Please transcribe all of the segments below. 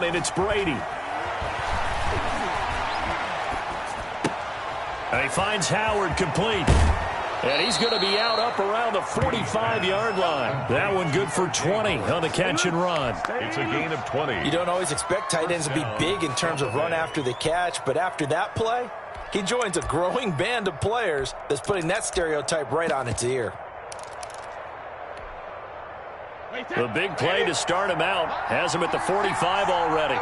and it's Brady. And he finds Howard complete. And he's going to be up around the 45-yard line. That one good for 20 on the catch and run. It's a gain of 20. You don't always expect tight ends to be big in terms of run after the catch, but after that play, he joins a growing band of players that's putting that stereotype right on its ear. The big play to start him out has him at the 45 already.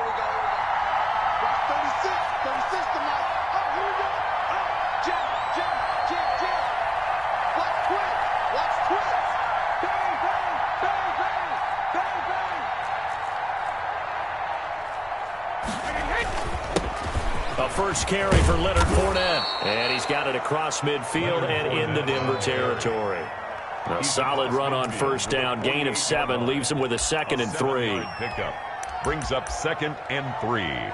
A first carry for Leonard Fournette. And he's got it across midfield and into Denver territory. A solid run on first down. Gain of 7 leaves him with a 2nd and 3. Pickup brings up 2nd and 3.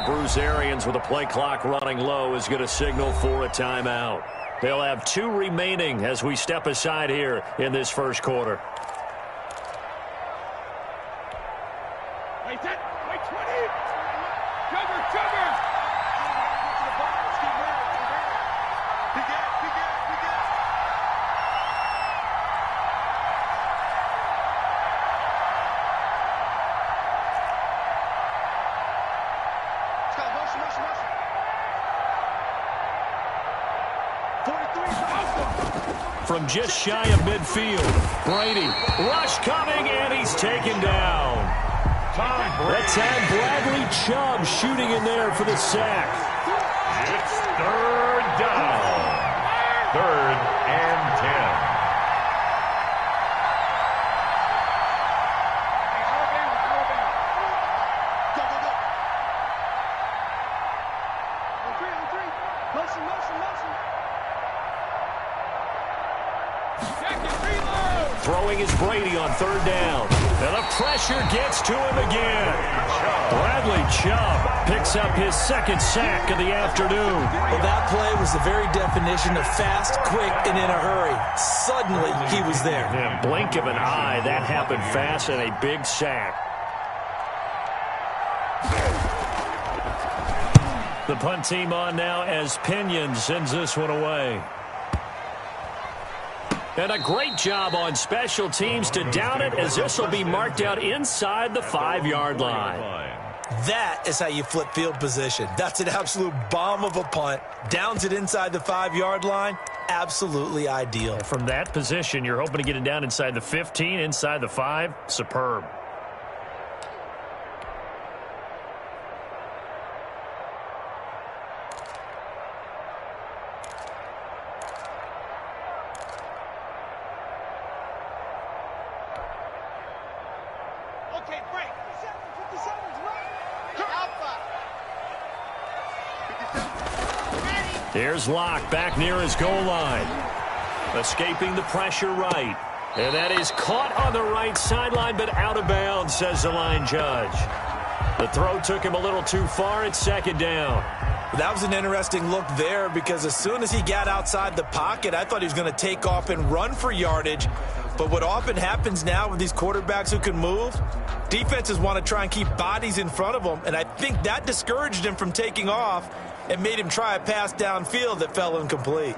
Bruce Arians with a play clock running low is going to signal for a timeout. They'll have 2 remaining as we step aside here in this first quarter. From just shy of midfield, Brady, rush coming, and he's taken down. Let's have Bradley Chubb shooting in there for the sack. It's 3rd down. 3rd and 10. Throwing is Brady on 3rd down. And the pressure gets to him again. Bradley Chubb picks up his 2nd sack of the afternoon. Well, that play was the very definition of fast, quick, and in a hurry. Suddenly, he was there. Yeah, blink of an eye, that happened fast, and a big sack. The punt team on now as Pinion sends this one away. And a great job on special teams to down it, as this will be marked out inside the 5-yard line. That is how you flip field position. That's an absolute bomb of a punt. Downs it inside the 5-yard line. Absolutely ideal. From that position, you're hoping to get it down inside the 15, inside the 5. Superb. Here's Locke back near his goal line. Escaping the pressure right. And that is caught on the right sideline, but out of bounds, says the line judge. The throw took him a little too far. It's 2nd down. That was an interesting look there, because as soon as he got outside the pocket, I thought he was going to take off and run for yardage. But what often happens now with these quarterbacks who can move, defenses want to try and keep bodies in front of them, and I think that discouraged him from taking off and made him try a pass downfield that fell incomplete.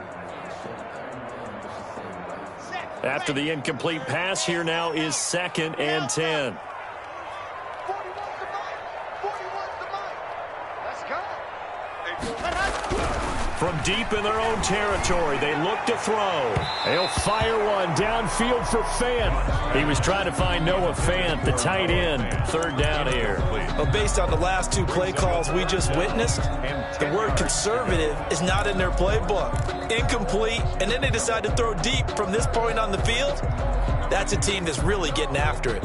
After the incomplete pass, here now is 2nd and 10. From deep in their own territory, they look to throw. They'll fire one downfield for Fant. He was trying to find Noah Fant, the tight end. Third down here. But based on the last two play calls we just witnessed, the word conservative is not in their playbook. Incomplete, and then they decide to throw deep from this point on the field. That's a team that's really getting after it.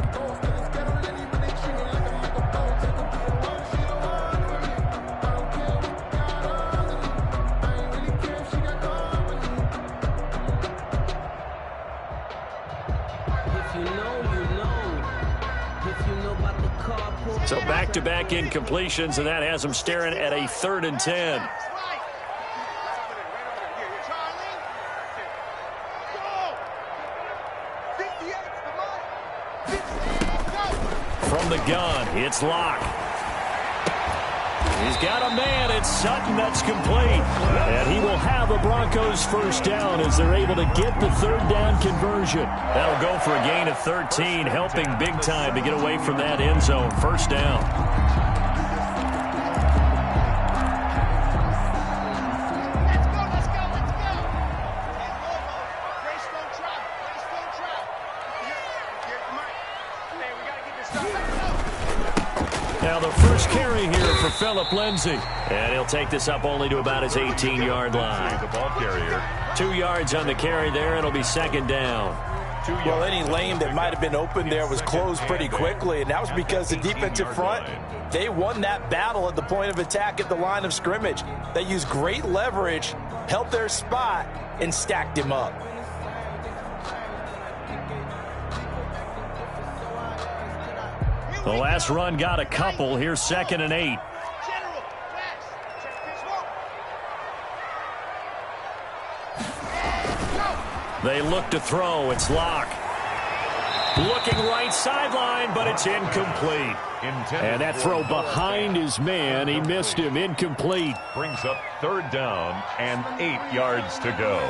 So back-to-back incompletions, and that has them staring at a 3rd and 10. From the gun, it's Locke. He's got a man. It's Sutton. That's complete. And he will have a Broncos first down as they're able to get the 3rd down conversion. That'll go for a gain of 13, helping big time to get away from that end zone. First down. Now the first carry here for Phillip Lindsay. And he'll take this up only to about his 18-yard line. The ball carrier. 2 yards on the carry there. It'll be 2nd down. Well, any lane that might have been open there was closed pretty quickly, and that was because the defensive front, they won that battle at the point of attack at the line of scrimmage. They used great leverage, held their spot, and stacked him up. The last run got a couple. Here's 2nd and 8. They look to throw. It's Locke. Looking right sideline, but it's incomplete. And that throw behind his man, he missed him. Incomplete. Brings up 3rd down and 8 yards to go.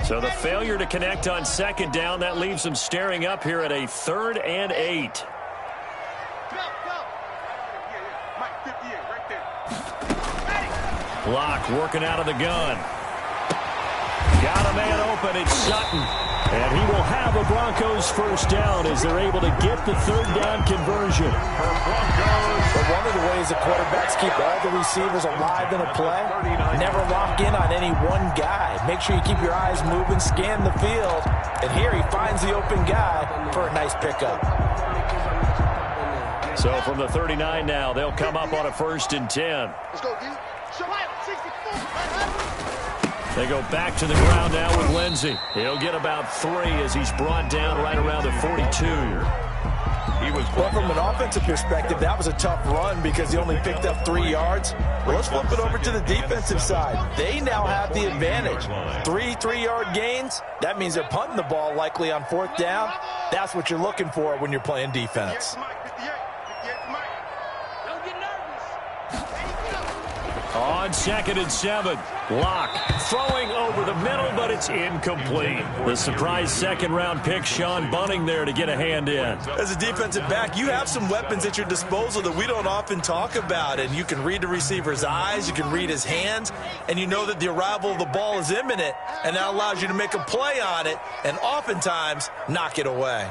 So the failure to connect on 2nd down, that leaves them staring up here at a 3rd and 8. Locke working out of the gun. Got a man open. It's Sutton. And he will have a Broncos first down as they're able to get the 3rd down conversion. But one of the ways the quarterbacks keep all the receivers alive in a play, never lock in on any one guy. Make sure you keep your eyes moving, scan the field. And here he finds the open guy for a nice pickup. So from the 39 now, they'll come up on a 1st and 10. Let's go, D. They go back to the ground now with Lindsay. He'll get about 3 as he's brought down right around the 42. Well, from an offensive perspective, that was a tough run because he only picked up 3 yards. Well, let's flip it over to the defensive side. They now have the advantage. 3 3-yard gains. That means they're punting the ball likely on 4th down. That's what you're looking for when you're playing defense. On 2nd and 7, Locke throwing over the middle, but it's incomplete. The surprise 2nd-round pick, Sean Bunting, there to get a hand in. As a defensive back, you have some weapons at your disposal that we don't often talk about, and you can read the receiver's eyes, you can read his hands, and you know that the arrival of the ball is imminent, and that allows you to make a play on it and oftentimes knock it away.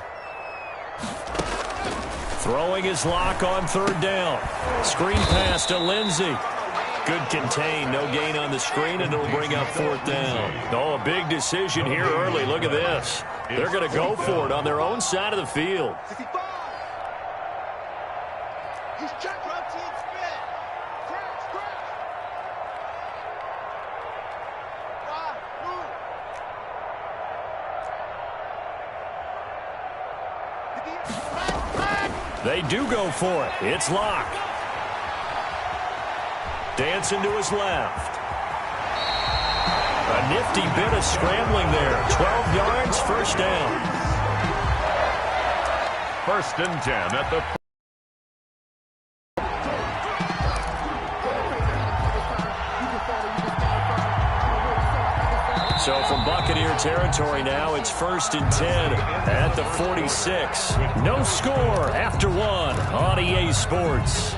Throwing his Locke on 3rd down. Screen pass to Lindsay. Good contain, no gain on the screen, and it'll bring up 4th down. Oh, a big decision here early. Look at this. They're going to go for it on their own side of the field. They do go for it. It's Locke. Dancing to his left. A nifty bit of scrambling there. 12 yards, first down. 1st and 10 at the... So from Buccaneer territory now, it's 1st and 10 at the 46. No score after one on EA Sports.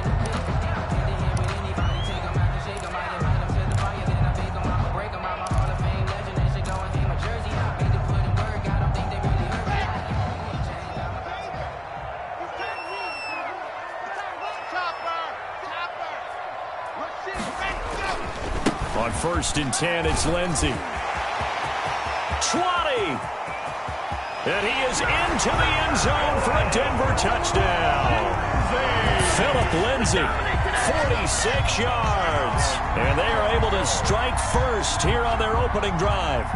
On 1st and 10, it's Lindsey. 20. And he is into the end zone for a Denver touchdown. Philip Lindsey, 46 yards. And they are able to strike first here on their opening drive.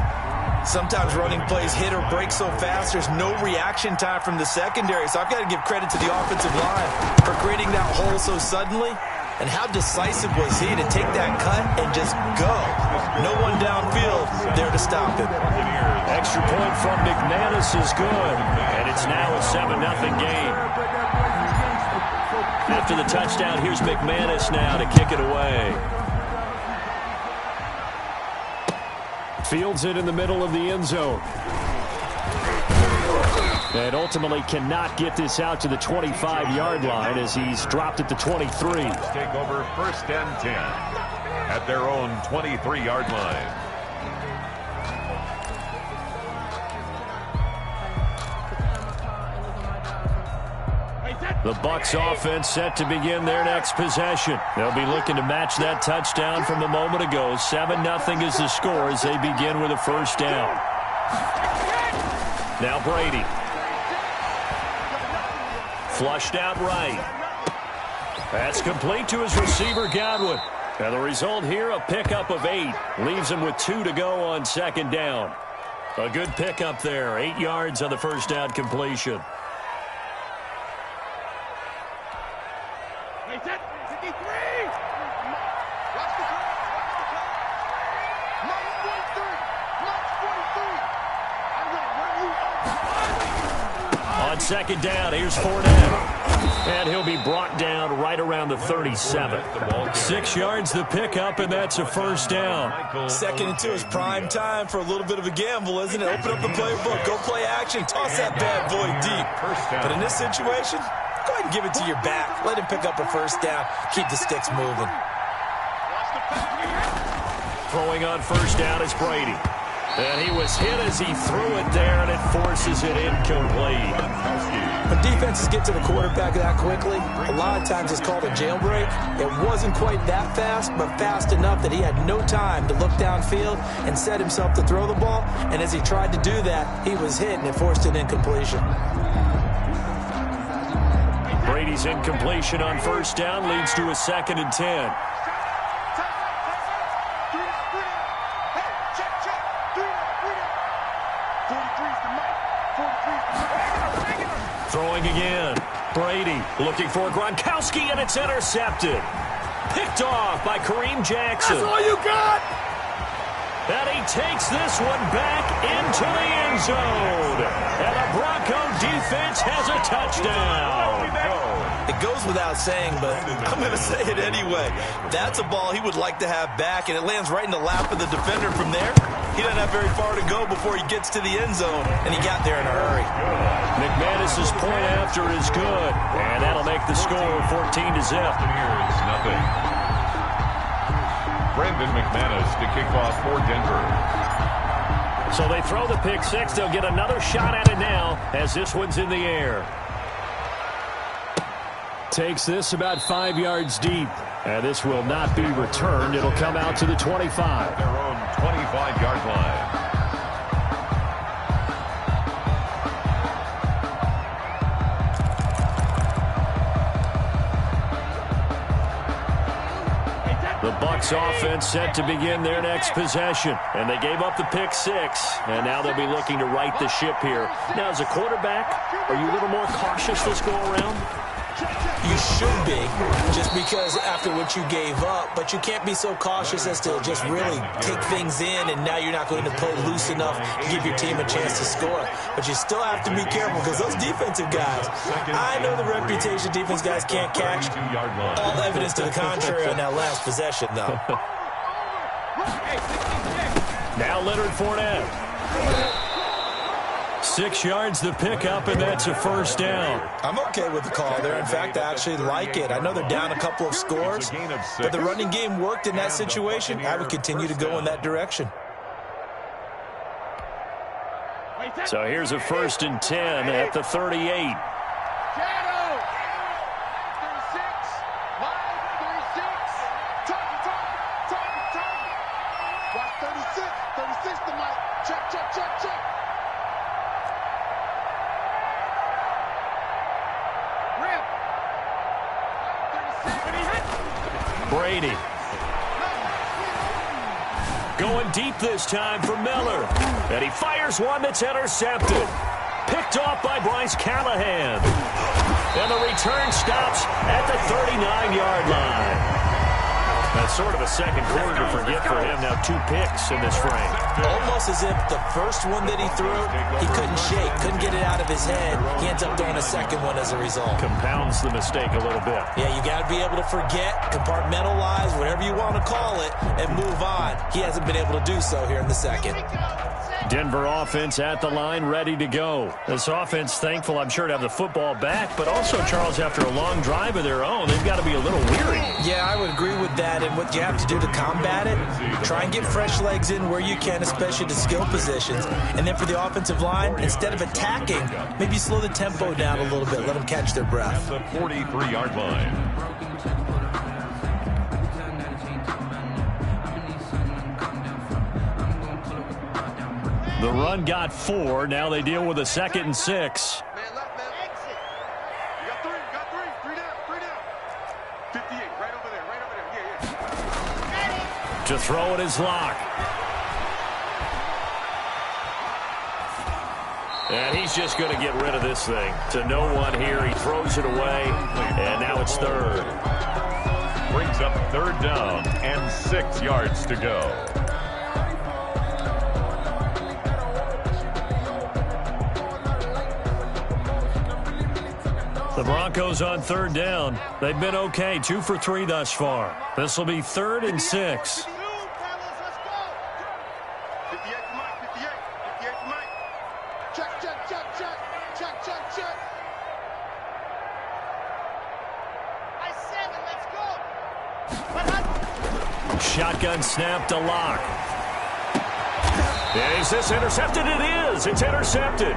Sometimes running plays hit or break so fast, there's no reaction time from the secondary. So I've got to give credit to the offensive line for creating that hole so suddenly. And how decisive was he to take that cut and just go? No one downfield there to stop him. Extra point from McManus is good. And it's now a 7-0 game. After the touchdown, here's McManus now to kick it away. Fields it in the middle of the end zone. And ultimately cannot get this out to the 25-yard line as he's dropped at the 23. Take over 1st and 10 at their own 23-yard line. The Bucs offense set to begin their next possession. They'll be looking to match that touchdown from a moment ago. 7-0 is the score as they begin with a first down. Now Brady. Flushed out right. That's complete to his receiver, Godwin. And the result here, a pickup of 8. Leaves him with 2 to go on 2nd down. A good pickup there. 8 yards on the first down completion. On 2nd down, here's Fournette. And he'll be brought down right around the 37. 6 yards the pickup, and that's a first down. 2nd and 2 is prime time for a little bit of a gamble, isn't it? Open up the playbook, go play action, toss that bad boy deep. But in this situation, go ahead and give it to your back. Let him pick up a first down. Keep the sticks moving. Throwing on first down is Brady. And he was hit as he threw it there, and it forces it incomplete. When defenses get to the quarterback that quickly, a lot of times it's called a jailbreak. It wasn't quite that fast, but fast enough that he had no time to look downfield and set himself to throw the ball. And as he tried to do that, he was hit, and it forced an incompletion. Brady's incompletion on first down leads to a 2nd and 10. Throwing again. Brady looking for Gronkowski, and it's intercepted. Picked off by Kareem Jackson. That's all you got! And he takes this one back into the end zone. And the Bronco defense has a touchdown. It goes without saying, but I'm going to say it anyway. That's a ball he would like to have back, and it lands right in the lap of the defender from there. He doesn't have very far to go before he gets to the end zone, and he got there in a hurry. McManus's point after is good, and that'll make the score 14-0. Here's nothing. Brendan McManus to kick off for Denver. So they throw the pick six. They'll get another shot at it now as this one's in the air. Takes this about 5 yards deep. And this will not be returned. It'll come out to the 25. Their own 25-yard line. The Bucs offense set to begin their next possession. And they gave up the pick six. And now they'll be looking to right the ship here. Now, as a quarterback, are you a little more cautious this go around? You should be, just because after what you gave up, but you can't be so cautious as to just really take things in, and now you're not going to play loose enough to give your team a chance to score. But you still have to be careful because those defensive guys, I know the reputation defense guys can't catch. All evidence to the contrary on that last possession, though. Now Leonard Fournette. 6 yards to pick up, and that's a first down. I'm okay with the call there. In fact, I actually like it. I know they're down a couple of scores, but the running game worked in that situation. I would continue to go in that direction. So here's a 1st and 10 at the 38. Brady. Going deep this time for Miller. And he fires one that's intercepted. Picked off by Bryce Callahan. And the return stops at the 39-yard line. That's sort of a second quarter to forget for him. Now 2 picks in this frame. Almost as if the first one that he threw, he couldn't shake, couldn't get it out of his head. He ends up throwing a second one as a result. Compounds the mistake a little bit. Yeah, you got to be able to forget, compartmentalize, whatever you want to call it, and move on. He hasn't been able to do so here in the second. Denver offense at the line, ready to go. This offense, thankful, I'm sure, to have the football back, but also, Charles, after a long drive of their own, they've got to be a little weary. Yeah, I would agree with that, and what you have to do to combat it, try and get fresh legs in where you can, especially to skill positions, and then for the offensive line, instead of attacking, maybe slow the tempo down a little bit, let them catch their breath. The 43-yard line. The run got 4. Now they deal with a 2nd and 6. Man, left, man. Exit. You got 3. You got 3. 3 down. 3 down. 58. Right over there. Right over there. Yeah. To throw it is Locke. And he's just going to get rid of this thing. To no one here. He throws it away. And now it's 3rd. Brings up 3rd down and 6 yards to go. The Broncos on 3rd down. They've been okay. 2 for 3 thus far. This will be 3rd and 6. 58 for Mike. 58. 58 for Mike. Check, check, check, check. Check, check, check. I 7, let's go. Shotgun snap to Locke. Is this intercepted? It is. It's intercepted.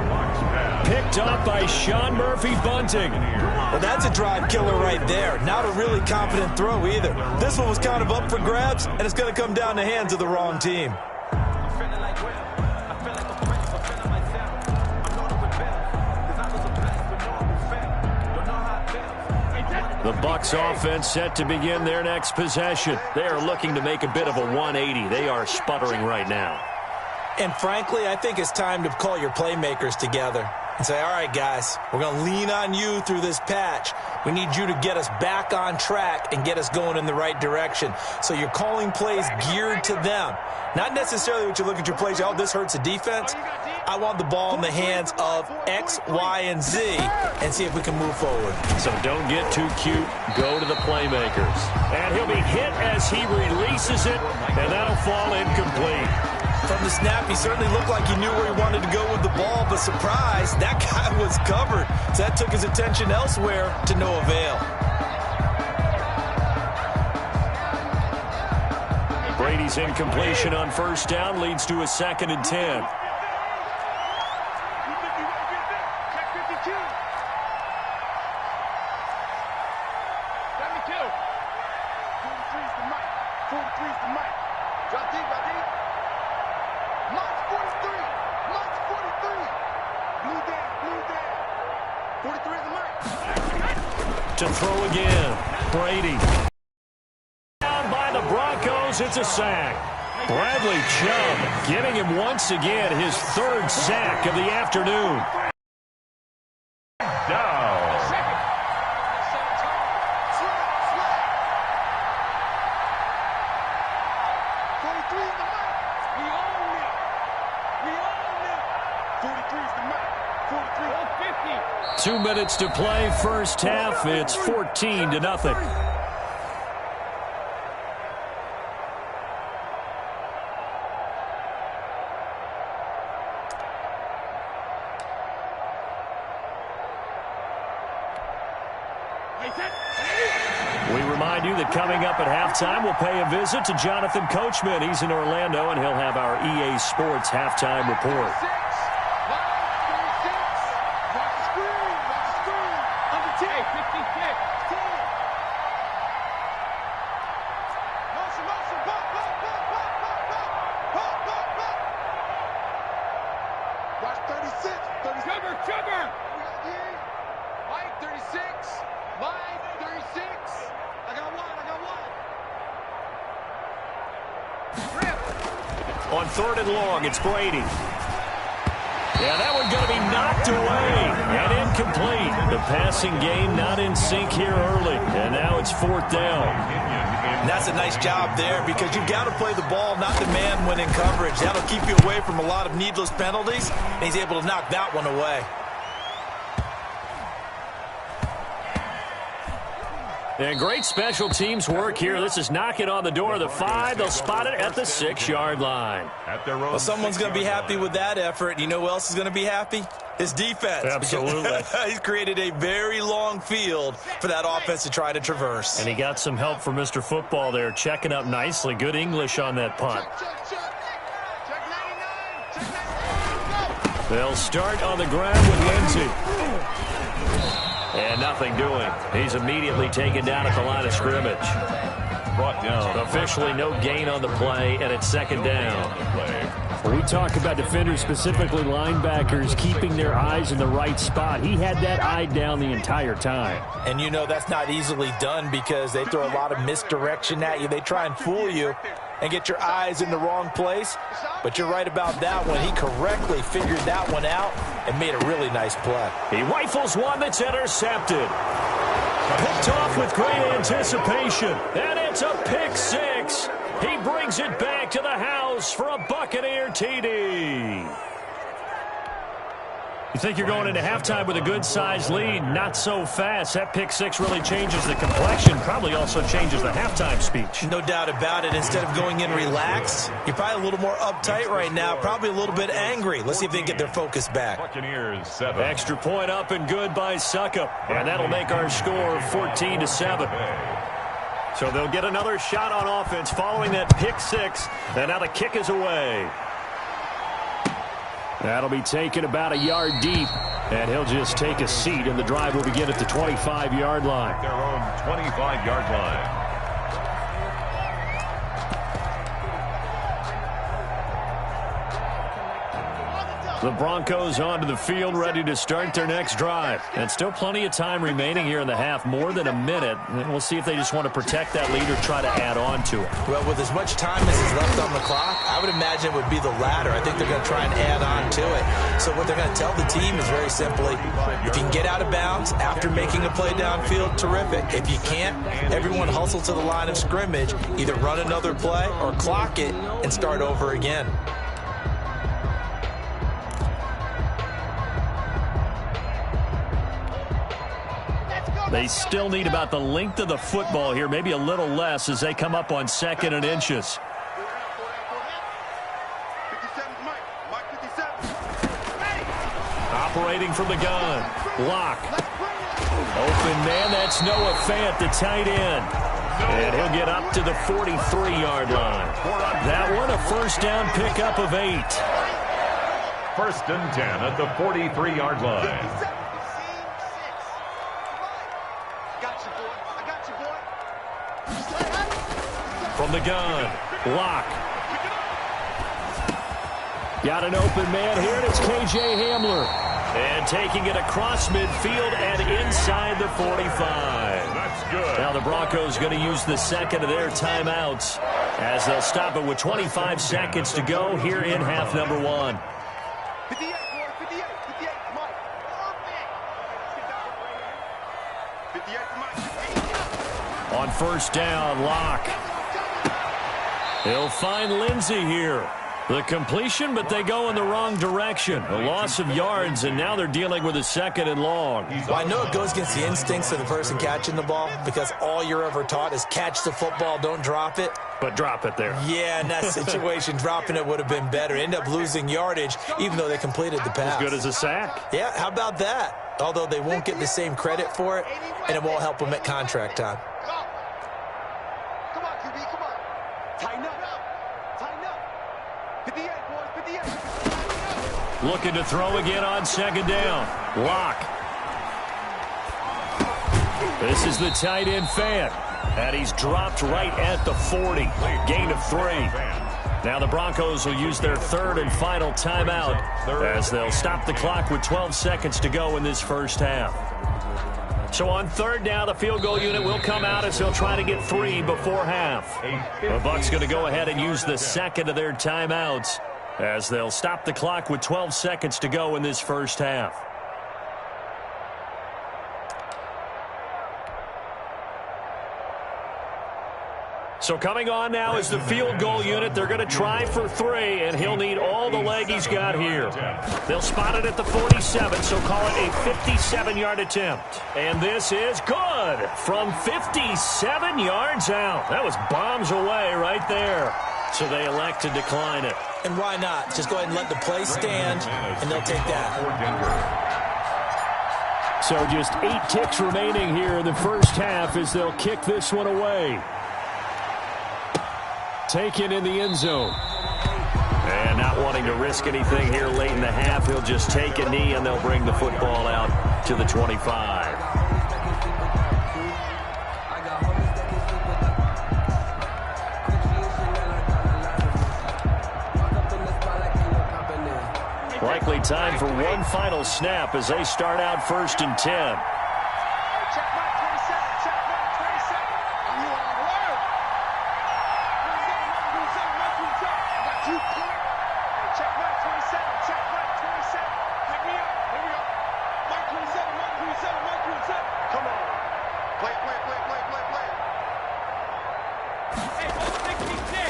Picked up by Sean Murphy-Bunting. Well, that's a drive killer right there. Not a really confident throw either. This one was kind of up for grabs, and it's going to come down the hands of the wrong team. The Bucs offense set to begin their next possession. They are looking to make a bit of a 180. They are sputtering right now. And frankly, I think it's time to call your playmakers together and say, all right, guys, we're going to lean on you through this patch. We need you to get us back on track and get us going in the right direction. So you're calling plays geared to them. Not necessarily what you look at your plays, oh, this hurts the defense. I want the ball in the hands of X, Y, and Z and see if we can move forward. So don't get too cute. Go to the playmakers. And he'll be hit as he releases it, and that'll fall incomplete. From the snap, he certainly looked like he knew where he wanted to go with the ball, but surprise, that guy was covered. So that took his attention elsewhere to no avail. Brady's incompletion on 1st down leads to a 2nd and 10. To throw again, Brady. Down by the Broncos, it's a sack. Bradley Chubb giving him once again his 3rd sack of the afternoon. Down. We own it. 43 is the mark. 43. 2 minutes to play, 1st half. It's 14-0. But coming up at halftime, we'll pay a visit to Jonathan Coachman. He's in Orlando, and he'll have our EA Sports halftime report. On 3rd and long, it's Brady. Yeah, that one going to be knocked away and incomplete. The passing game not in sync here early, and now it's 4th down. And that's a nice job there because you've got to play the ball, not the man when in coverage. That'll keep you away from a lot of needless penalties, and he's able to knock that one away. And great special teams work here. This is knocking on the door of the 5. They'll spot it at the 6-yard line. Well, someone's going to be happy with that effort. You know who else is going to be happy? His defense. Absolutely. He's created a very long field for that offense to try to traverse. And he got some help from Mr. Football there, checking up nicely. Good English on that punt. They'll start on the ground with Lindsey. And nothing doing. He's immediately taken down at the line of scrimmage. Brought down. Officially no gain on the play, and it's 2nd down. We talk about defenders, specifically linebackers, keeping their eyes in the right spot. He had that eye down the entire time. And you know that's not easily done because they throw a lot of misdirection at you. They try and fool you and get your eyes in the wrong place. But you're right about that one. He correctly figured that one out and made a really nice play. He rifles one that's intercepted. Picked off with great anticipation. And it's a pick 6. He brings it back to the house for a Buccaneer TD. You think you're going into halftime with a good-sized lead. Not so fast. That pick 6 really changes the complexion. Probably also changes the halftime speech. No doubt about it. Instead of going in relaxed, you're probably a little more uptight right now. Probably a little bit angry. Let's see if they can get their focus back. Buccaneers 7. Extra point up and good by Suckup. And that'll make our score 14-7. So they'll get another shot on offense following that pick 6. And now the kick is away. That'll be taken about a yard deep. And he'll just take a seat, and the drive will begin at the 25-yard line. Their own 25-yard line. The Broncos onto the field, ready to start their next drive. And still plenty of time remaining here in the half, more than a minute. And we'll see if they just want to protect that lead or try to add on to it. Well, with as much time as is left on the clock, I would imagine it would be the latter. I think they're going to try and add on to it. So what they're going to tell the team is very simply, if you can get out of bounds after making a play downfield, terrific. If you can't, everyone hustle to the line of scrimmage, either run another play or clock it and start over again. They still need about the length of the football here, maybe a little less as they come up on 2nd and inches. Operating from the gun. Lock. Open man, that's Noah Fant, the tight end. And he'll get up to the 43-yard line. That one, a 1st down pickup of 8. 1st and 10 at the 43-yard line. From the gun, Lock. Got an open man here, and it's K.J. Hamler. And taking it across midfield and inside the 45. That's good. Now the Broncos going to use the 2nd of their timeouts as they'll stop it with 25 seconds to go here in half number 1. 58, 58, come on. 58, come on. On 1st down, Lock. He'll find Lindsey here. The completion, but they go in the wrong direction. A loss of yards, and now they're dealing with a 2nd and long. Well, I know it goes against the instincts of the person catching the ball because all you're ever taught is catch the football, don't drop it. But drop it there. Yeah, in that situation, dropping it would have been better. End up losing yardage, even though they completed the pass. As good as a sack. Yeah, how about that? Although they won't get the same credit for it, and it won't help them at contract time. Tighten up. Tighten up. 58, boys, 58. Looking to throw again on second down. Lock. This is the tight end Fant. And he's dropped right at the 40. Gain of 3. Now the Broncos will use their third and final timeout as they'll stop the clock with 12 seconds to go in this first half. So on third down, the field goal unit will come out as they'll try to get 3 before half. The Bucs going to go ahead and use the second of their timeouts as they'll stop the clock with 12 seconds to go in this first half. So coming on now is the field goal unit. They're going to try for 3, and he'll need all the leg he's got here. They'll spot it at the 47, so call it a 57-yard attempt. And this is good from 57 yards out. That was bombs away right there. So they elect to decline it. And why not? Just go ahead and let the play stand, and they'll take that. So just 8 ticks remaining here in the first half as they'll kick this one away. Taken in the end zone. And not wanting to risk anything here late in the half, he'll just take a knee and they'll bring the football out to the 25. Likely time for one final snap as they start out 1st and 10.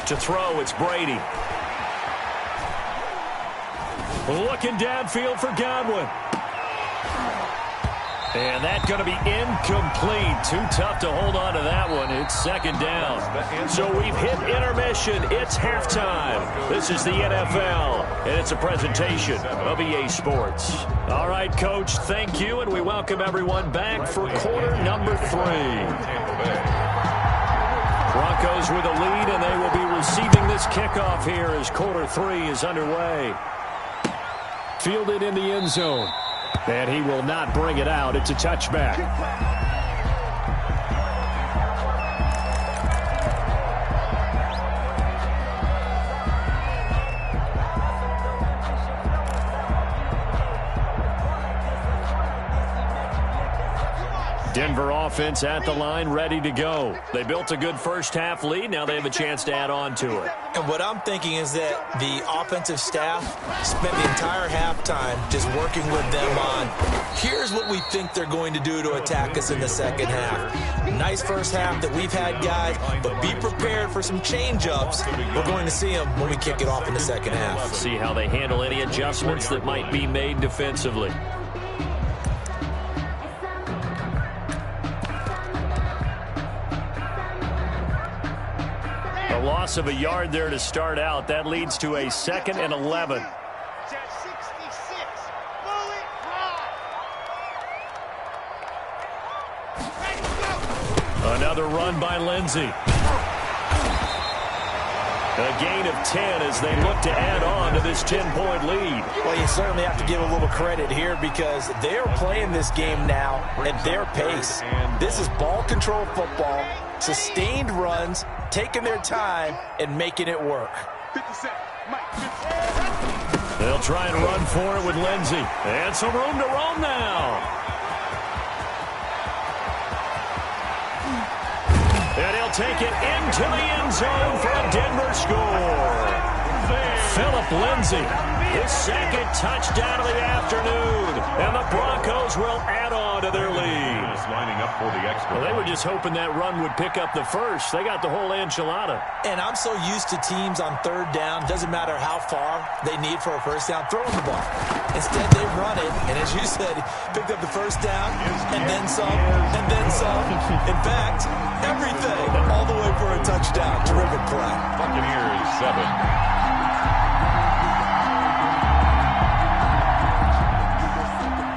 To throw, it's Brady. Looking downfield for Godwin. And that's going to be incomplete. Too tough to hold on to that one. It's second down. So we've hit intermission. It's halftime. This is the NFL, and it's a presentation of EA Sports. All right, Coach, thank you, and we welcome everyone back for quarter number 3. Broncos with a lead, and they will be receiving this kickoff here as quarter 3 is underway. Fielded in the end zone. And he will not bring it out. It's a touchback. Denver offense at the line, ready to go. They built a good first half lead. Now they have a chance to add on to it. And what I'm thinking is that the offensive staff spent the entire halftime just working with them on, here's what we think they're going to do to attack us in the second half. Nice first half that we've had, guys, but be prepared for some change-ups. We're going to see them when we kick it off in the second half. See how they handle any adjustments that might be made defensively. Loss of a yard there to start out. That leads to a 2nd and 11. Another run by Lindsey. A gain of 10 as they look to add on to this 10-point lead. Well, you certainly have to give a little credit here because they're playing this game now at their pace. This is ball control football, sustained runs, taking their time and making it work. They'll try and run for it with Lindsey. And some room to roam now. And he'll take it into the end zone for a Denver score. Phillip Lindsay, his 2nd touchdown of the afternoon. And the Broncos will add on to their lead. Lining up for the extra. Well, they were just hoping that run would pick up the first. They got the whole enchilada. And I'm so used to teams on third down, doesn't matter how far they need for a first down, throwing the ball. Instead, they run it, and as you said, picked up the first down, and then some, and then some. In fact, everything, all the way for a touchdown. Terrific play. Buccaneers 7.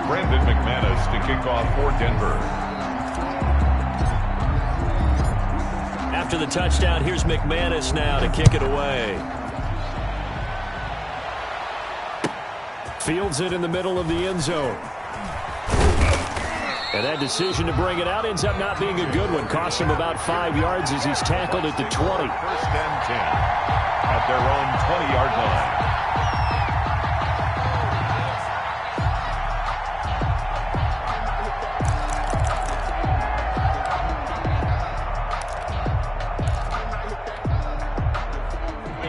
Brandon McManus to kick off for Denver. after the touchdown. Here's McManus now to kick it away. Fields it in the middle of the end zone. And that decision to bring it out ends up not being a good one. Cost him about 5 yards as he's tackled at the 20. First and 10 at their own 20-yard line.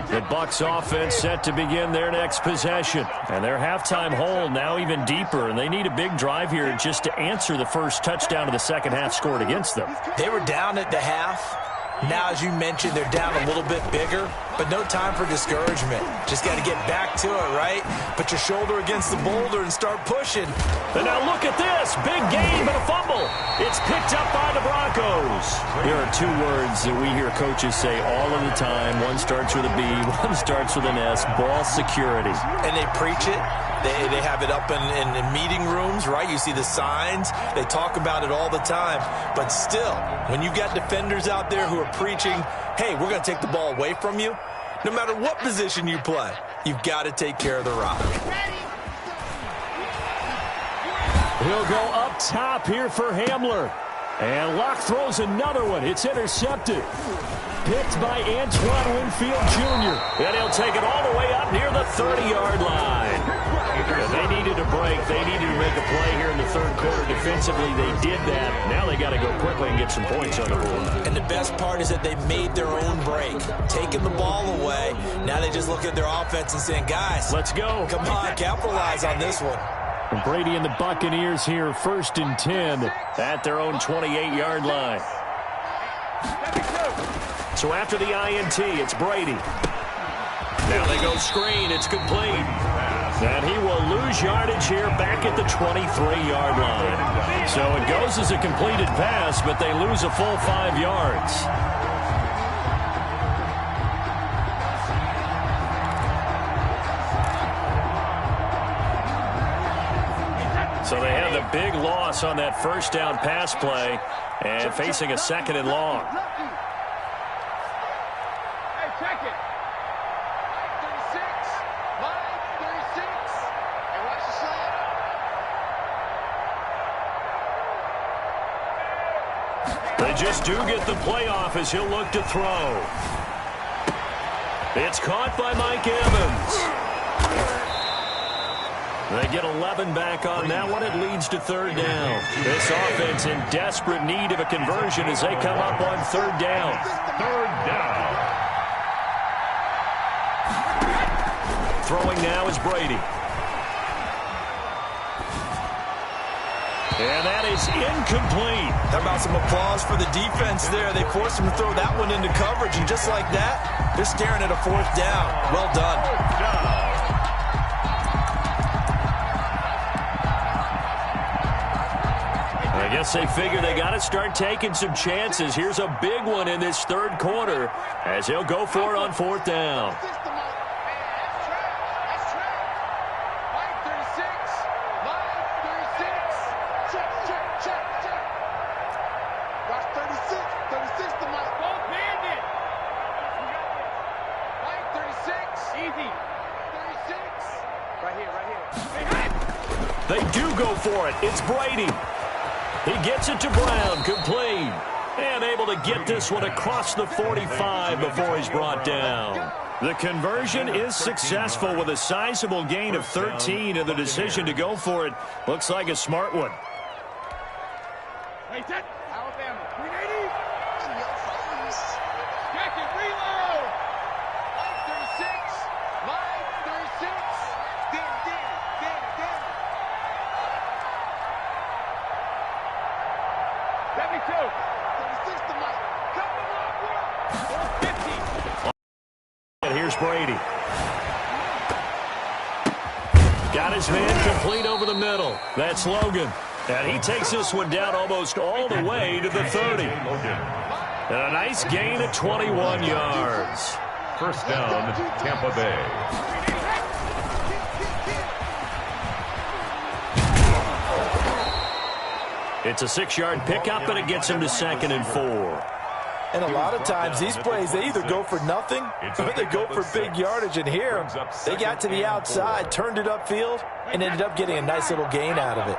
The Bucs offense set to begin their next possession. And their halftime hole now even deeper, and they need a big drive here just to answer the first touchdown of the second half scored against them. They were down at the half. Now, as you mentioned, they're down a little bit bigger, but no time for discouragement. Just got to get back to it, right? Put your shoulder against the boulder and start pushing. And now look at this. Big game, but a fumble. It's picked up by the Broncos. There are two words that we hear coaches say all of the time. One starts with a B, one starts with an S. Ball security. And they preach it. They have it up in meeting rooms, right? You see the signs. They talk about it all the time. But still, when you got defenders out there who are preaching, hey, we're going to take the ball away from you, no matter what position you play, you've got to take care of the rock. He'll go up top here for Hamler. And Locke throws another one. It's intercepted. Picked by Antoine Winfield Jr. And he'll take it all the way up near the 30-yard line. And they needed a break. They needed to make a play here in the third quarter. Defensively, they did that. Now they got to go quickly and get some points on the board. And the best part is that they made their own break, taking the ball away. Now they just look at their offense and saying, guys, let's go. Come on, capitalize on this one. And Brady and the Buccaneers here, 1st and 10 at their own 28-yard line. So after the INT, it's Brady. Now they go screen. It's complete. And he will lose yardage here back at the 23-yard line. So it goes as a completed pass, but they lose a full 5 yards. So they have the big loss on that first down pass play and facing a 2nd and long. Hey, check it. 36, line 36, and watch the slide. They just do get the playoff as he'll look to throw. It's caught by Mike Evans. They get 11 back on that one. It leads to 3rd down. This offense in desperate need of a conversion as they come up on 3rd down. 3rd down. Throwing now is Brady. And that is incomplete. How about some applause for the defense there? They forced him to throw that one into coverage, and just like that, they're staring at a 4th down. Well done. I guess they figure they got to start taking some chances. Here's a big one in this 3rd quarter as he'll go for it on 4th down. They do go for it. It's Brady. He gets it to Brown, complete, and able to get this one across the 45 before he's brought down. The conversion is successful with a sizable gain of 13, and the decision to go for it looks like a smart one. Hey, set. Alabama, 380. Check it, reload. Line 36, line 36. Damn. 72. 36 to Mike. Coming up, 50. And here's Brady. Got his man complete over the middle. That's Logan. And he takes this one down almost all the way to the 30. And a nice gain of 21 yards. 1st down, Tampa Bay. It's a 6-yard pickup, and it gets him to 2nd and 4. And a lot of times these plays, they either go for nothing or they go for big yardage. And here, they got to the outside, turned it upfield, and ended up getting a nice little gain out of it.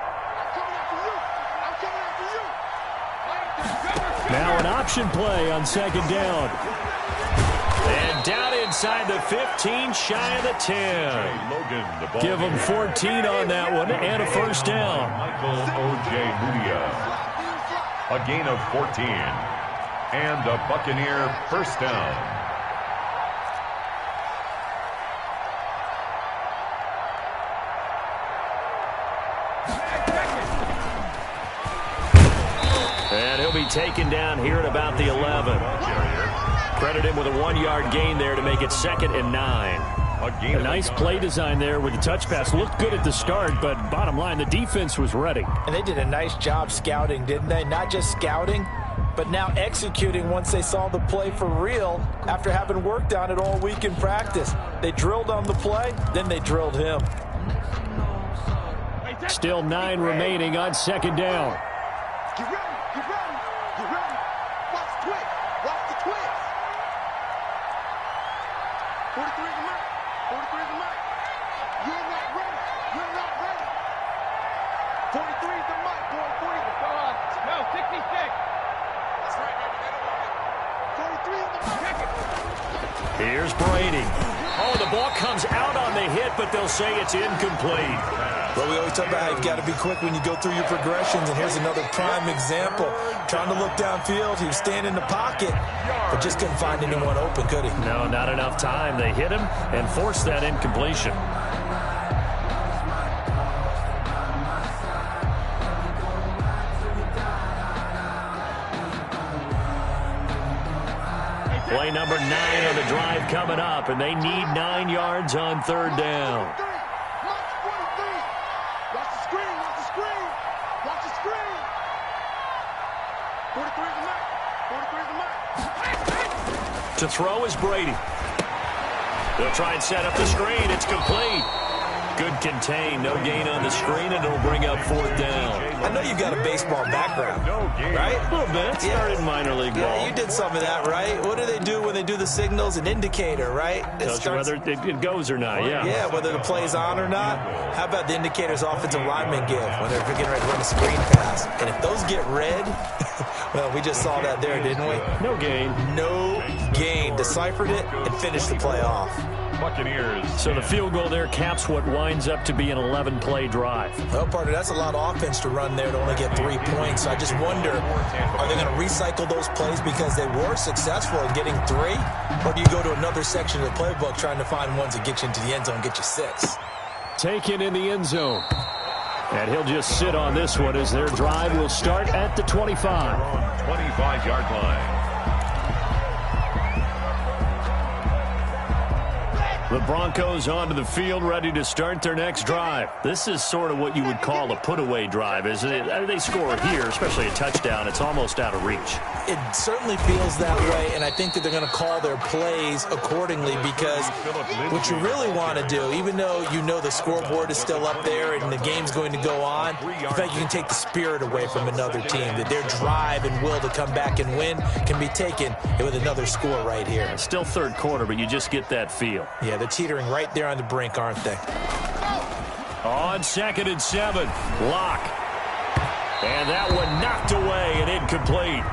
Now an option play on second down. And down inside the 15, shy of the 10. Give them 14 on that one and a first down. Michael O.J. Mudia. A gain of 14. And a Buccaneer first down. And he'll be taken down here at about the 11. Credit him with a 1-yard gain there to make it 2nd and 9. A nice play design there with the touch pass. Looked good at the start, but bottom line, the defense was ready. And they did a nice job scouting, didn't they? Not just scouting, but now executing once they saw the play for real after having worked on it all week in practice. They drilled on the play, then they drilled him. Still 9 remaining on second down. Get ready, get ready, get ready. Watch the twist, watch the twist. 43 is the mark, 43 is the mark. You're not ready, you're not ready. 43 is the mark, boy, 40. Go on, no, 66. That's right, baby, they don't want it. 43 is the mark. Here's Brady. Oh, the ball comes out on the hit, but they'll say it's incomplete. Well, we always talk about how you've got to be quick when you go through your progressions, and here's another prime example. Trying to look downfield, he was standing in the pocket, but just couldn't find anyone open, could he? No, not enough time. They hit him and forced that incompletion. Play number 9 on the drive coming up, and they need 9 yards on third down. To throw is Brady. They'll try and set up the screen. It's complete. Good contain. No gain on the screen, and it'll bring up 4th down. I know you've got a baseball background, right? A little bit. Started in minor league ball. Yeah, you did some of that, right? What do they do when they do the signals? An indicator, right? Tells you whether it goes or not, yeah. Yeah, whether the play's on or not. How about the indicators offensive linemen give when they're getting ready to run a screen pass? And if those get red, well, we just saw that there, didn't we? No gain. No gain. Deciphered it and finished the play off. Buccaneers. So the field goal there caps what winds up to be an 11-play drive. Well, partner, that's a lot of offense to run there to only get 3 points. So I just wonder, are they going to recycle those plays because they were successful in getting 3? Or do you go to another section of the playbook trying to find ones that get you into the end zone and get you 6? Taken in the end zone. And he'll just sit on this one as their drive will start at the 25. 25-yard line. The Broncos onto the field, ready to start their next drive. This is sort of what you would call a put-away drive, isn't it? They score here, especially a touchdown. It's almost out of reach. It certainly feels that way, and I think that they're going to call their plays accordingly because what you really want to do, even though you know the scoreboard is still up there and the game's going to go on, in fact, you can take the spirit away from another team, that their drive and will to come back and win can be taken with another score right here. It's still third quarter, but you just get that feel. Yeah, they're teetering right there on the brink, aren't they? On 2nd and 7, Locke. And that one knocked away and incomplete.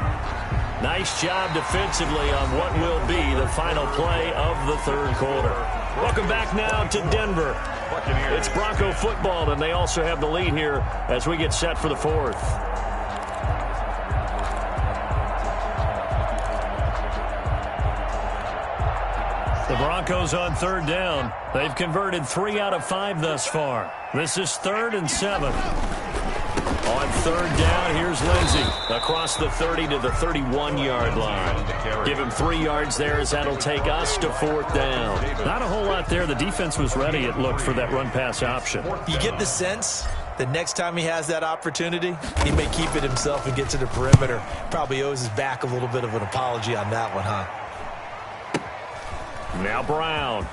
Nice job defensively on what will be the final play of the third quarter. Welcome back now to Denver. It's Bronco football, and they also have the lead here as we get set for the 4th. The Broncos on third down. They've converted 3 out of 5 thus far. This is 3rd and 7. On third down, here's Lindsey across the 30 to the 31-yard line. Give him 3 yards there as that'll take us to 4th down. Not a whole lot there. The defense was ready, it looked, for that run-pass option. You get the sense that next time he has that opportunity, he may keep it himself and get to the perimeter. Probably owes his back a little bit of an apology on that one, huh? Now Brown.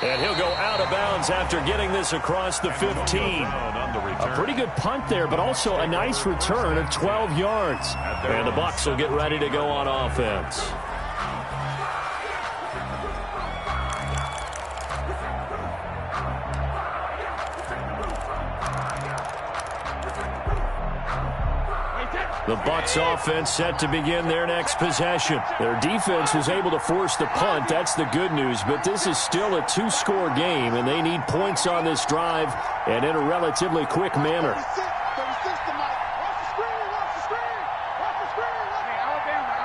And he'll go out of bounds after getting this across the 15. A pretty good punt there, but also a nice return of 12 yards. And the Bucs will get ready to go on offense. The Bucs offense set to begin their next possession. Their defense was able to force the punt. That's the good news. But this is still a two-score game, and they need points on this drive and in a relatively quick manner. 36 to Mike. Watch the screen. Watch the screen. Watch the screen. Hey, Alabama.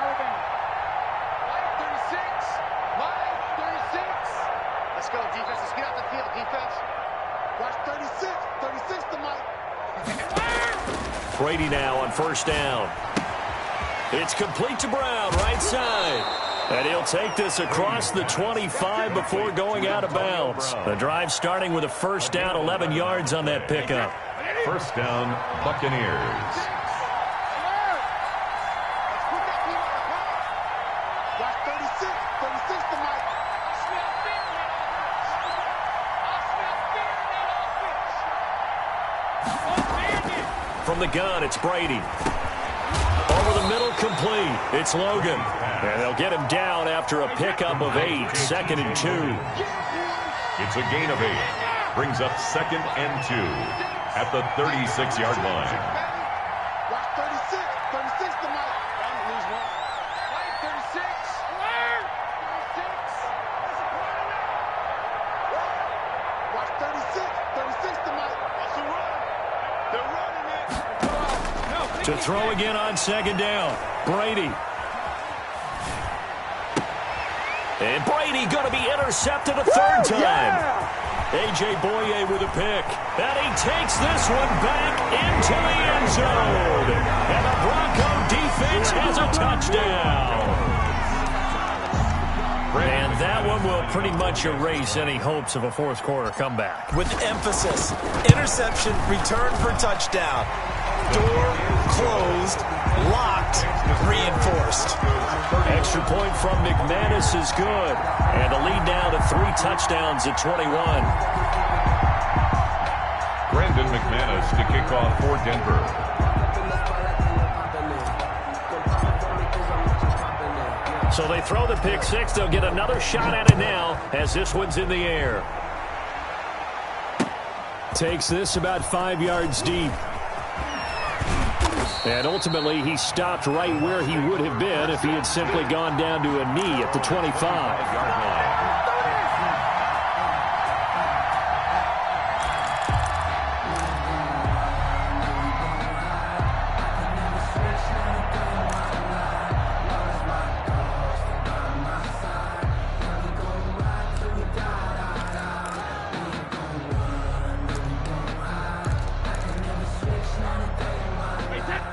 Mike 36. Mike 36. Let's go, defense. Let's get out the field, defense. Watch 36. 36 to Mike. Brady now on first down. It's complete to Brown, right side. And he'll take this across the 25 before going out of bounds. The drive starting with a first down, 11 yards on that pickup. First down, Buccaneers. Watch 36. 36 to Mike. From the gun, it's Brady. Over the middle, complete. It's Logan. And they'll get him down after a pickup of 8, 2nd and 2. It's a gain of 8. Brings up 2nd and 2 at the 36-yard line. Watch 36. 36 to Mike. Lose one. Mike 36. Alert. 36. Watch 36. 36 to Mike. Watch the run. They're running it. To throw again on second down. Brady. And Brady going to be intercepted a third time. A.J. Boye with a pick. And he takes this one back into the end zone. And the Bronco defense has a touchdown. And that one will pretty much erase any hopes of a fourth quarter comeback. With emphasis, interception, return for touchdown. Door closed, locked, reinforced. Extra point from McManus is good. And the lead now to 3 touchdowns at 21. Brandon McManus to kick off for Denver. So they throw the pick 6. They'll get another shot at it now as this one's in the air. Takes this about 5 yards deep. And ultimately, he stopped right where he would have been if he had simply gone down to a knee at the 25.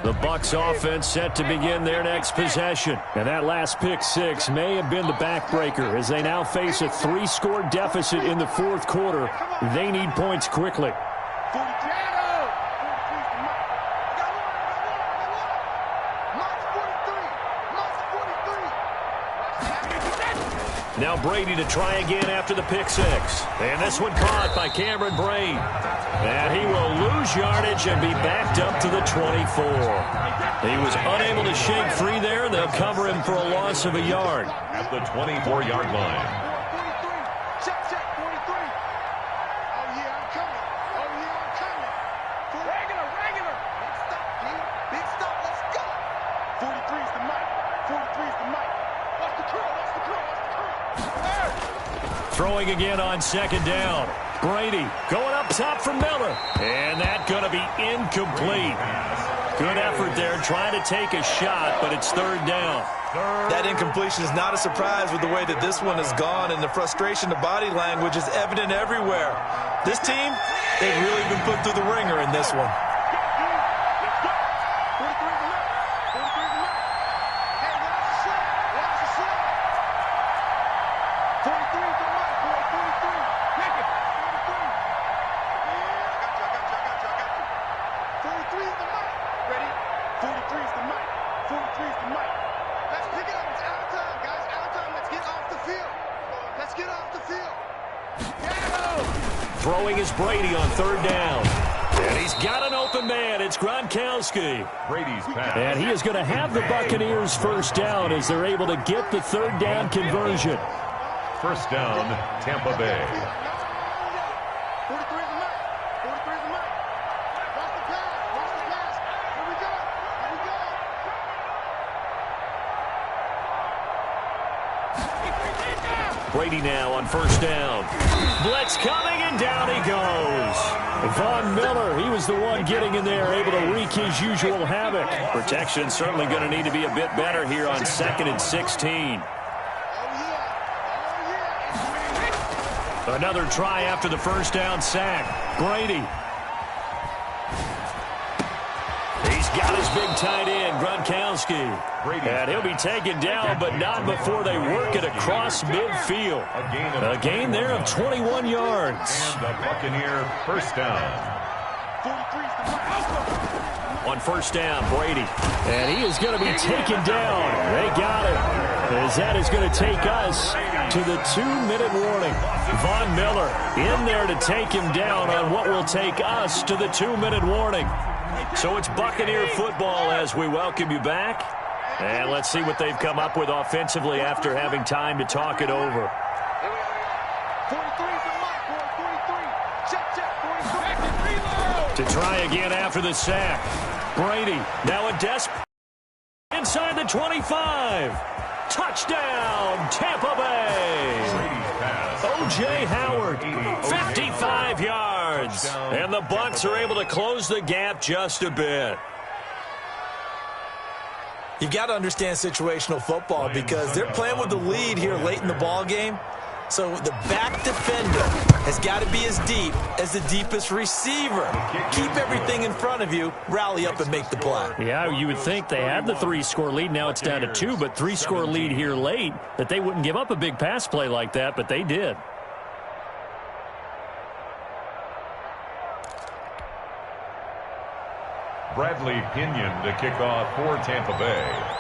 The Bucs offense set to begin their next possession. And that last pick 6 may have been the backbreaker as they now face a 3-score deficit in the fourth quarter. They need points quickly. Now Brady to try again after the pick 6. And this one caught by Cameron Brate. And he will lose yardage and be backed up to the 24. He was unable to shake free there. They'll cover him for a loss of a yard. At the 24-yard line. Check, 43. Oh, yeah, I'm coming. Regular. Big stop, G. Big stop, let's go. 43 is the Mike. Watch the curl. Throwing again on second down. Brady going up top for Miller. And that going to be incomplete. Good effort there trying to take a shot, but it's third down. That incompletion is not a surprise with the way that this one has gone, and the frustration, the body language is evident everywhere. This team, they've really been put through the ringer in this one. Throwing is Brady on third down. And he's got an open man. It's Gronkowski. Brady's pass. And he is going to have the Buccaneers first down as they're able to get the third down conversion. First down, Tampa Bay. 43 is the mark. 43 is the mark. Watch the pass. Watch the pass. Here we go. Here we go. Brady now on first down. Blitz coming, and down he goes. Von Miller, he was the one getting in there, able to wreak his usual havoc. Protection certainly going to need to be a bit better here on 2nd and 16. Another try after the first down sack. Brady. He's got his big tight end, Gronkowski. And he'll be taken down, but not before they work it across midfield. A gain there of 21 yards. And the Buccaneer first down. On first down, Brady. And he is going to be taken down. They got him. As that is going to take us to the 2-minute warning. Von Miller in there to take him down on what will take us to the 2-minute warning. So it's Buccaneer football as we welcome you back. And let's see what they've come up with offensively after having time to talk it over. 43 is the mark, boy. 43. Check, check. 43. To try again after the sack. Brady now a desperate inside the 25. Touchdown, Tampa Bay. O.J. Howard, 55 yards. And the Bucs are able to close the gap just a bit. You've got to understand situational football because they're playing with the lead here late in the ball game. So the back defender has got to be as deep as the deepest receiver. Keep everything in front of you, rally up and make the play. Yeah, you would think they had the 3-score lead. Now it's down to 2, but 3-score lead here late, that they wouldn't give up a big pass play like that, but they did. Bradley Pinion to kick off for Tampa Bay.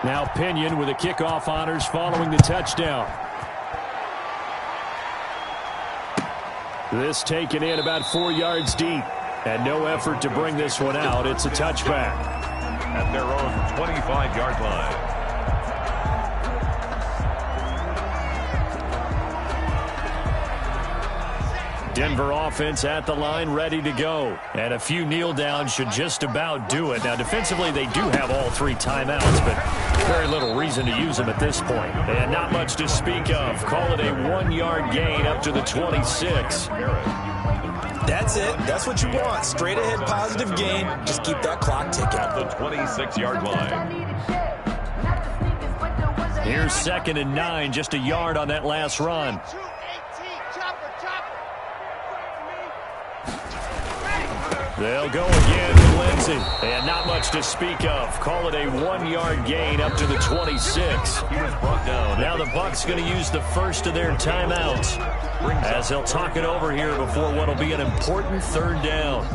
Now Pinion with the kickoff honors following the touchdown. This taken in about 4 yards deep. And no effort to bring this one out. It's a touchback. At their own 25-yard line. Denver offense at the line, ready to go. And a few kneel downs should just about do it. Now, defensively, they do have all 3 timeouts, but very little reason to use them at this point. And not much to speak of. Call it a 1-yard gain up to the 26. That's it. That's what you want. Straight ahead positive gain. Just keep that clock ticking. At the 26-yard line. Here's 2nd and 9, just a yard on that last run. They'll go again with Lindsey. And not much to speak of. Call it a 1-yard gain up to the 26. He was brought down. Now the Bucs going to use the first of their timeouts as they'll talk it over here before what will be an important 3rd down.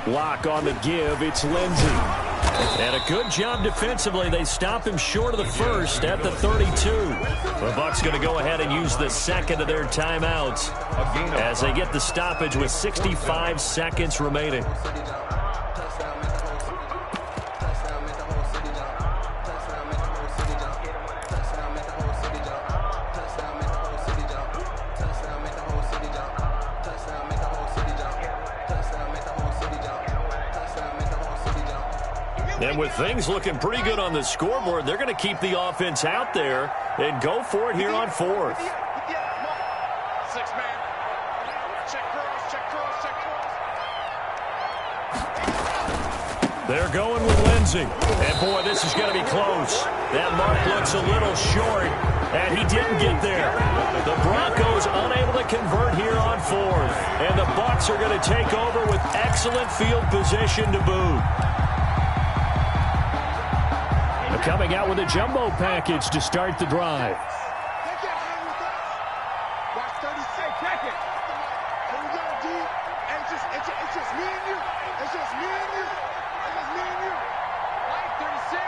Lock on the give. It's Lindsey. And a good job defensively. They stop him short of the first at the 32. The Bucs going to go ahead and use the 2nd of their timeouts as they get the stoppage with 65 seconds remaining. And with things looking pretty good on the scoreboard, they're going to keep the offense out there and go for it here on 4th. 6-man. Check cross, check cross, check cross. They're going with Lindsey. And, boy, this is going to be close. That mark looks a little short. And he didn't get there. The Broncos unable to convert here on fourth. And the Bucs are going to take over with excellent field position to boot. Coming out with a jumbo package to start the drive. It's just me and you. It's just me and you. It's just me and you. Line 36.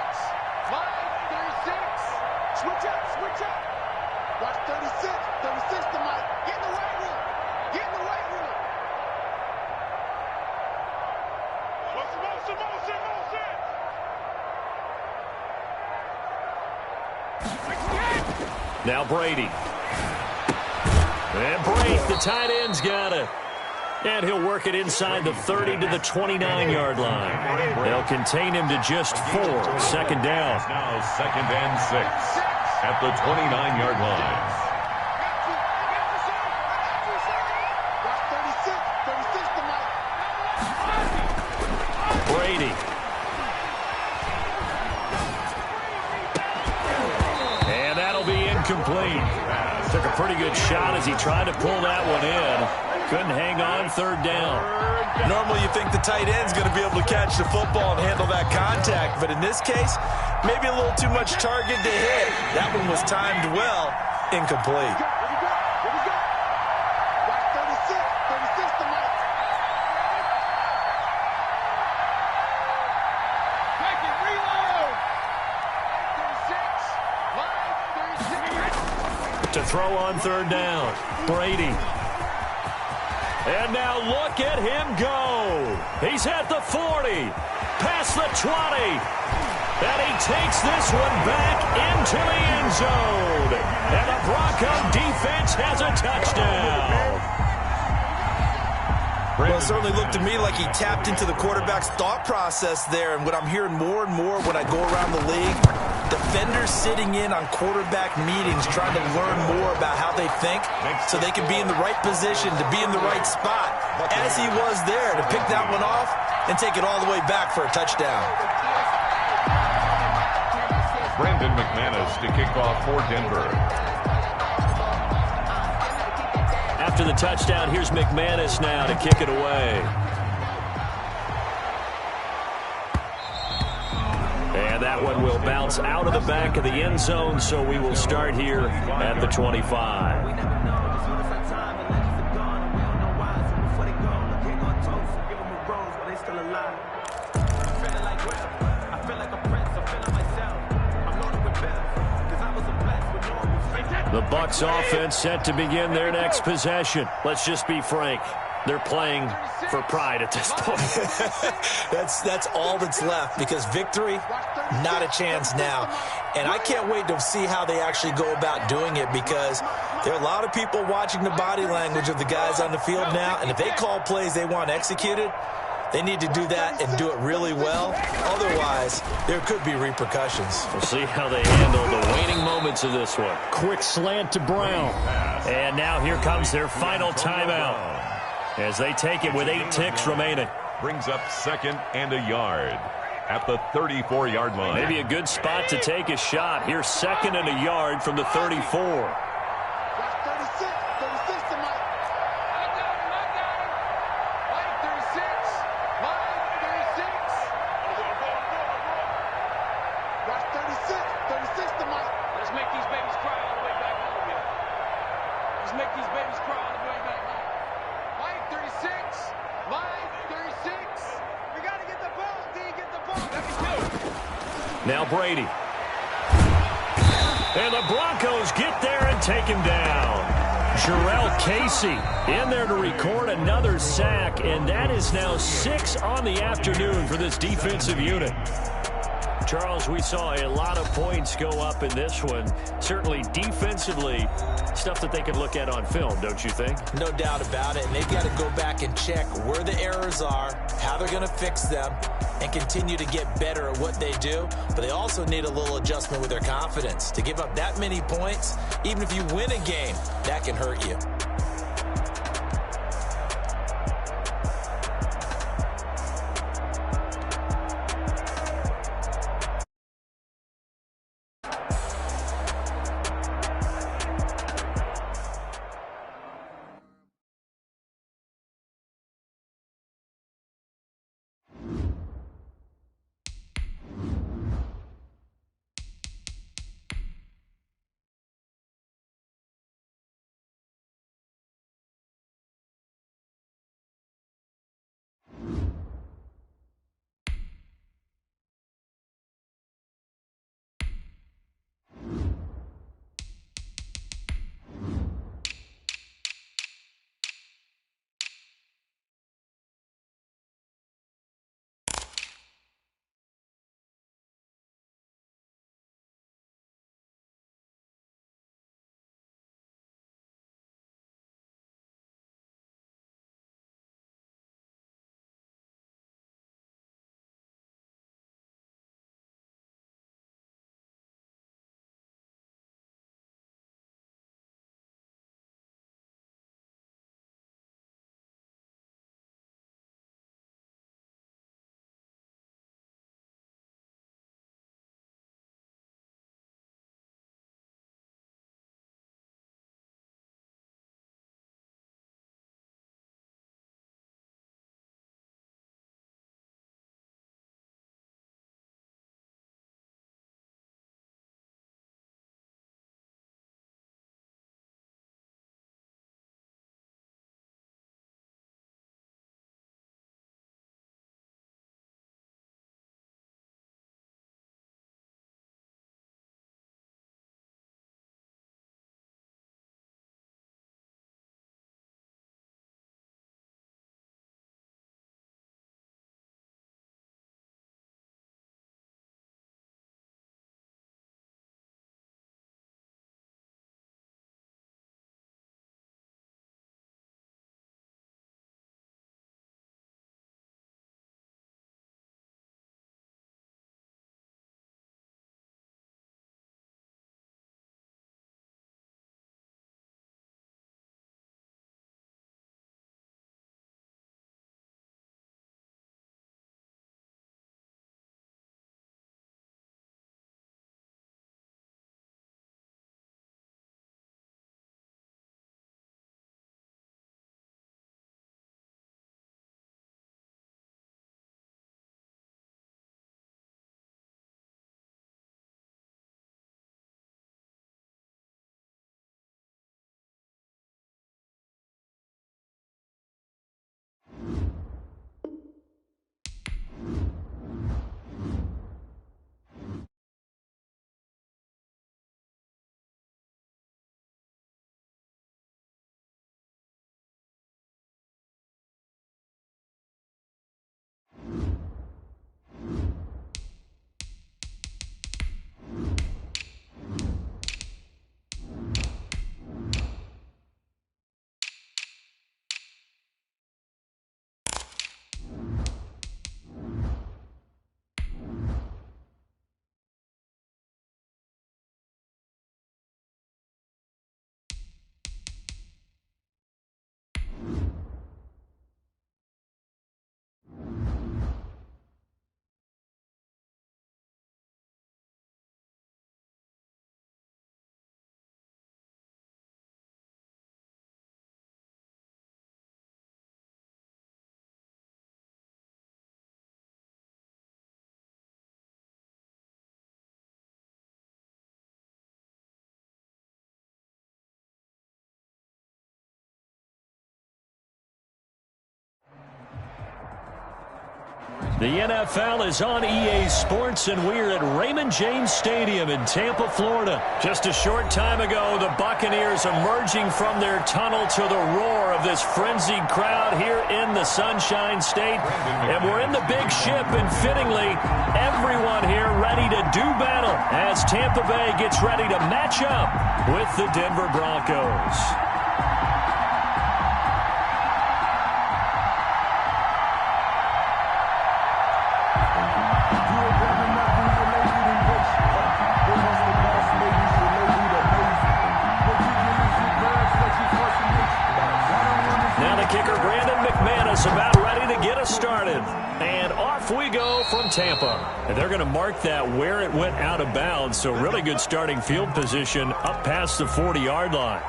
Line 36. Switch up. Switch up. Watch 36. 36 to Mike. Get in the weight room. Get in the weight room. Motion. Now Brady. And Brady, the tight end's got it. And he'll work it inside the 30 to the 29-yard line. They'll contain him to just 4. Second down. Now 2nd and 6 at the 29-yard line. Brady. And that'll be incomplete. Took a pretty good shot as he tried to pull that one in. Couldn't hang on, 3rd down. Normally you think the tight end's going to be able to catch the football and handle that contact, but in this case, maybe a little too much target to hit. That one was timed well, incomplete. Here we go. Watch 36. 36 to Mike. Take it, reload. 36. Line 36. To throw on 3rd down. Brady. And now look at him go. He's at the 40, past the 20. And he takes this one back into the end zone. And the Bronco defense has a touchdown. Well, it certainly looked to me like he tapped into the quarterback's thought process there. And what I'm hearing more and more when I go around the league, defenders sitting in on quarterback meetings trying to learn more about how they think so they can be in the right position to be in the right spot, as he was there, to pick that one off and take it all the way back for a touchdown. Brandon McManus to kick off for Denver. After the touchdown, here's McManus now to kick it away. And that one will bounce out of the back of the end zone, so we will start here at the 25. The Bucs offense set to begin their next possession. Let's just be frank. They're playing for pride at this point. That's all that's left, because victory, not a chance now. And I can't wait to see how they actually go about doing it, because there are a lot of people watching the body language of the guys on the field now, and if they call plays they want executed, they need to do that and do it really well. Otherwise, there could be repercussions. We'll see how they handle the waning moments of this one. Quick slant to Brown. And now here comes their final timeout as they take it with 8 ticks remaining. Brings up 2nd and a yard at the 34-yard line. Maybe a good spot to take a shot. Here's 2nd and a yard from the 34. Now Brady. And the Broncos get there and take him down. Jarrell Casey in there to record another sack, and that is now 6 on the afternoon for this defensive unit. Charles, we saw a lot of points go up in this one. Certainly defensively, stuff that they could look at on film, don't you think? No doubt about it, and they've got to go back and check where the errors are, how they're going to fix them, and continue to get better at what they do. But they also need a little adjustment with their confidence. To give up that many points, even if you win a game, that can hurt you. The NFL is on EA Sports, and we're at Raymond James Stadium in Tampa, Florida. Just a short time ago, the Buccaneers emerging from their tunnel to the roar of this frenzied crowd here in the Sunshine State. And we're in the big ship, and fittingly, everyone here ready to do battle as Tampa Bay gets ready to match up with the Denver Broncos. About ready to get us started. And off we go from Tampa. And they're going to mark that where it went out of bounds. So really good starting field position up past the 40-yard line.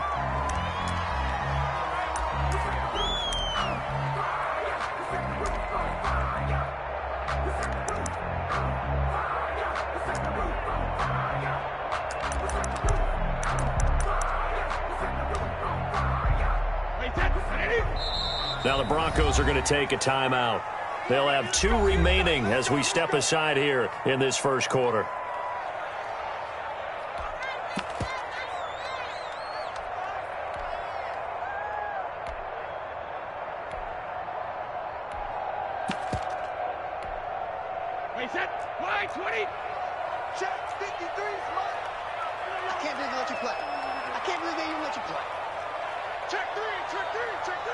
Now the Broncos are going to take a timeout. They'll have 2 remaining as we step aside here in this first quarter. Set. Wide 20. Check 53. I can't believe they let you play. I can't believe they even let you play. Check 3. Check 3. Check 3.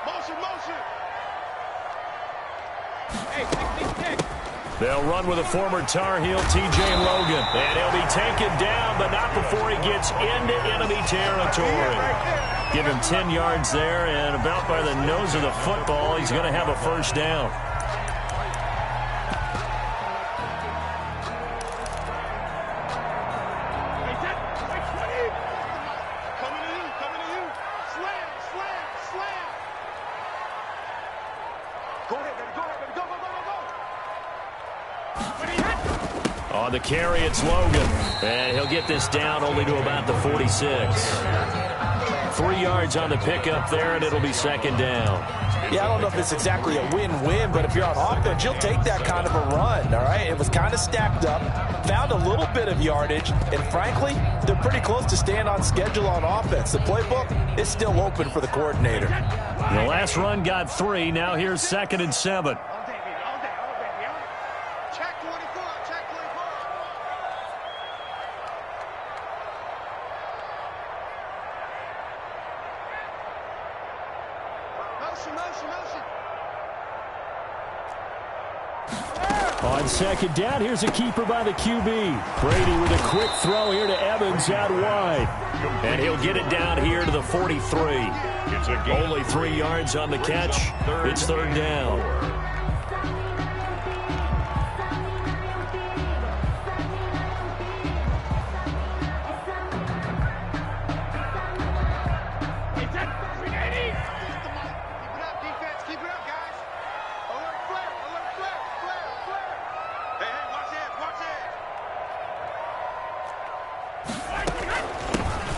Motion, motion. Hey, 66. They'll run with a former Tar Heel, T.J. Logan. And he'll be taken down, but not before he gets into enemy territory. Give him 10 yards there, and about by the nose of the football, he's going to have a first down. On the carry, it's Logan. And he'll get this down only to about the 46. 3 yards on the pickup there, and it'll be second down. Yeah, I don't know if it's exactly a win-win, but if you're on offense, you'll take that kind of a run, all right? It was kind of stacked up, found a little bit of yardage, and frankly, they're pretty close to staying on schedule on offense. The playbook is still open for the coordinator. The last run got 3. Now here's 2nd and 7. On second down, here's a keeper by the QB. Brady with a quick throw here to Evans out wide. And he'll get it down here to the 43. Only 3 yards on the catch. It's third down.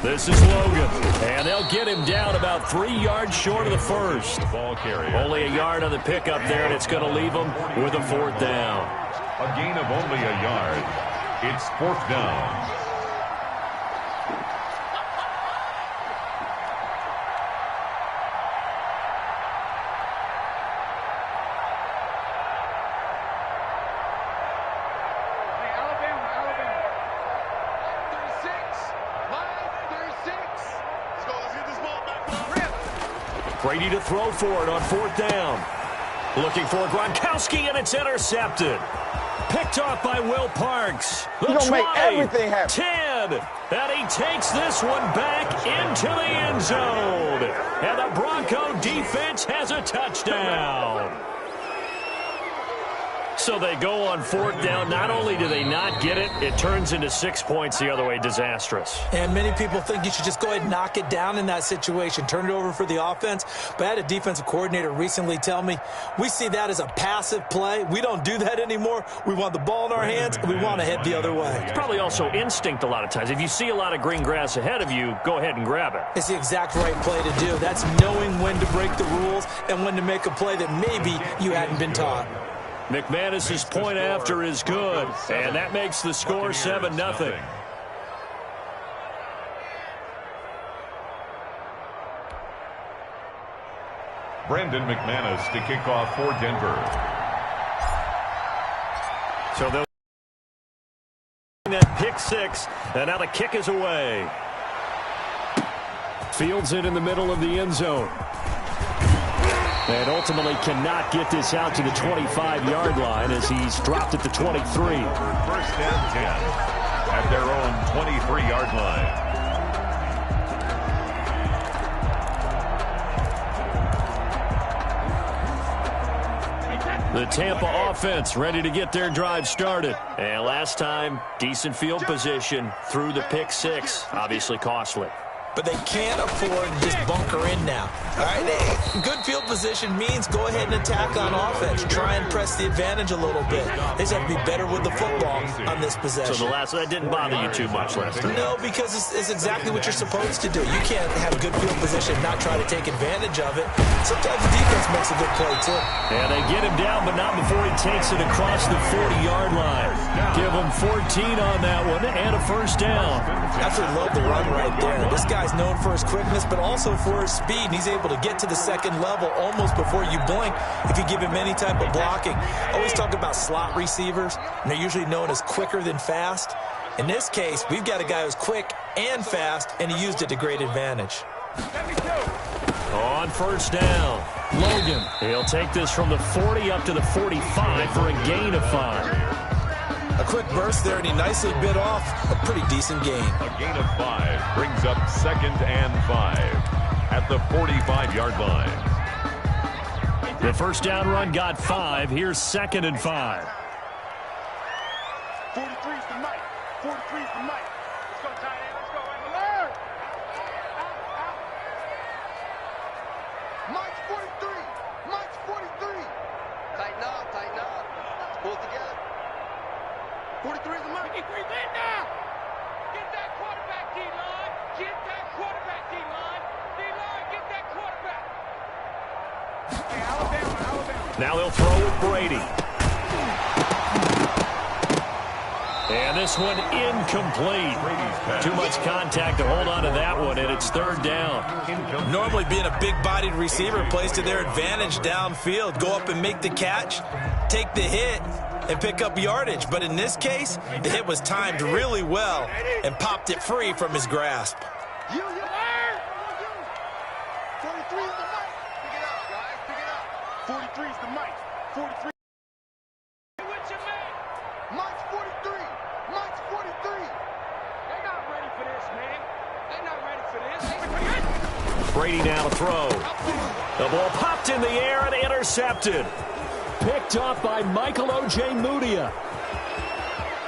This is Logan, and they'll get him down about 3 yards short of the first. Only a yard on the pickup there, and it's going to leave him with a fourth down. A gain of only a yard. It's fourth down. Brady to throw for it on fourth down. Looking for Gronkowski, and it's intercepted. Picked off by Will Parks. He's going to make everything happen. 10. And he takes this one back into the end zone. And the Bronco defense has a touchdown. So they go on fourth down. Not only do they not get it, it turns into 6 points the other way. Disastrous. And many people think you should just go ahead and knock it down in that situation. Turn it over for the offense. But I had a defensive coordinator recently tell me, we see that as a passive play. We don't do that anymore. We want the ball in our hands, and we want to head the other way. It's probably also instinct a lot of times. If you see a lot of green grass ahead of you, go ahead and grab it. It's the exact right play to do. That's knowing when to break the rules and when to make a play that maybe you hadn't been taught. McManus's point after is good, and that makes the score 7-0. Brandon McManus to kick off for Denver. So they'll that pick six, and now the kick is away. Fields it in the middle of the end zone. And ultimately cannot get this out to the 25-yard line as he's dropped at the 23. First and 10 at their own 23-yard line. The Tampa offense ready to get their drive started. And last time, decent field position through the pick six. Obviously costly. But they can't afford to just bunker in now. All right, good field position means go ahead and attack on offense. Try and press the advantage a little bit. They just have to be better with the football on this possession. So that didn't bother you too much last time? No, because it's exactly what you're supposed to do. You can't have good field position and not try to take advantage of it. Sometimes the defense makes a good play, too. Yeah, they get him down, but not before he takes it across the 40-yard line. Give him 14 on that one and a first down. Absolutely love the run right there. This guy's known for his quickness, but also for his speed. And he's able to get to the second level almost before you blink if you give him any type of blocking. I always talk about slot receivers, and they're usually known as quicker than fast. In this case, we've got a guy who's quick and fast, and he used it to great advantage. On first down, Logan. He'll take this from the 40 up to the 45 for a gain of 5. A quick burst there, and he nicely bit off a pretty decent gain. A gain of 5 brings up 2nd and 5 at the 45-yard line. The first down run got 5. Here's 2nd and 5. 43's the mic. 43's the mic. Let's go, tight end. Let's go. Alert! Mike's 43. Mike's 43. Tighten up. Let's pull it together. 43 is the mic. 43's in now. Get that quarterback, D-line. Get that quarterback, D-line. D-line, get that quarterback. Hey, Alabama. Now they'll throw with Brady. And this one incomplete. Too much contact to hold on to that one, and it's 3rd down. Normally being a big-bodied receiver plays to their advantage downfield. Go up and make the catch, take the hit, and pick up yardage. But in this case, the hit was timed really well and popped it free from his grasp. You learn. 43 is the mic. Pick it up, guys. Pick it up. 43 is the mic. 43. What you mean? Mike's 43. Mike's 43. They're not ready for this, man. They're not ready for this. Brady now to throw. The ball popped in the air and intercepted. Picked off by Michael O.J. Mudia.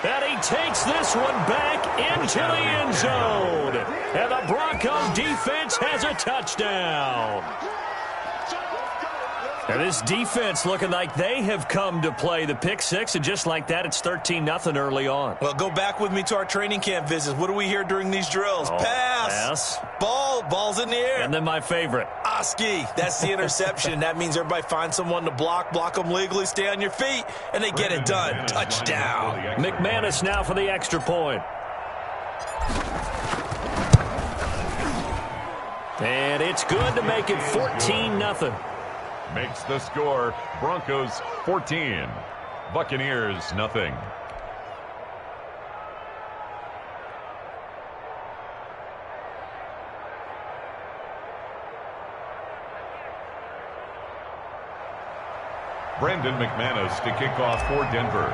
And he takes this one back into the end zone. And the Broncos defense has a touchdown. And this defense looking like they have come to play the pick six, and just like that, it's 13-0 early on. Well, go back with me to our training camp visits. What do we hear during these drills? Pass. Ball's in the air. And then my favorite. Oski. That's the interception. That means everybody finds someone to block them legally, stay on your feet, and they get it done. Touchdown. McManus now for the extra point. And it's good to make it 14-0. Makes the score Broncos 14, Buccaneers nothing. Brandon McManus to kick off for Denver.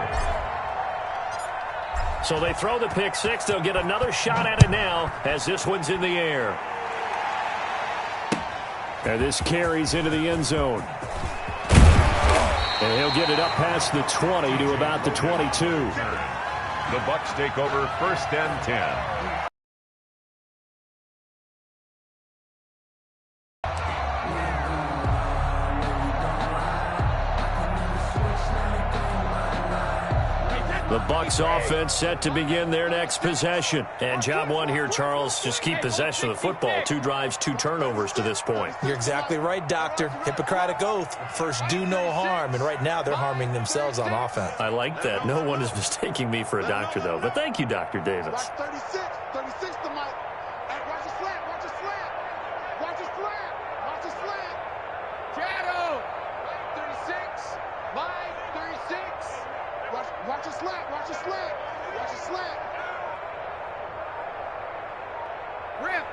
So they throw the pick six. They'll get another shot at it now as this one's in the air. And this carries into the end zone. And he'll get it up past the 20 to about the 22. The Bucs take over 1st and 10. The Bucs offense set to begin their next possession. And job one here, Charles, just keep possession of the football. 2 drives, 2 turnovers to this point. You're exactly right, Doctor. Hippocratic oath. First, do no harm. And right now, they're harming themselves on offense. I like that. No one is mistaking me for a doctor, though. But thank you, Dr. Davis. Watch 36 to Mike. Hey, watch a slant, watch a slant. Watch a slant, watch a slant. Shadow. 36, Mike, 36. Watch a slant, watch a slant. Watch a slant. Rip.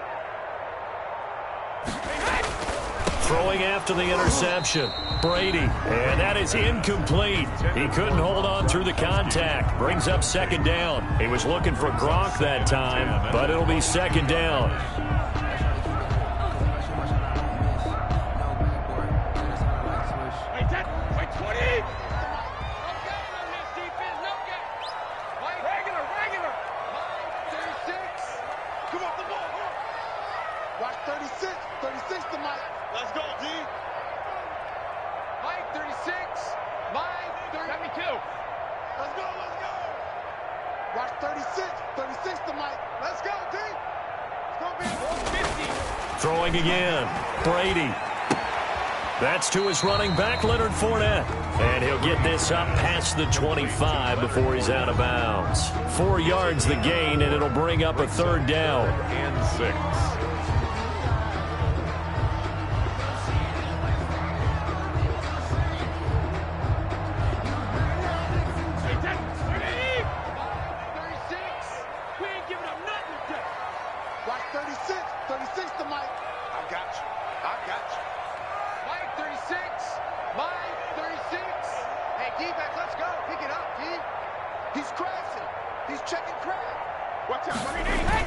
Throwing after the interception. Brady. And that is incomplete. He couldn't hold on through the contact. Brings up second down. He was looking for Gronk that time, but it'll be second down. Wait, 20. Regular. 36. Come on, the ball. Watch 36 to Mike. Let's go, D. Mike, 36. Mike, 72. Let's go. Watch 36 to Mike. Let's go, D. It's going to be 150. Throwing again. Brady. That's to his running back, Leonard Fournette. And he'll get this up past the 25 before he's out of bounds. 4 yards the gain, and it'll bring up a third down. And 6. Watch 36 to Mike. I got you. Mike, 36. Mike, 36. Hey, D-back, let's go. Pick it up, D. He's crashing. He's checking crash. Watch out. Hey.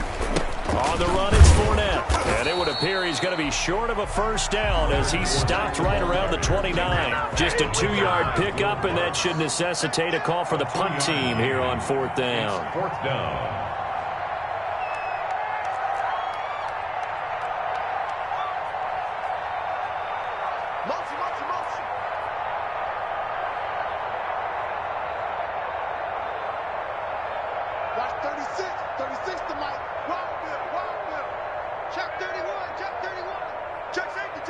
On the run, it's Fournette. And it would appear he's going to be short of a first down as he stopped right around the 29. Just a 2-yard pickup, and that should necessitate a call for the punt team here on 4th down. 4th down. Motion. Watch 36 to Mike. Wild Bill. Check 31. Check safety.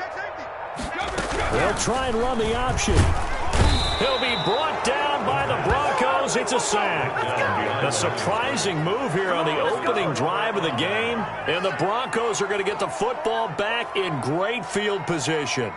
They'll try and run the option. He'll be brought down by the Broncos. It's a sack. A surprising move here on the opening drive of the game. And the Broncos are going to get the football back in great field position.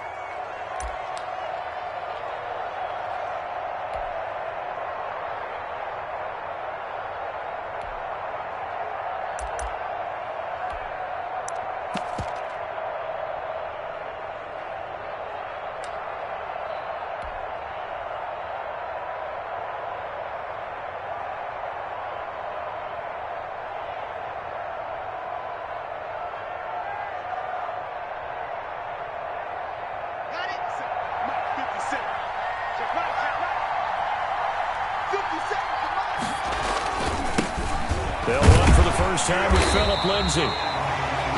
They'll run for the first time with Phillip Lindsay.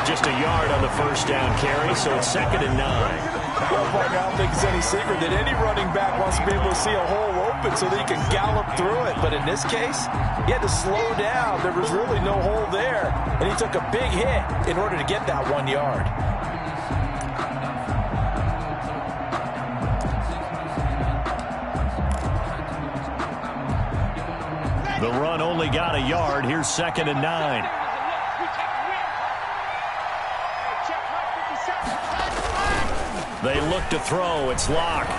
Just a yard on the first down carry, so it's 2nd and 9. Well, Parker, I don't think it's any secret that any running back wants to be able to see a hole open so that he can gallop through it. But in this case, he had to slow down. There was really no hole there, and he took a big hit in order to get that 1 yard. The run only got a yard. Here's 2nd and 9. They look to throw. It's Locke.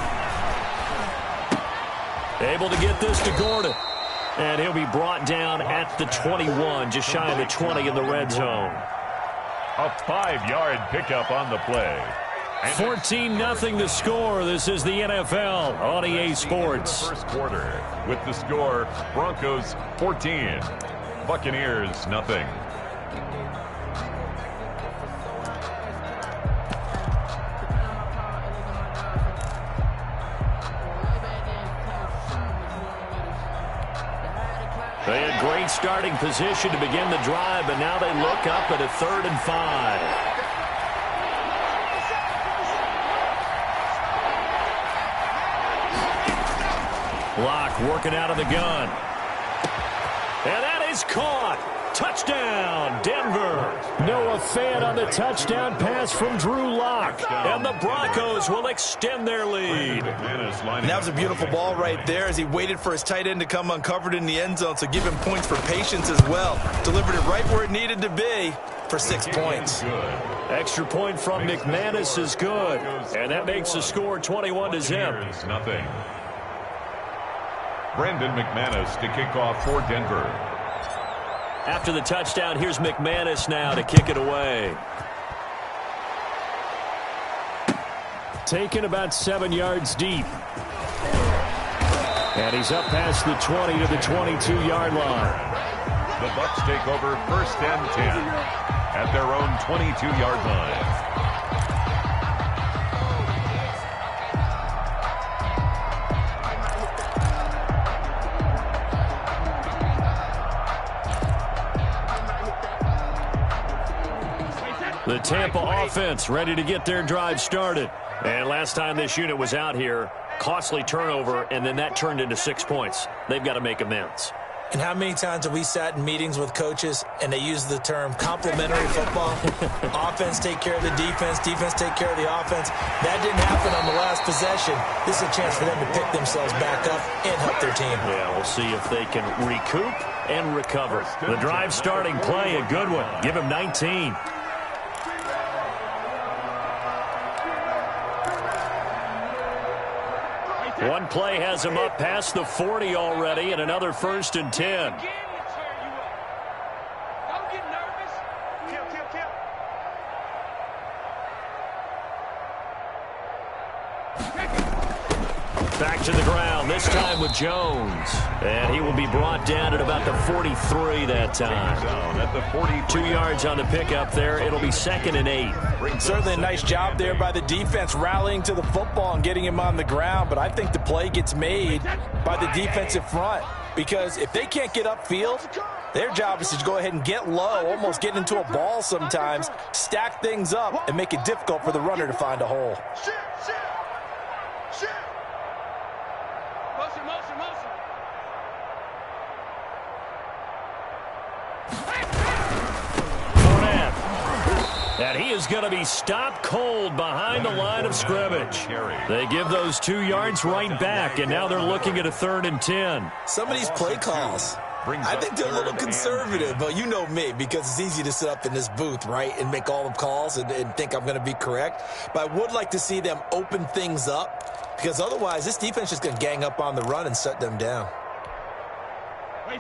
Able to get this to Gordon. And he'll be brought down at the 21, just shy of the 20 in the red zone. A 5-yard pickup on the play. 14-0 the score. This is the NFL on EA Sports. First quarter with the score Broncos 14, Buccaneers nothing. They had great starting position to begin the drive, but now they look up at a 3rd and 5. Locke working out of the gun. And that is caught. Touchdown, Denver. Noah Fant on the touchdown pass from Drew Lock. And the Broncos will extend their lead. And that was a beautiful ball right there as he waited for his tight end to come uncovered in the end zone, so give him points for patience as well. Delivered it right where it needed to be for 6 points. Extra point from McManus is good. And that makes the score 21-0. Nothing. Brandon McManus to kick off for Denver. After the touchdown, here's McManus now to kick it away. Taken about 7 yards deep. And he's up past the 20 to the 22-yard line. The Bucs take over 1st and 10 at their own 22-yard line. The Tampa offense ready to get their drive started. And last time this unit was out here, costly turnover, and then that turned into 6 points. They've got to make amends. And how many times have we sat in meetings with coaches and they use the term complementary football? Offense take care of the defense, defense take care of the offense. That didn't happen on the last possession. This is a chance for them to pick themselves back up and help their team. Yeah, we'll see if they can recoup and recover. The drive starting play, a good one. Give him 19. One play has him up past the 40 already, and another 1st and 10. Back to the ground, this time with Jones. And he will be brought down at about the 43 that time. At the 42 2 yards on the pickup there. It'll be 2nd and 8. Certainly a nice job there by the defense rallying to the football and getting him on the ground. But I think the play gets made by the defensive front. Because if they can't get upfield, their job is to go ahead and get low, almost get into a ball sometimes, stack things up, and make it difficult for the runner to find a hole. And he is going to be stopped cold behind the line of scrimmage. They give those 2 yards right back, and now they're looking at a 3rd and 10. Some of these play calls, I think they're a little conservative, but you know me, because it's easy to sit up in this booth, right, and make all the calls and think I'm going to be correct. But I would like to see them open things up, because otherwise this defense is going to gang up on the run and shut them down.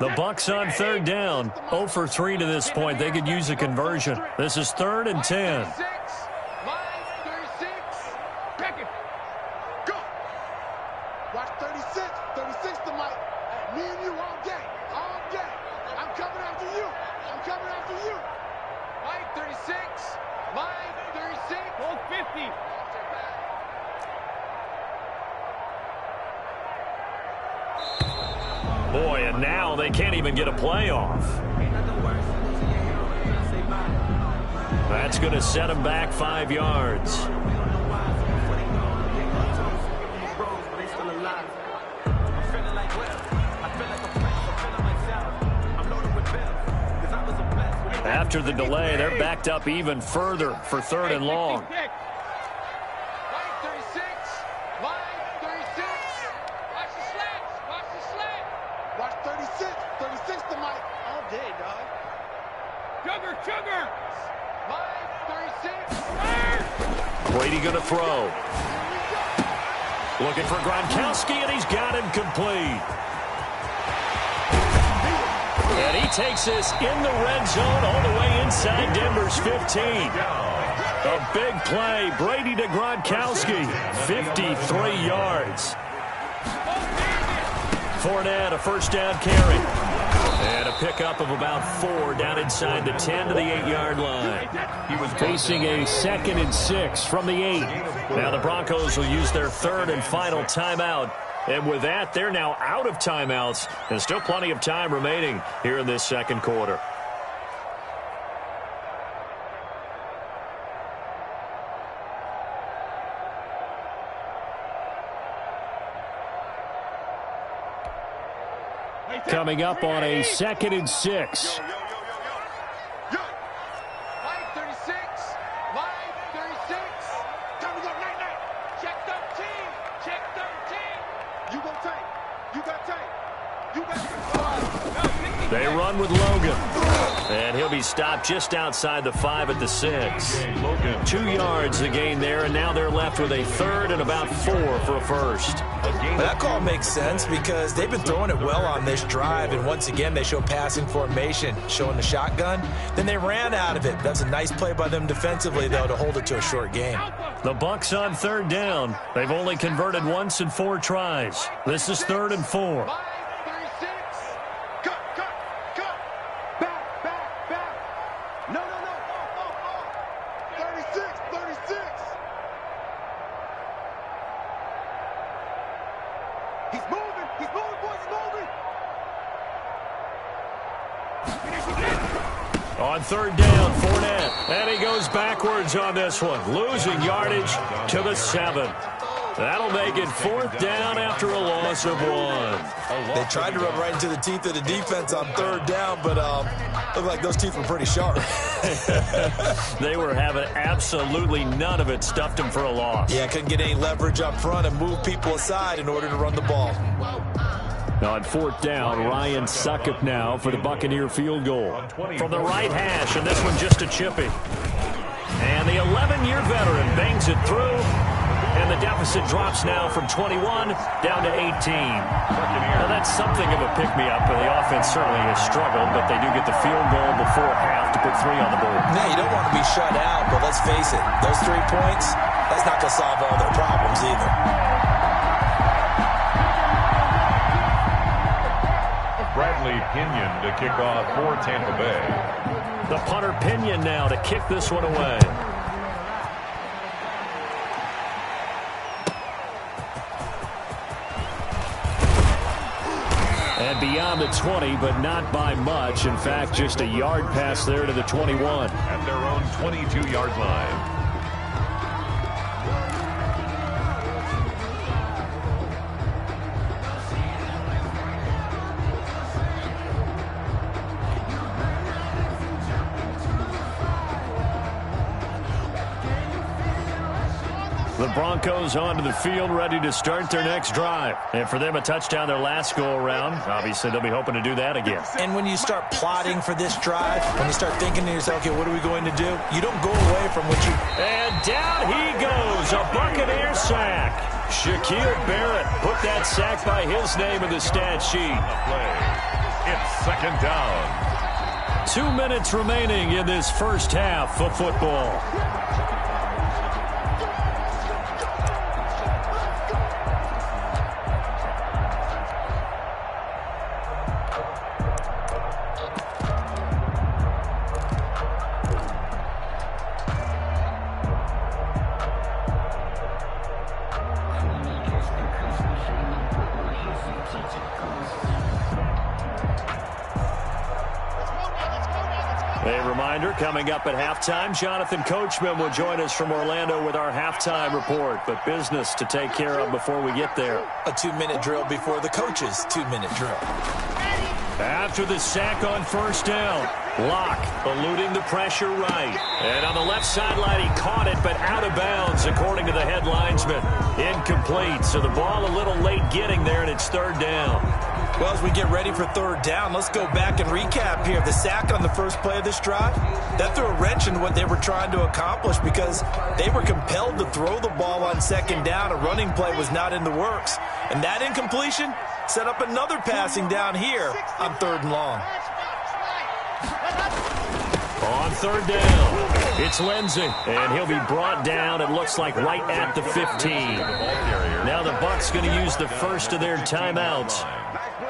The Bucs on 3rd down, 0 for 3 to this point. They could use a conversion. This is 3rd and 10. Watch 36. 36 to Mike. Me and you all day. All day. I'm coming after you. I'm coming after you. Mike 36. Mike 36. Hold 50. Boy, and now they can't even get a playoff. That's going to set them back 5 yards. After the delay, they're backed up even further for 3rd and long. Brady going to throw. Looking for Gronkowski, and he's got him complete. And he takes this in the red zone all the way inside Denver's 15. A big play. Brady to Gronkowski. 53 yards. Fournette, a 1st down carry. And a pickup of about 4 down inside the 10 to the 8-yard line. He was facing a 2nd and 6 from the 8. Now the Broncos will use their 3rd and final timeout. And with that, they're now out of timeouts. And still plenty of time remaining here in this 2nd quarter. Coming up on a 2nd and 6. Line 36. Line 36. Time to go. Night. Check 13. Check 13. You go tight. You got tight. You got tight. They run with Logan. And he'll be stopped just outside the 5 at the 6. 2 yards the gain there, and now they're left with a 3rd and about 4 for a first. That call makes sense because they've been throwing it well on this drive, and once again they show passing formation, showing the shotgun. Then they ran out of it. That's a nice play by them defensively, though, to hold it to a short game. The Bucs on 3rd down. They've only converted once in 4 tries. This is 3rd and 4. On 3rd down, Fournette. And he goes backwards on this one, losing yardage to the 7. That'll make it 4th down after a loss of 1. They tried to run right into the teeth of the defense on 3rd down, but looked like those teeth were pretty sharp. They were having absolutely none of it, stuffed them for a loss. Yeah, couldn't get any leverage up front and move people aside in order to run the ball. On 4th down, Ryan Succop now for the Buccaneer field goal. From the right hash, and this one just a chippy. And the 11-year veteran bangs it through. And the deficit drops now from 21 down to 18. Now that's something of a pick-me-up. The offense certainly has struggled, but they do get the field goal before half to put 3 on the board. Now, you don't want to be shut out, but let's face it, those 3 points, that's not going to solve all their problems either. Bradley Pinion to kick off for Tampa Bay. The punter Pinion now to kick this one away. And beyond the 20, but not by much. In fact, just a yard pass there to the 21. At their own 22-yard line. The Broncos onto the field, ready to start their next drive. And for them, a touchdown their last go-around. Obviously, they'll be hoping to do that again. And when you start plotting for this drive, when you start thinking to yourself, okay, what are we going to do? You don't go away from what you... And down he goes, a Buccaneer sack. Shaquille Barrett put that sack by his name in the stat sheet. It's 2nd down. 2 minutes remaining in this first half of football. A reminder, coming up at halftime, Jonathan Coachman will join us from Orlando with our halftime report, but business to take care of before we get there. A 2-minute drill before the coach's 2-minute drill. After the sack on 1st down, Locke eluding the pressure right. And on the left sideline, he caught it, but out of bounds, according to the head linesman. Incomplete, so the ball a little late getting there, and it's 3rd down. Well, as we get ready for 3rd down, let's go back and recap here. The sack on the first play of this drive, that threw a wrench in what they were trying to accomplish because they were compelled to throw the ball on 2nd down. A running play was not in the works. And that incompletion set up another passing down here on 3rd and long. On 3rd down, it's Lindsey, and he'll be brought down, it looks like, right at the 15. Now the Bucs going to use the first of their timeouts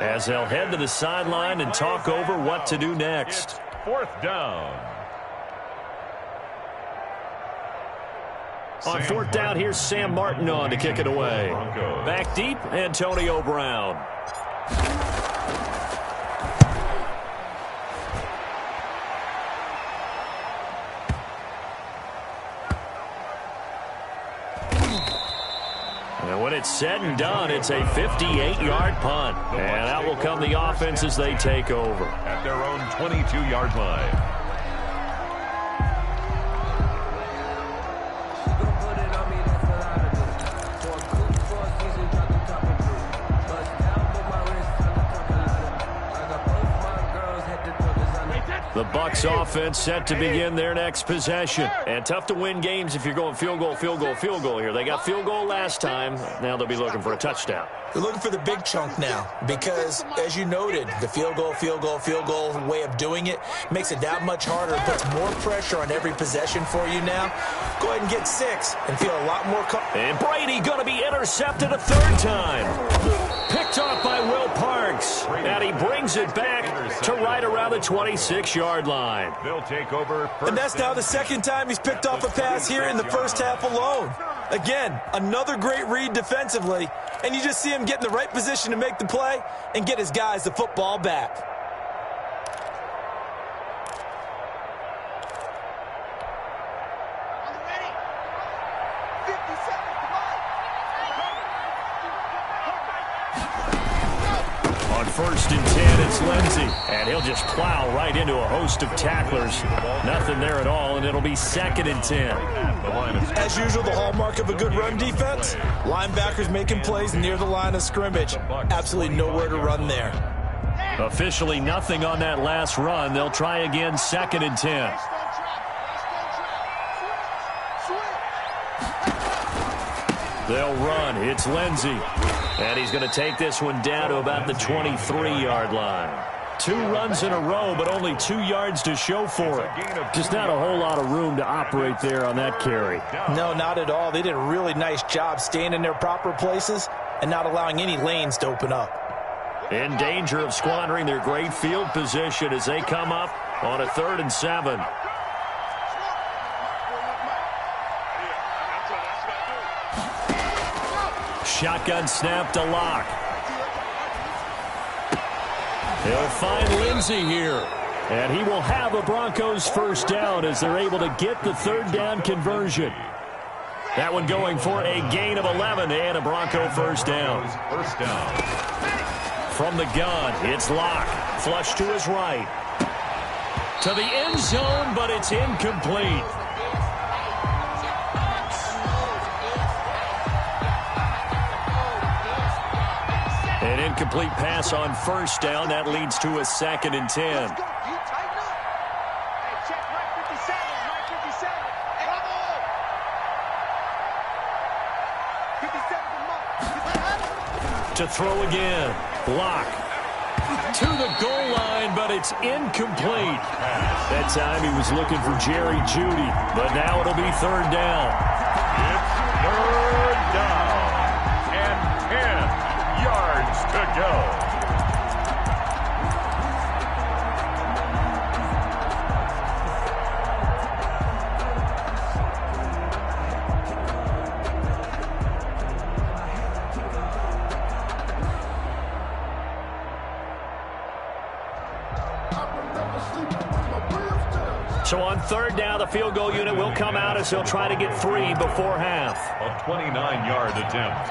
as they'll head to the sideline and talk over what to do next. 4th down. On 4th down, here's Sam Martin on to kick it away. Back deep, Antonio Brown. And when it's said and done, it's a 58-yard punt. And out will come the offense as they take over. At their own 22-yard line. The Bucs offense set to begin their next possession. And tough to win games if you're going field goal, field goal, field goal here. They got field goal last time. Now they'll be looking for a touchdown. They're looking for the big chunk now because, as you noted, the field goal way of doing it makes it that much harder. It puts more pressure on every possession for you now. Go ahead and get 6 and feel a lot more comfortable. And Brady going to be intercepted a third time. Picked off by Will Parks. And he brings it back to right around the 26-yard line. They'll take over. And that's now the second time he's picked off a pass here in the first half alone. Again, another great read defensively, and you just see him get in the right position to make the play and get his guys the football back. First and 10, it's Lindsey. And he'll just plow right into a host of tacklers. Nothing there at all, and it'll be 2nd and 10. As usual, the hallmark of a good run defense, linebackers making plays near the line of scrimmage. Absolutely nowhere to run there. Officially nothing on that last run. They'll try again, 2nd and 10. They'll run. It's Lindsey. And he's going to take this one down to about the 23-yard line. 2 runs in a row, but only 2 yards to show for it. Just not a whole lot of room to operate there on that carry. No, not at all. They did a really nice job staying in their proper places and not allowing any lanes to open up. In danger of squandering their great field position as they come up on a 3rd and 7. Shotgun snap to Locke. He'll find Lindsey here. And he will have a Broncos first down as they're able to get the 3rd down conversion. That one going for a gain of 11 and a Bronco first down. From the gun, it's Locke. Flush to his right. To the end zone, but it's incomplete. An incomplete pass on first down. That leads to a 2nd and 10. To throw again. Block. To the goal line, but it's incomplete. That time he was looking for Jerry Jeudy, but now it'll be 3rd down. It's 3rd down and 10 yards to go. So on 3rd down, the field goal unit will come out as they'll try to get 3 before half. A 29-yard attempt.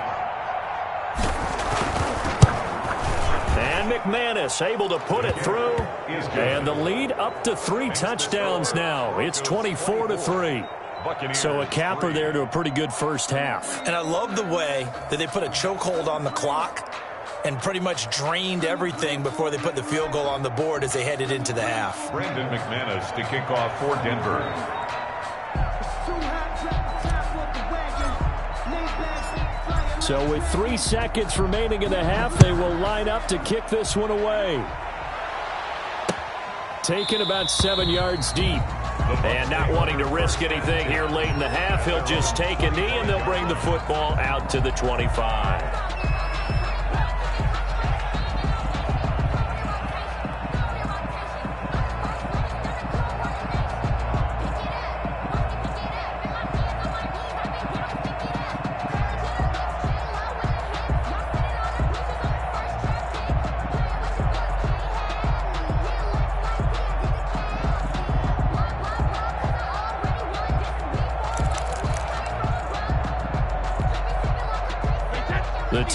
And McManus able to put it through. And the lead up to 3 touchdowns now. It's 24-3. So a capper there to a pretty good first half. And I love the way that they put a chokehold on the clock and pretty much drained everything before they put the field goal on the board as they headed into the half. Brandon McManus to kick off for Denver. So with 3 seconds remaining in the half, they will line up to kick this one away. Taken about 7 yards deep. And not wanting to risk anything here late in the half, he'll just take a knee and they'll bring the football out to the 25.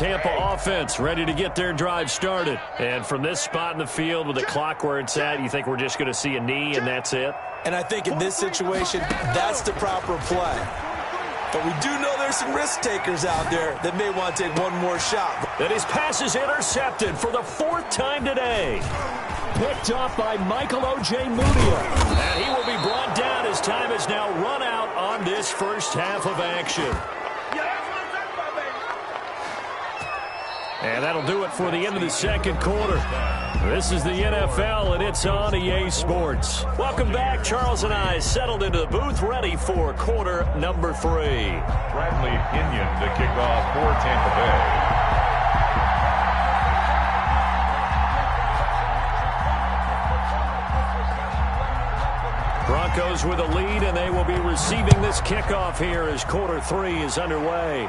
Tampa offense ready to get their drive started. And from this spot in the field with the clock where it's at, you think we're just going to see a knee and that's it? And I think in this situation, that's the proper play. But we do know there's some risk takers out there that may want to take one more shot. And his pass is intercepted for the 4th time today. Picked off by Michael O.J. Mudia. And he will be brought down as time has now run out on this first half of action. And that'll do it for the end of the second quarter. This is the NFL, and it's on EA Sports. Welcome back. Charles and I settled into the booth, ready for quarter number 3. Bradley Pinion to kick off for Tampa Bay. Broncos with a lead, and they will be receiving this kickoff here as quarter 3 is underway.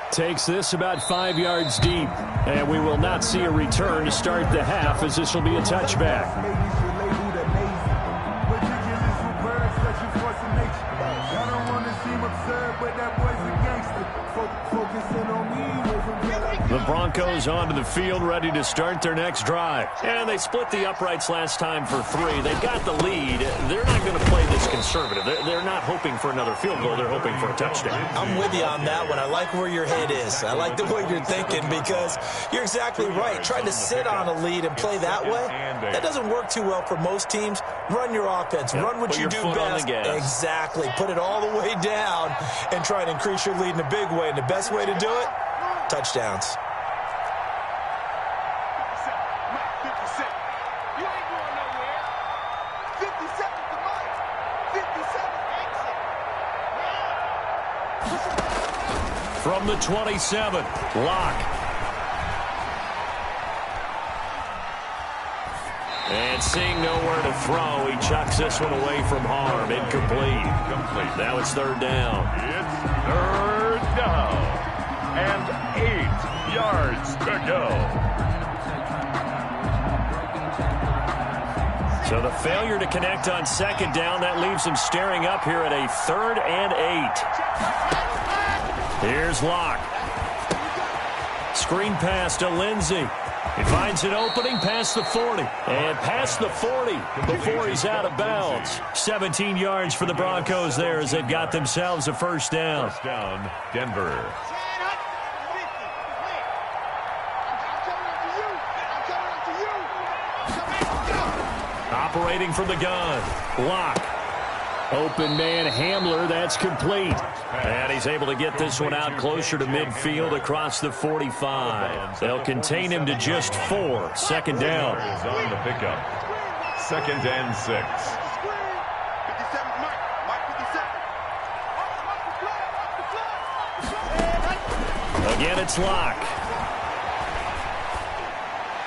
Takes this about 5 yards deep, and we will not see a return to start the half as this will be a touchback. The Broncos onto the field, ready to start their next drive. And they split the uprights last time for 3. They've got the lead. They're not going to play this conservative. They're not hoping for another field goal. They're hoping for a touchdown. I'm with you on that one. I like where your head is. I like the way you're thinking because you're exactly right. Trying to sit on a lead and play that way, that doesn't work too well for most teams. Run your offense. Yep. Run what Put you do your foot on the best. gas. Exactly. Put it all the way down and try and increase your lead in a big way. And the best way to do it, touchdowns. From the 27, Locke. And seeing nowhere to throw, he chucks this one away from harm. Incomplete. Now it's 3rd down. It's 3rd down. And 8 yards to go. So the failure to connect on 2nd down, that leaves him staring up here at a 3rd and 8. Here's Locke. Screen pass to Lindsey. He finds an opening past the 40. And past the 40 before he's out of bounds. 17 yards for the Broncos there as they've got themselves a 1st down. 1st down, Denver. Operating from the gun. Locke. Open man Hamler, that's complete. And he's able to get this one out closer to midfield across the 45. They'll contain him to just 4. 2nd down. Is on the pickup. 2nd and 6. Again, it's Locke.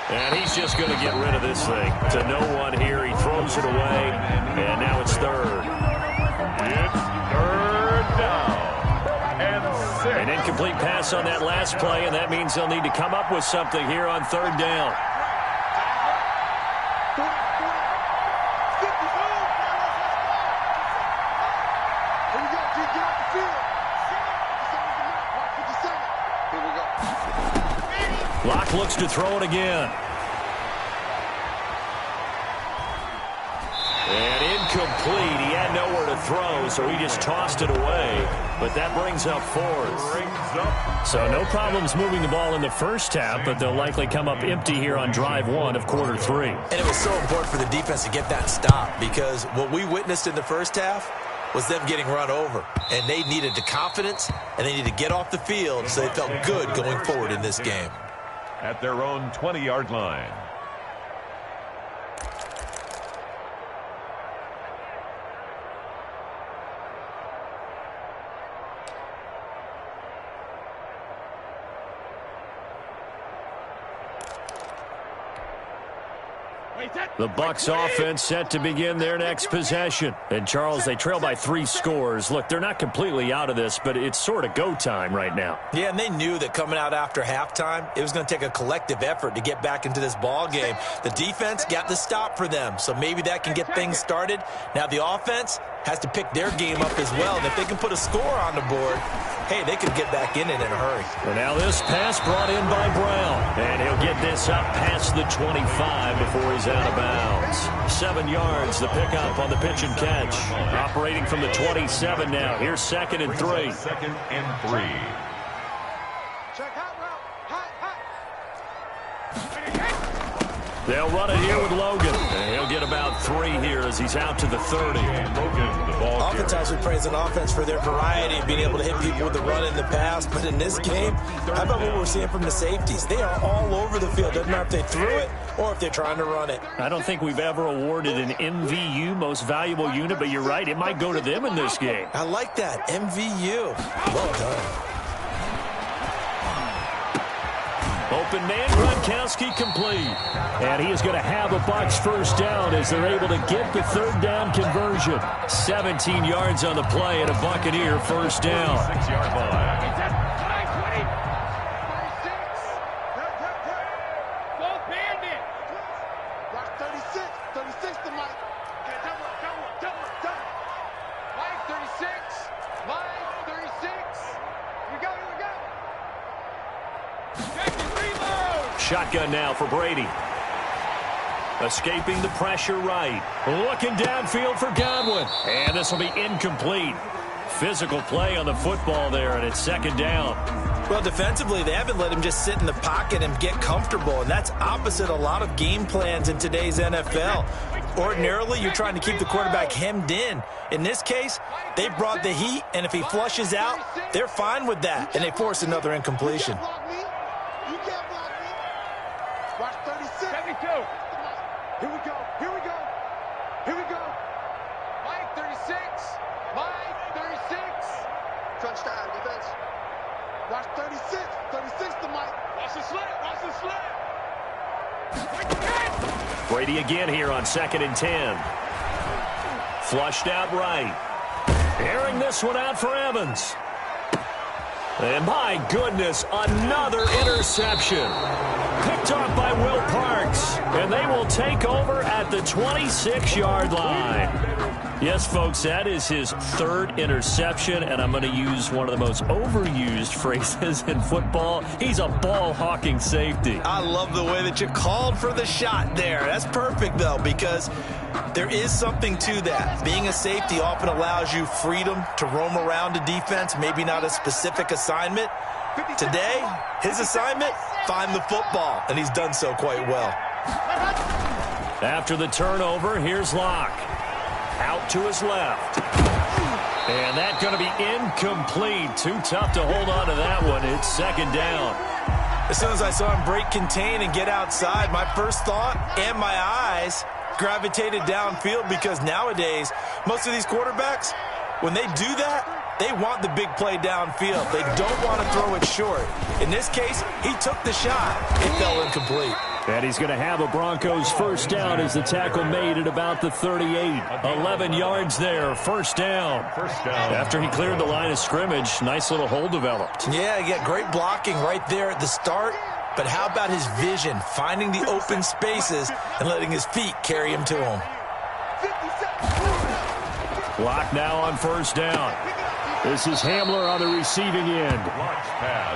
And he's just going to get rid of this thing. To no one here. He throws it away. And now it's 3rd. It's 3rd down. And 6. An incomplete pass on that last play, and that means they'll need to come up with something here on 3rd down. Locke looks to throw it again. And incomplete. He had nowhere to throw, so he just tossed it away. But that brings up 4th. So no problems moving the ball in the first half, but they'll likely come up empty here on drive 1 of quarter 3. And it was so important for the defense to get that stop because what we witnessed in the first half was them getting run over. And they needed the confidence, and they needed to get off the field so they felt good going forward in this game. At their own 20-yard line. The Bucs offense set to begin their next possession. And, Charles, they trail by 3 scores. Look, they're not completely out of this, but it's sort of go time right now. Yeah, and they knew that coming out after halftime, it was going to take a collective effort to get back into this ball game. The defense got the stop for them, so maybe that can get things started. Now the offense, has to pick their game up as well. And if they can put a score on the board, hey, they could get back in it in a hurry. And now this pass brought in by Brown. And he'll get this up past the 25 before he's out of bounds. 7 yards, the pickup on the pitch and catch. Operating from the 27 now. Here's 2nd and 3. 2nd and 3. Check hot route. Hot. They'll run it here with Logan. And he'll get about 3 here as he's out to the 30. Logan, the ball Oftentimes we praise an offense for their variety of being able to hit people with the run in the pass. But in this game, how about what we're seeing from the safeties? They are all over the field. Doesn't matter if they threw it or if they're trying to run it. I don't think we've ever awarded an MVU, most valuable unit, but you're right, it might go to them in this game. I like that. MVU. Well done. Open man, Gronkowski complete. And he is going to have a Bucs first down as they're able to get the 3rd down conversion. 17 yards on the play and a Buccaneer first down. 6-yard line. Both bandit. Watch 36. 36 to Mike. Okay, double. Mike 36. Mike 36. We go. Shotgun now for Brady. Escaping the pressure right. Looking downfield for Godwin. And this will be incomplete. Physical play on the football there, and it's 2nd down. Well, defensively, they haven't let him just sit in the pocket and get comfortable, and that's opposite a lot of game plans in today's NFL. Ordinarily, you're trying to keep the quarterback hemmed in. In this case, they brought the heat, and if he flushes out, they're fine with that, and they force another incompletion. You can't block me. Watch 36. 72. Here we go. Mike 36. Mike 36. Touchdown defense. Watch 36. 36 to Mike. Watch the slip. Brady again here on 2nd and 10. Flushed out right. Airing this one out for Evans. And my goodness, another interception. Picked off by Will Parks. And they will take over at the 26-yard line. Yes, folks, that is his 3rd interception, and I'm going to use one of the most overused phrases in football. He's a ball-hawking safety. I love the way that you called for the shot there. That's perfect, though, because there is something to that. Being a safety often allows you freedom to roam around a defense, maybe not a specific assignment. Today, his assignment, find the football, and he's done so quite well. After the turnover, here's Locke. Out to his left. And that's going to be incomplete. Too tough to hold on to that one. It's 2nd down. As soon as I saw him break contain and get outside, my first thought and my eyes gravitated downfield, because nowadays, most of these quarterbacks, when they do that, they want the big play downfield. They don't want to throw it short. In this case, he took the shot. It fell incomplete. And he's going to have a Broncos first down as the tackle made at about the 38. 11 yards there, first down. After he cleared the line of scrimmage, nice little hole developed. Yeah, he got great blocking right there at the start. But how about his vision, finding the open spaces and letting his feet carry him to him? Lock now on first down. This is Hamler on the receiving end.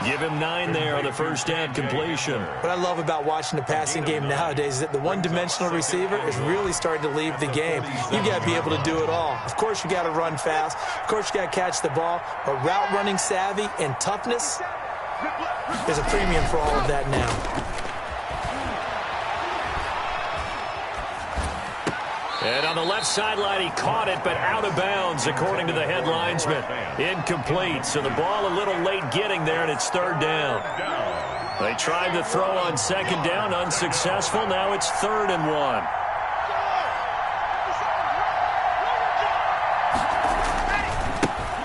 Give him 9 there on the first down completion. What I love about watching the passing game nowadays is that the one-dimensional receiver is really starting to leave the game. You've got to be able to do it all. Of course, you got to run fast. Of course, you got to catch the ball. But route running savvy and toughness, there's a premium for all of that now. And on the left sideline, he caught it, but out of bounds, according to the head linesman. Incomplete, so the ball a little late getting there, and it's 3rd down. They tried to throw on 2nd down, unsuccessful. Now it's 3rd and 1.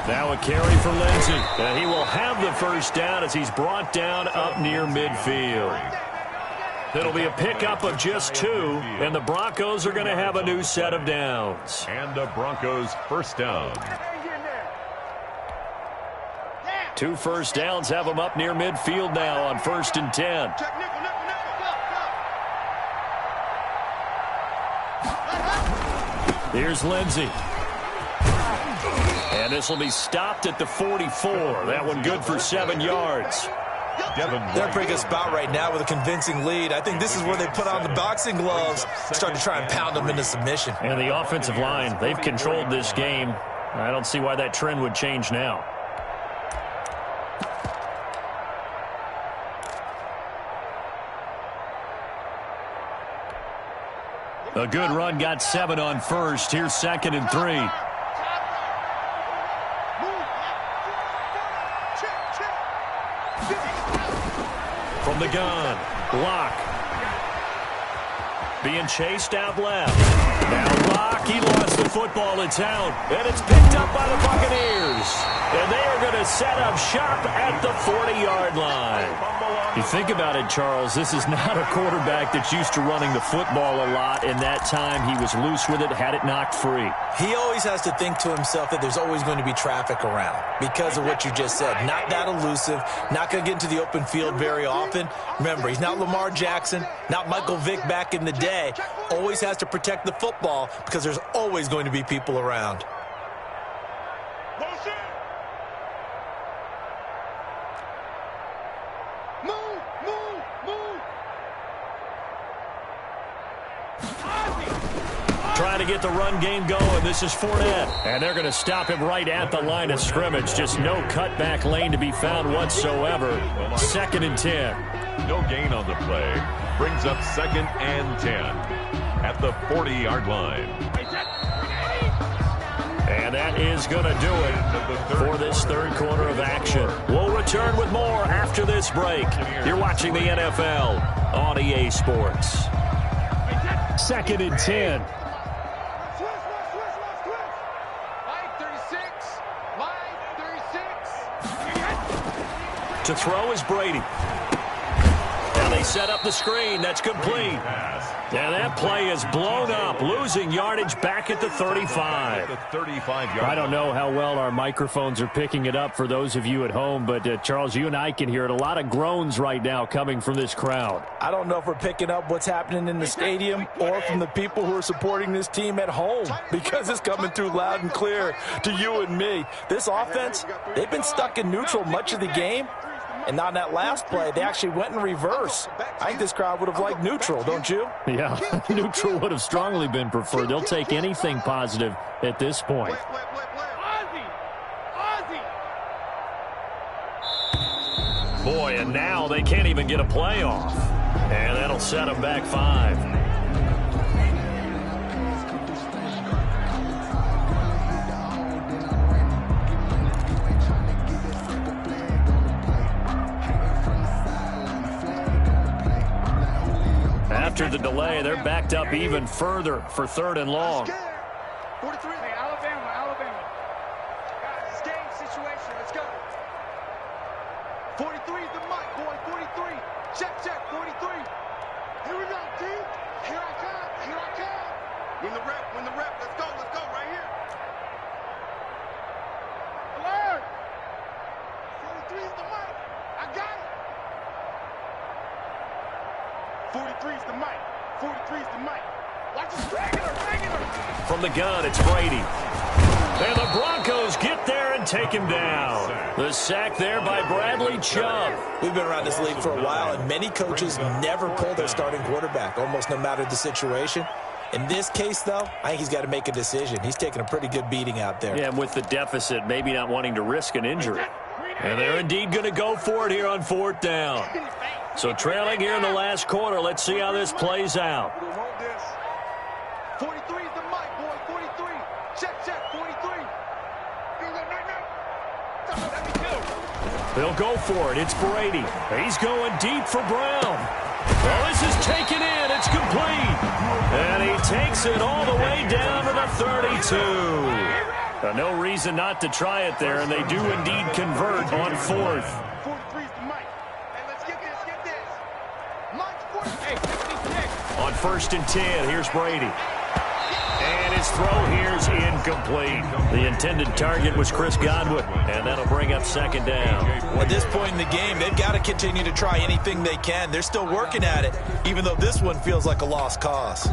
Now a carry for Lindsey, and he will have the first down as he's brought down up near midfield. It'll be a pickup of just 2, and the Broncos are going to have a new set of downs. And the Broncos first down. 2 first downs have them up near midfield now on 1st and 10. Here's Lindsey. And this will be stopped at the 44. That one good for 7 yards. They're in a pretty good spot right now with a convincing lead. I think this is where they put on the boxing gloves, start to try and pound them into submission. And the offensive line, they've controlled this game. I don't see why that trend would change now. A good run, got 7 on first. Here's 2nd and 3. From the gun, Locke. Being chased out left. Now Locke, he lost the football. It's out. And it's picked up by the Buccaneers. And they are going to set up shop at the 40-yard line. You think about it, Charles, this is not a quarterback that's used to running the football a lot. In that time, he was loose with it, had it knocked free. He always has to think to himself that there's always going to be traffic around because of what you just said. Not that elusive, not going to get into the open field very often. Remember, he's not Lamar Jackson, not Michael Vick back in the day. Always has to protect the football because there's always going to be people around. Trying to get the run game going. This is Fournette. And they're going to stop him right at the line of scrimmage. Just no cutback lane to be found whatsoever. 2nd and 10. No gain on the play. Brings up 2nd and 10 at the 40-yard line. And that is going to do it for this third quarter of action. We'll return with more after this break. You're watching the NFL on EA Sports. 2nd and 10. To throw is Brady. And they set up the screen. That's complete. And that play is blown up, losing yardage back at the 35. I don't know how well our microphones are picking it up for those of you at home, but Charles, you and I can hear it. A lot of groans right now coming from this crowd. I don't know if we're picking up what's happening in the stadium or from the people who are supporting this team at home because it's coming through loud and clear to you and me. This offense, they've been stuck in neutral much of the game. And on that last play, they actually went in reverse. I think this crowd would have liked neutral, don't you? Yeah, neutral would have strongly been preferred. They'll take anything positive at this point. Boy, and now they can't even get a play off. And that'll set them back 5. After the delay, they're backed up even further for 3rd and long. 43. Hey, Alabama. Guys, it's game situation. Let's go. 43 is the mic, boy. 43. Check, 43. Here we go, D. Here I come. Win the rep. Let's go right here. Alert. 43 is the mic. I got it. 43 is the mic. 43 is the mic. Watch it. Regular. From the gun, it's Brady. And the Broncos get there and take him down. The sack there by Bradley Chubb. We've been around this league for a while, and many coaches never pull their starting quarterback, almost no matter the situation. In this case, though, I think he's got to make a decision. He's taking a pretty good beating out there. Yeah, and with the deficit, maybe not wanting to risk an injury. And they're indeed going to go for it here on 4th down. So trailing here in the last quarter, let's see how this plays out. 43 is the mic, boy. 43. Check. 43. They'll go for it. It's Brady. He's going deep for Brown. Well, this is taken in. It's complete. And he takes it all the way down to the 32. No reason not to try it there, and they do indeed convert on 4th. 43 is the mic. Hey, let's get this. Mike's 48. 56. On 1st and 10, here's Brady. And his throw here's incomplete. The intended target was Chris Godwin, and that'll bring up 2nd down. At this point in the game, they've got to continue to try anything they can. They're still working at it, even though this one feels like a lost cause.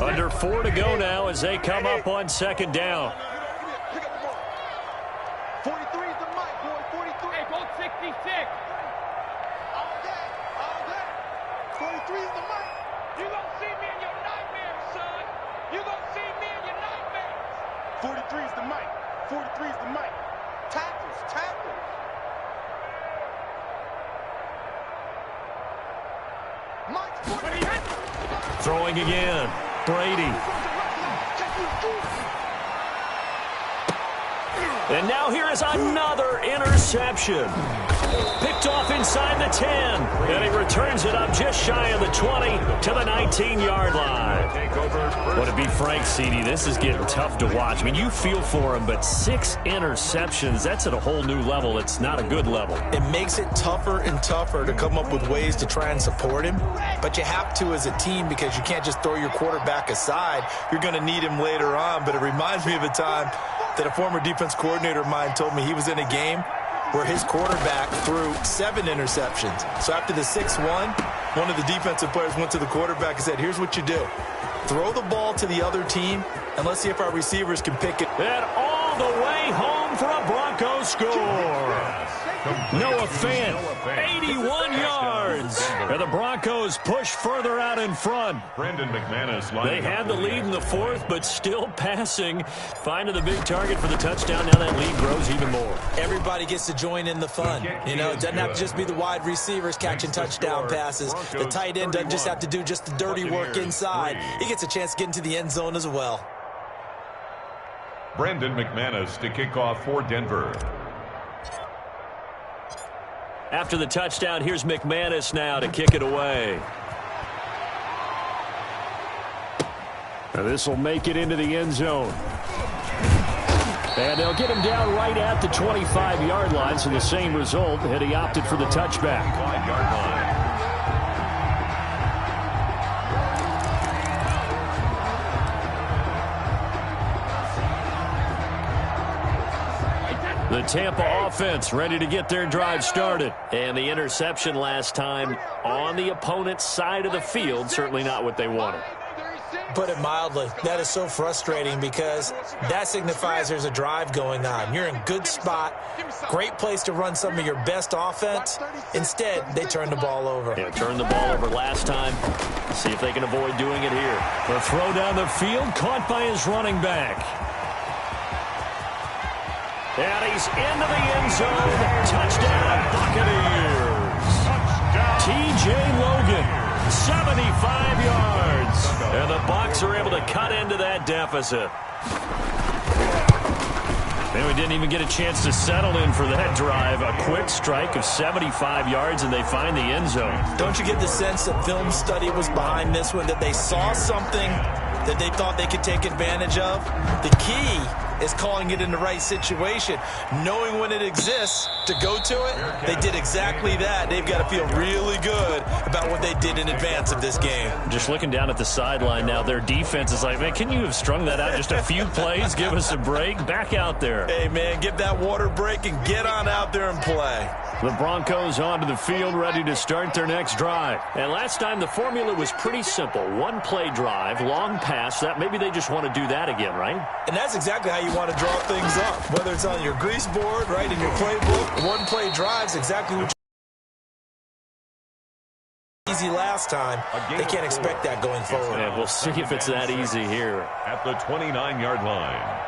Under 4 to go now as they come up on second down. 43 is the mic, boy. 43. Hey, go 66. All day. All day. 43 is the mic. You gonna see me in your nightmares, son. You gonna see me in your nightmares. 43 is the mic. 43 is the mic. Tackles, tackles. Throwing again. Brady. And now here is another interception. Picked off inside the 10. And he returns it up just shy of the 20 to the 19-yard line. Well, to be frank, CD, this is getting tough to watch. I mean, you feel for him, but 6 interceptions, that's at a whole new level. It's not a good level. It makes it tougher and tougher to come up with ways to try and support him. But you have to as a team because you can't just throw your quarterback aside. You're going to need him later on. But it reminds me of a time that a former defense coordinator of mine told me he was in a game where his quarterback threw 7 interceptions. So after the 6-1, one of the defensive players went to the quarterback and said, here's what you do. Throw the ball to the other team, and let's see if our receivers can pick it. And all the way home for a Broncos score. Noah Fant, 81 yards. And the Broncos push further out in front. Brandon McManus. They had the lead in the 4th, but still passing. Finding the big target for the touchdown. Now that lead grows even more. Everybody gets to join in the fun. You know, it doesn't have to just be the wide receivers catching touchdown passes. The tight end doesn't just have to do just the dirty work inside. He gets a chance to get into the end zone as well. Brandon McManus to kick off for Denver. After the touchdown, here's McManus now to kick it away. Now this will make it into the end zone. And they'll get him down right at the 25-yard line, so the same result, and he opted for the touchback. 5-yard line. The Tampa offense ready to get their drive started. And the interception last time on the opponent's side of the field, certainly not what they wanted. Put it mildly, that is so frustrating because that signifies there's a drive going on. You're in good spot, great place to run some of your best offense. Instead, they turn the ball over. Yeah, turned the ball over last time. See if they can avoid doing it here. The throw down the field, caught by his running back. And he's into the end zone. Touchdown, Buccaneers. T.J. Logan, 75 yards. And the Bucs are able to cut into that deficit. And we didn't even get a chance to settle in for that drive. A quick strike of 75 yards, and they find the end zone. Don't you get the sense that film study was behind this one, that they saw something that they thought they could take advantage of? The key is calling it in the right situation. Knowing when it exists to go to it, they did exactly that. They've got to feel really good about what they did in advance of this game. Just looking down at the sideline now, their defense is like, man, can you have strung that out just a few plays? Give us a break. Back out there. Hey, man, get that water break and get on out there and play. The Broncos onto the field, ready to start their next drive. And last time, the formula was pretty simple. One-play drive, long pass. That maybe they just want to do that again, right? And that's exactly how you want to draw things up. Whether it's on your grease board, right, in your playbook, one-play drives, exactly what easy last time. They can't expect that going forward. And we'll see if it's that easy here. At the 29-yard line.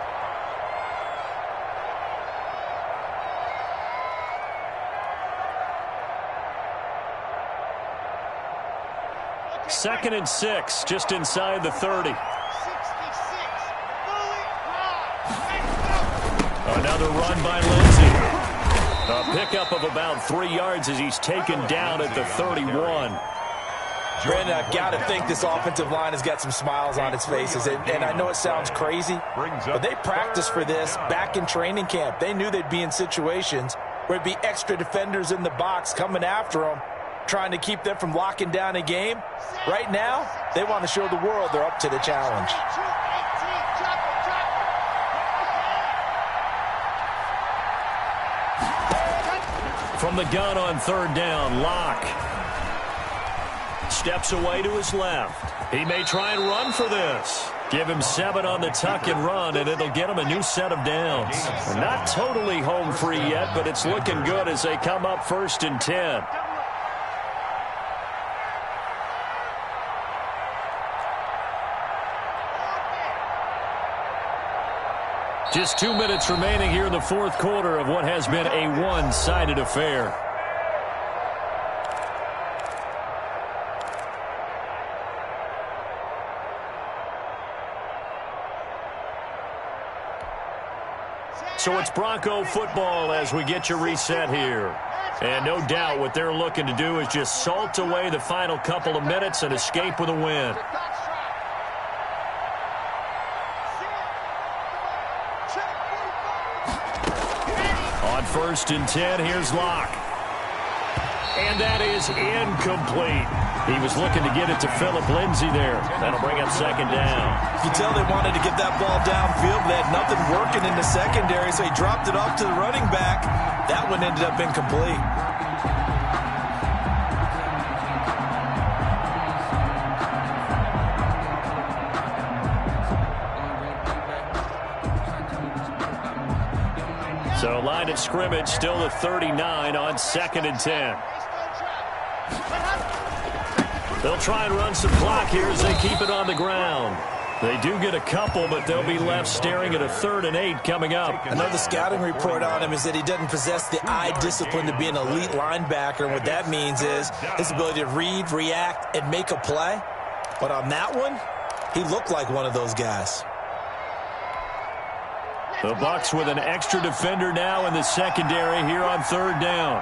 Second and 6, just inside the 30. Another run by Lindsey. A pickup of about 3 yards as he's taken down at the 31. Brandon, I've got to think this offensive line has got some smiles on its faces. And I know it sounds crazy, but they practiced for this back in training camp. They knew they'd be in situations where it'd be extra defenders in the box coming after them, trying to keep them from locking down a game. Right now, they want to show the world they're up to the challenge. From the gun on third down, Locke. steps away to his left. He may try and run for this. Give him 7 on the tuck and run, and it'll get him a new set of downs. Not totally home free yet, but it's looking good as they come up 1st and 10. Just 2 minutes remaining here in the 4th quarter of what has been a one-sided affair. So it's Bronco football as we get you reset here. And no doubt what they're looking to do is just salt away the final couple of minutes and escape with a win. On 1st and 10, here's Locke. And that is incomplete. He was looking to get it to Phillip Lindsay there. That'll bring up 2nd down. You can tell they wanted to get that ball downfield, but they had nothing working in the secondary, so he dropped it off to the running back. That one ended up incomplete. So line of scrimmage still at 39 on 2nd and 10. They'll try and run some clock here as they keep it on the ground. They do get a couple, but they'll be left staring at a 3rd and 8 coming up. Another scouting report on him is that he doesn't possess the eye discipline to be an elite linebacker. And what that means is his ability to read, react, and make a play. But on that one, he looked like one of those guys. The Bucs with an extra defender now in the secondary here on 3rd down.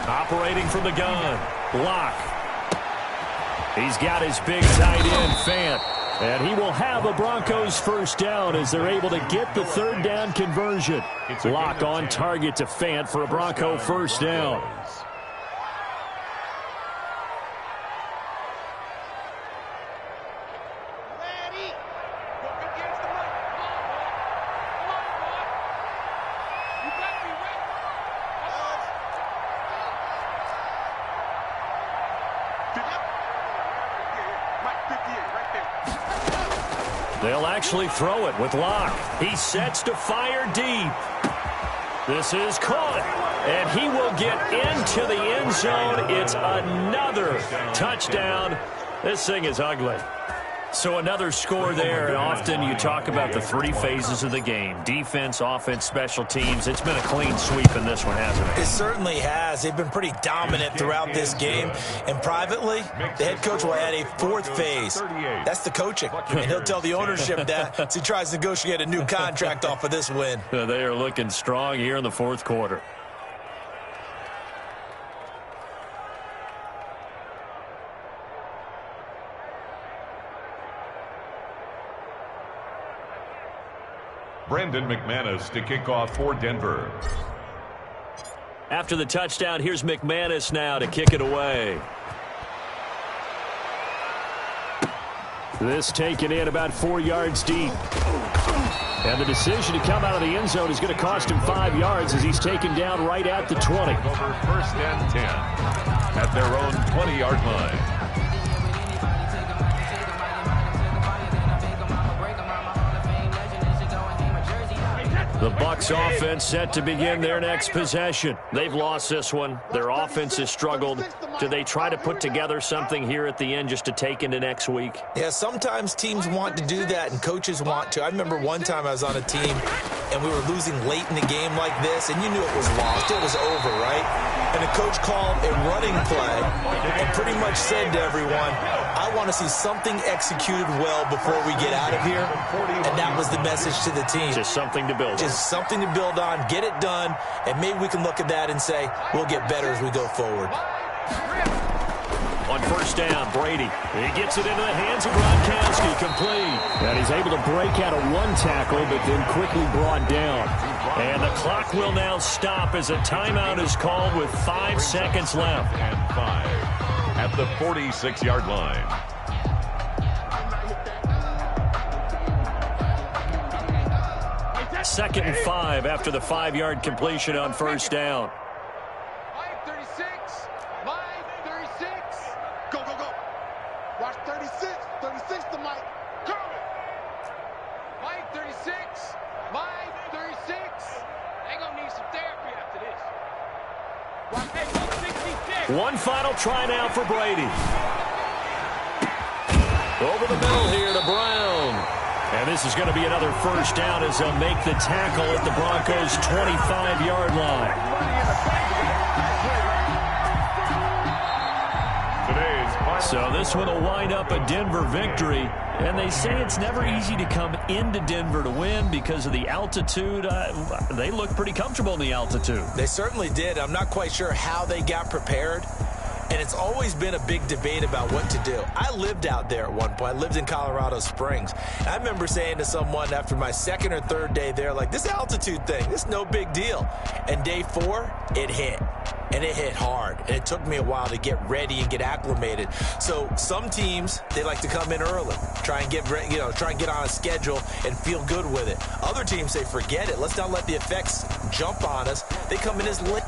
Operating from the gun, Locke. He's got his big tight end, Fant. And he will have a Broncos 1st down as they're able to get the 3rd down conversion. Locke on target to Fant for a Bronco 1st down. They'll actually throw it with Locke. He sets to fire deep. This is caught, and he will get into the end zone. It's another touchdown. This thing is ugly. So another score there, and often you talk about the 3 phases of the game. Defense, offense, special teams. It's been a clean sweep in this one, hasn't it? It certainly has. They've been pretty dominant throughout this game. And privately, the head coach will add a 4th phase. That's the coaching. And he'll tell the ownership that as he tries to negotiate a new contract off of this win. They are looking strong here in the 4th quarter. Brandon McManus to kick off for Denver. After the touchdown, here's McManus now to kick it away. This taken in about 4 yards deep. And the decision to come out of the end zone is going to cost him 5 yards as he's taken down right at the 20. Over 1st and 10 at their own 20-yard line. The Bucs offense set to begin their next possession. They've lost this one. Their offense has struggled. Do they try to put together something here at the end just to take into next week? Yeah, sometimes teams want to do that and coaches want to. I remember one time I was on a team and we were losing late in the game like this, and you knew it was lost. It was over, right? And the coach called a running play and pretty much said to everyone, I want to see something executed well before we get out of here. And that was the message to the team. Just something to build on. Just something to build on, get it done, and maybe we can look at that and say, we'll get better as we go forward. On 1st down, Brady. He gets it into the hands of Gronkowski, complete. And he's able to break out of 1 tackle, but then quickly brought down. And the clock will now stop as a timeout is called with 5 seconds left. And 5 at the 46-yard line. 2nd and 5 after the 5-yard completion on first down. Mike 36. Mike 36. Go, go, go. Watch 36. 36 to Mike. Coming. Mike 36. Mike 36. They gonna need some therapy after this. Watch, hey, 166. One final try now for Brady. Over the middle here to Brown. And this is going to be another first down as they'll make the tackle at the Broncos' 25-yard line. So this one will wind up a Denver victory. And they say it's never easy to come into Denver to win because of the altitude. They look pretty comfortable in the altitude. They certainly did. I'm not quite sure how they got prepared. And it's always been a big debate about what to do. I lived out there at one point. I lived in Colorado Springs. And I remember saying to someone after my second or third day there, like, this altitude thing, this is no big deal. And day 4, it hit. And it hit hard. And it took me a while to get ready and get acclimated. So some teams, they like to come in early, try and get on a schedule and feel good with it. Other teams say, forget it. Let's not let the effects jump on us. They come in as late.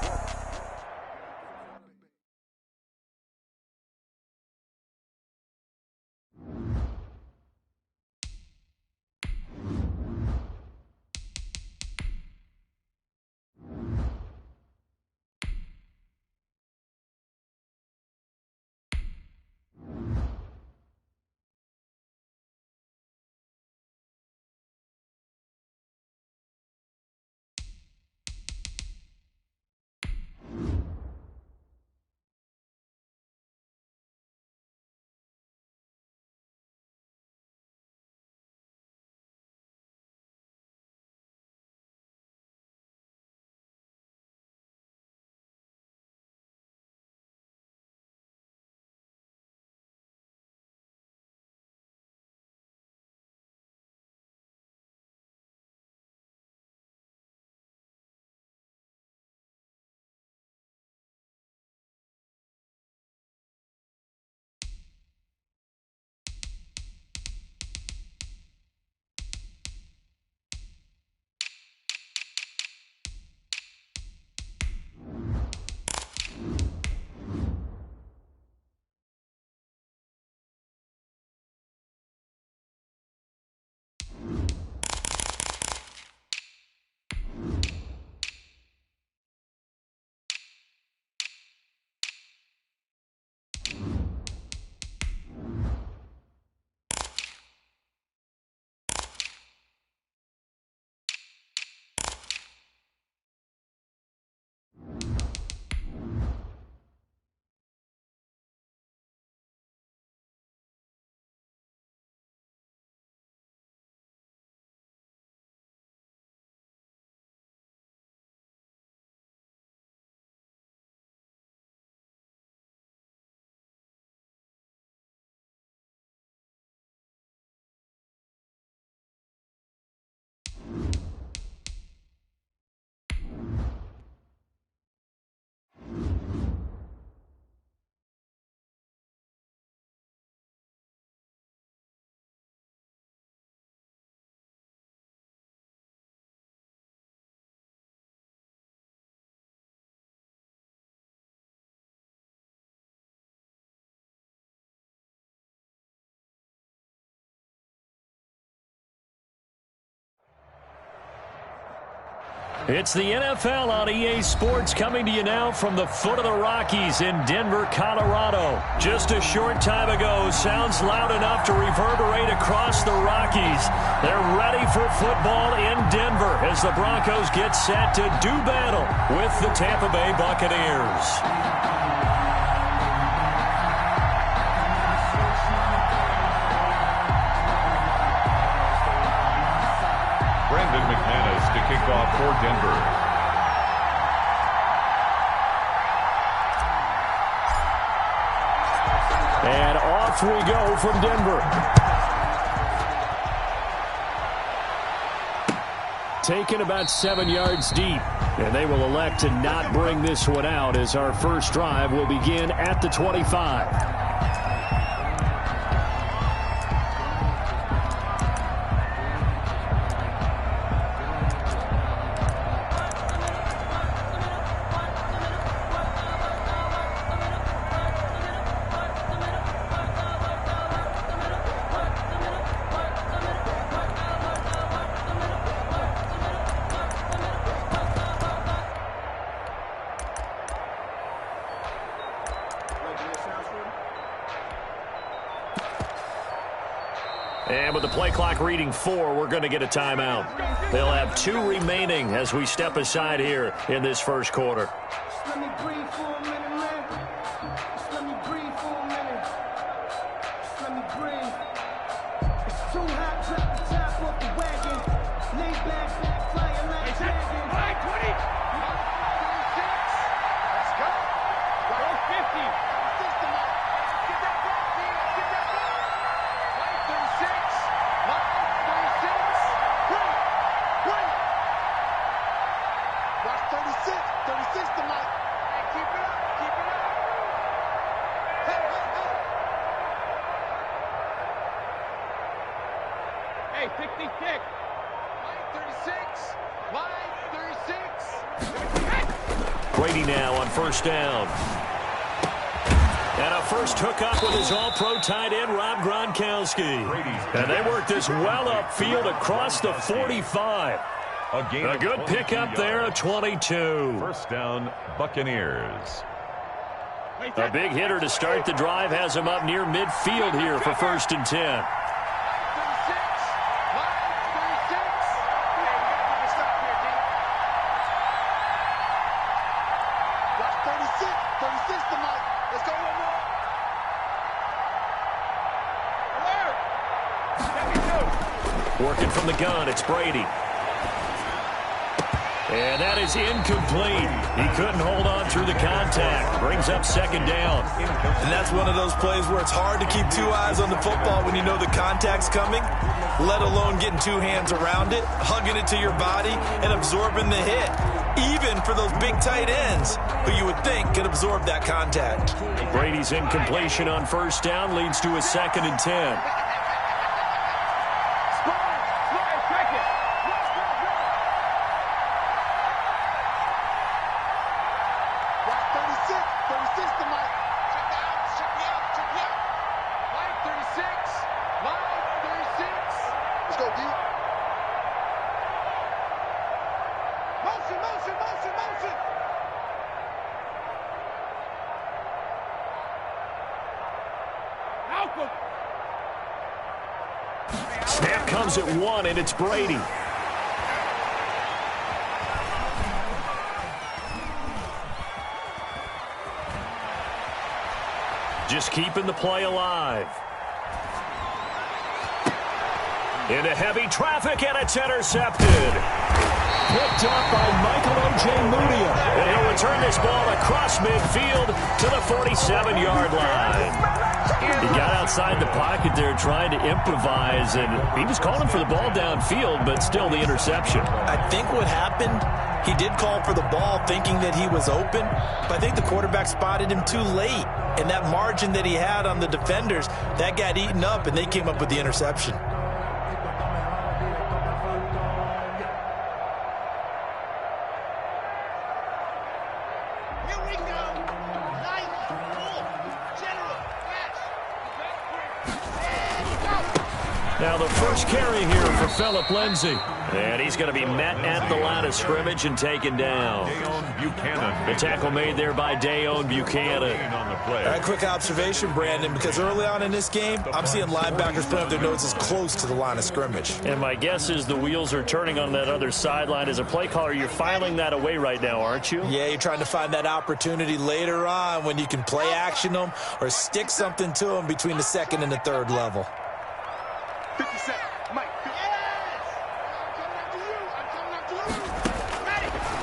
It's the NFL on EA Sports coming to you now from the foot of the Rockies in Denver, Colorado. Just a short time ago, sounds loud enough to reverberate across the Rockies. They're ready for football in Denver as the Broncos get set to do battle with the Tampa Bay Buccaneers. To kick off for Denver. And off we go from Denver. Taken about 7 yards deep. And they will elect to not bring this one out as our first drive will begin at the 25. with the play clock reading 4, we're going to get a timeout. They'll have 2 remaining as we step aside here in this first quarter. Just let me breathe for a minute, man. Just let me breathe for a minute. Just let me breathe. It's too hot, drop the top off the wagon. Lay back, flying like dragon. 20. 36. Let's go. Go 50. System up. Get that back, team. Get that back. Line 36. Line 36. Bring it. Bring it. Watch 36. 36 to Mike. Hey, keep it up. Keep it up. Hey, hey, hey. Hey, 56. Line 36. Line 36. Brady now on first down. And a first hookup with his all-pro tight end, Rob Gronkowski. And they work this well upfield across the 45. A good pickup there, a 22. First down, Buccaneers. A big hitter to start the drive has him up near midfield here for first and 10. Working from the gun, it's Brady. And that is incomplete. He couldn't hold on through the contact. Brings up second down. And that's one of those plays where it's hard to keep 2 eyes on the football when you know the contact's coming, let alone getting 2 hands around it, hugging it to your body, and absorbing the hit. Even for those big tight ends who you would think could absorb that contact. Brady's incompletion on first down leads to a second and 10. Snap comes at 1, and it's Brady. Just keeping the play alive. Into heavy traffic, and it's intercepted. Picked up by Michael Ojemudia. And he'll return this ball across midfield to the 47-yard line. He got outside the pocket there trying to improvise, and he was calling for the ball downfield, but still the interception. I think what happened, he did call for the ball thinking that he was open, but I think the quarterback spotted him too late. And that margin that he had on the defenders, that got eaten up, and they came up with the interception. Now the first carry here for Phillip Lindsay. And he's going to be met at the line of scrimmage and taken down. The tackle made there by Dayon Buchanan. A quick observation, Brandon, because early on in this game, I'm seeing linebackers put up their noses close to the line of scrimmage. And my guess is the wheels are turning on that other sideline. As a play caller, you're filing that away right now, aren't you? Yeah, you're trying to find that opportunity later on when you can play action them or stick something to them between the second and the third level. 57. Mike.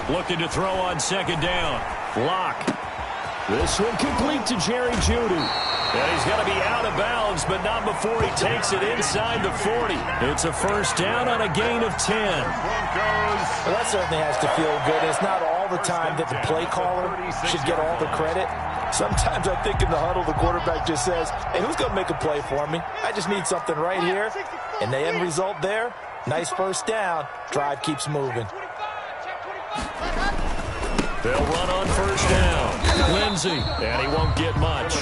Looking to throw on second down. Lock. This one complete to Jerry Jeudy. And he's going to be out of bounds, but not before he takes it inside the 40. It's a first down on a gain of 10. Well, that certainly has to feel good. It's not all the time that the play caller should get all the credit. Sometimes I think in the huddle, the quarterback just says, hey, who's going to make a play for me? I just need something right here. And the end result there, nice first down. Drive keeps moving. They'll run on first down. Lindsay, and he won't get much.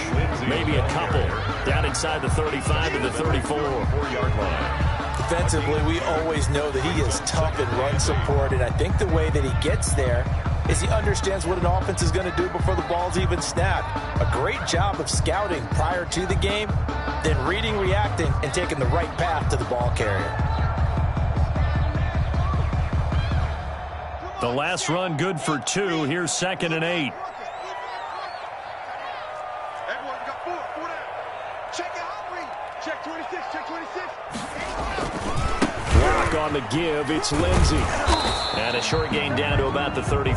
Maybe a couple. Down inside the 35 to the 34-yard line. Defensively, we always know that he is tough in run support, and I think the way that he gets there is he understands what an offense is going to do before the ball's even snapped. A great job of scouting prior to the game, then reading, reacting, and taking the right path to the ball carrier. The last run good for 2. Here's 2nd and 8. Everyone got four down. Check out read. Check 26, check 26. Block on the give. It's Lindsey. And a short gain down to about the 33.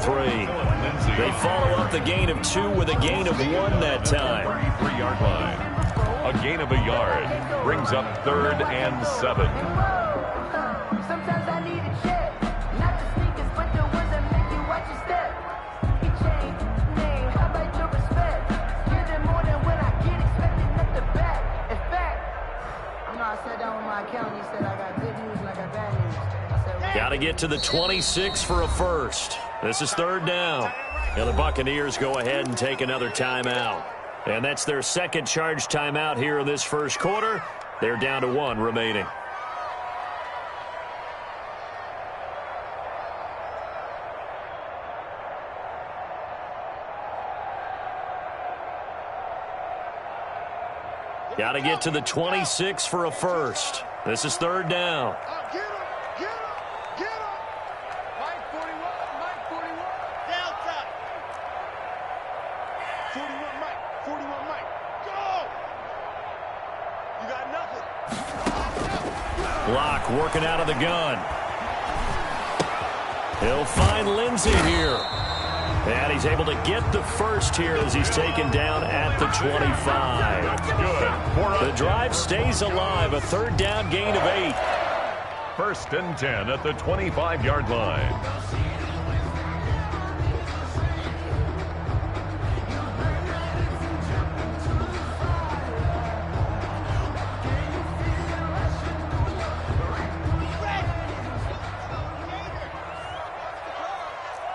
They follow up the gain of 2 with a gain of 1 that time. 33-yard line. A gain of a yard brings up 3rd and 7. Sometimes I need a check. Not the sneakers, but the ones that make you watch your step. He changed name. How about your respect? Get it more than when I get expected at the back. In fact, I sat down with my accountant. He said I got good news and I got bad news. Got to get to the 26 for a first. This is 3rd down. And the Buccaneers go ahead and take another timeout. And that's their second charge timeout here in this first quarter. They're down to 1 remaining. Got to get to the 26 for a first. This is 3rd down. Get him. Get him. Get him. Mike 41. Mike 41. Delta. 41 Mike. 41 Mike. Go. You got nothing. Block working out of the gun. He'll find Lindsey here. And he's able to get the first here as he's taken down at the 25. That's good. The drive stays alive. A 3rd down gain of 8. 1st and 10 at the 25-yard line.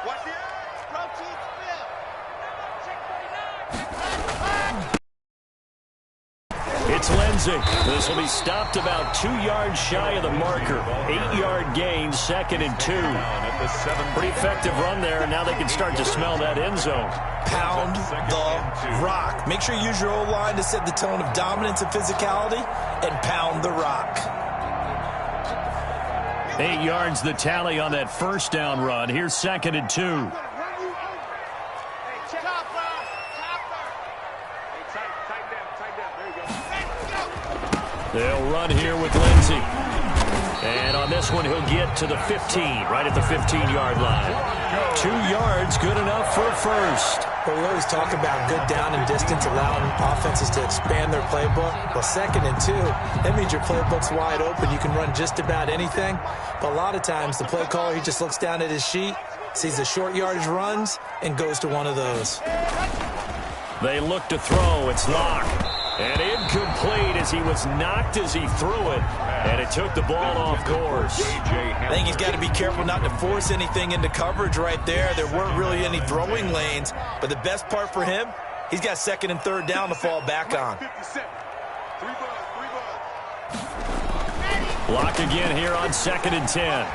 Watch the eyes. Protein spill. It's Lindsey. This will be stopped about 2 yards shy of the marker. 8-yard gain, 2nd and 2. Pretty effective run there, and now they can start to smell that end zone. Pound the rock. Make sure you use your O-line to set the tone of dominance and physicality, and pound the rock. 8 yards the tally on that first down run. Here's 2nd and 2. They'll run here with Lindsey. And on this one, he'll get to the 15, right at the 15-yard line. 2 yards, good enough for a first. Well, we always talk about good down and distance, allowing offenses to expand their playbook. Well, 2nd and 2, that means your playbook's wide open. You can run just about anything. But a lot of times, the play caller, he just looks down at his sheet, sees the short yardage runs, and goes to one of those. They look to throw. It's Locke. And incomplete as he was knocked as he threw it. And it took the ball off course. I think he's got to be careful not to force anything into coverage right there. There weren't really any throwing lanes. But the best part for him, he's got 2nd and 3rd down to fall back on. Locke again here on 2nd and 10.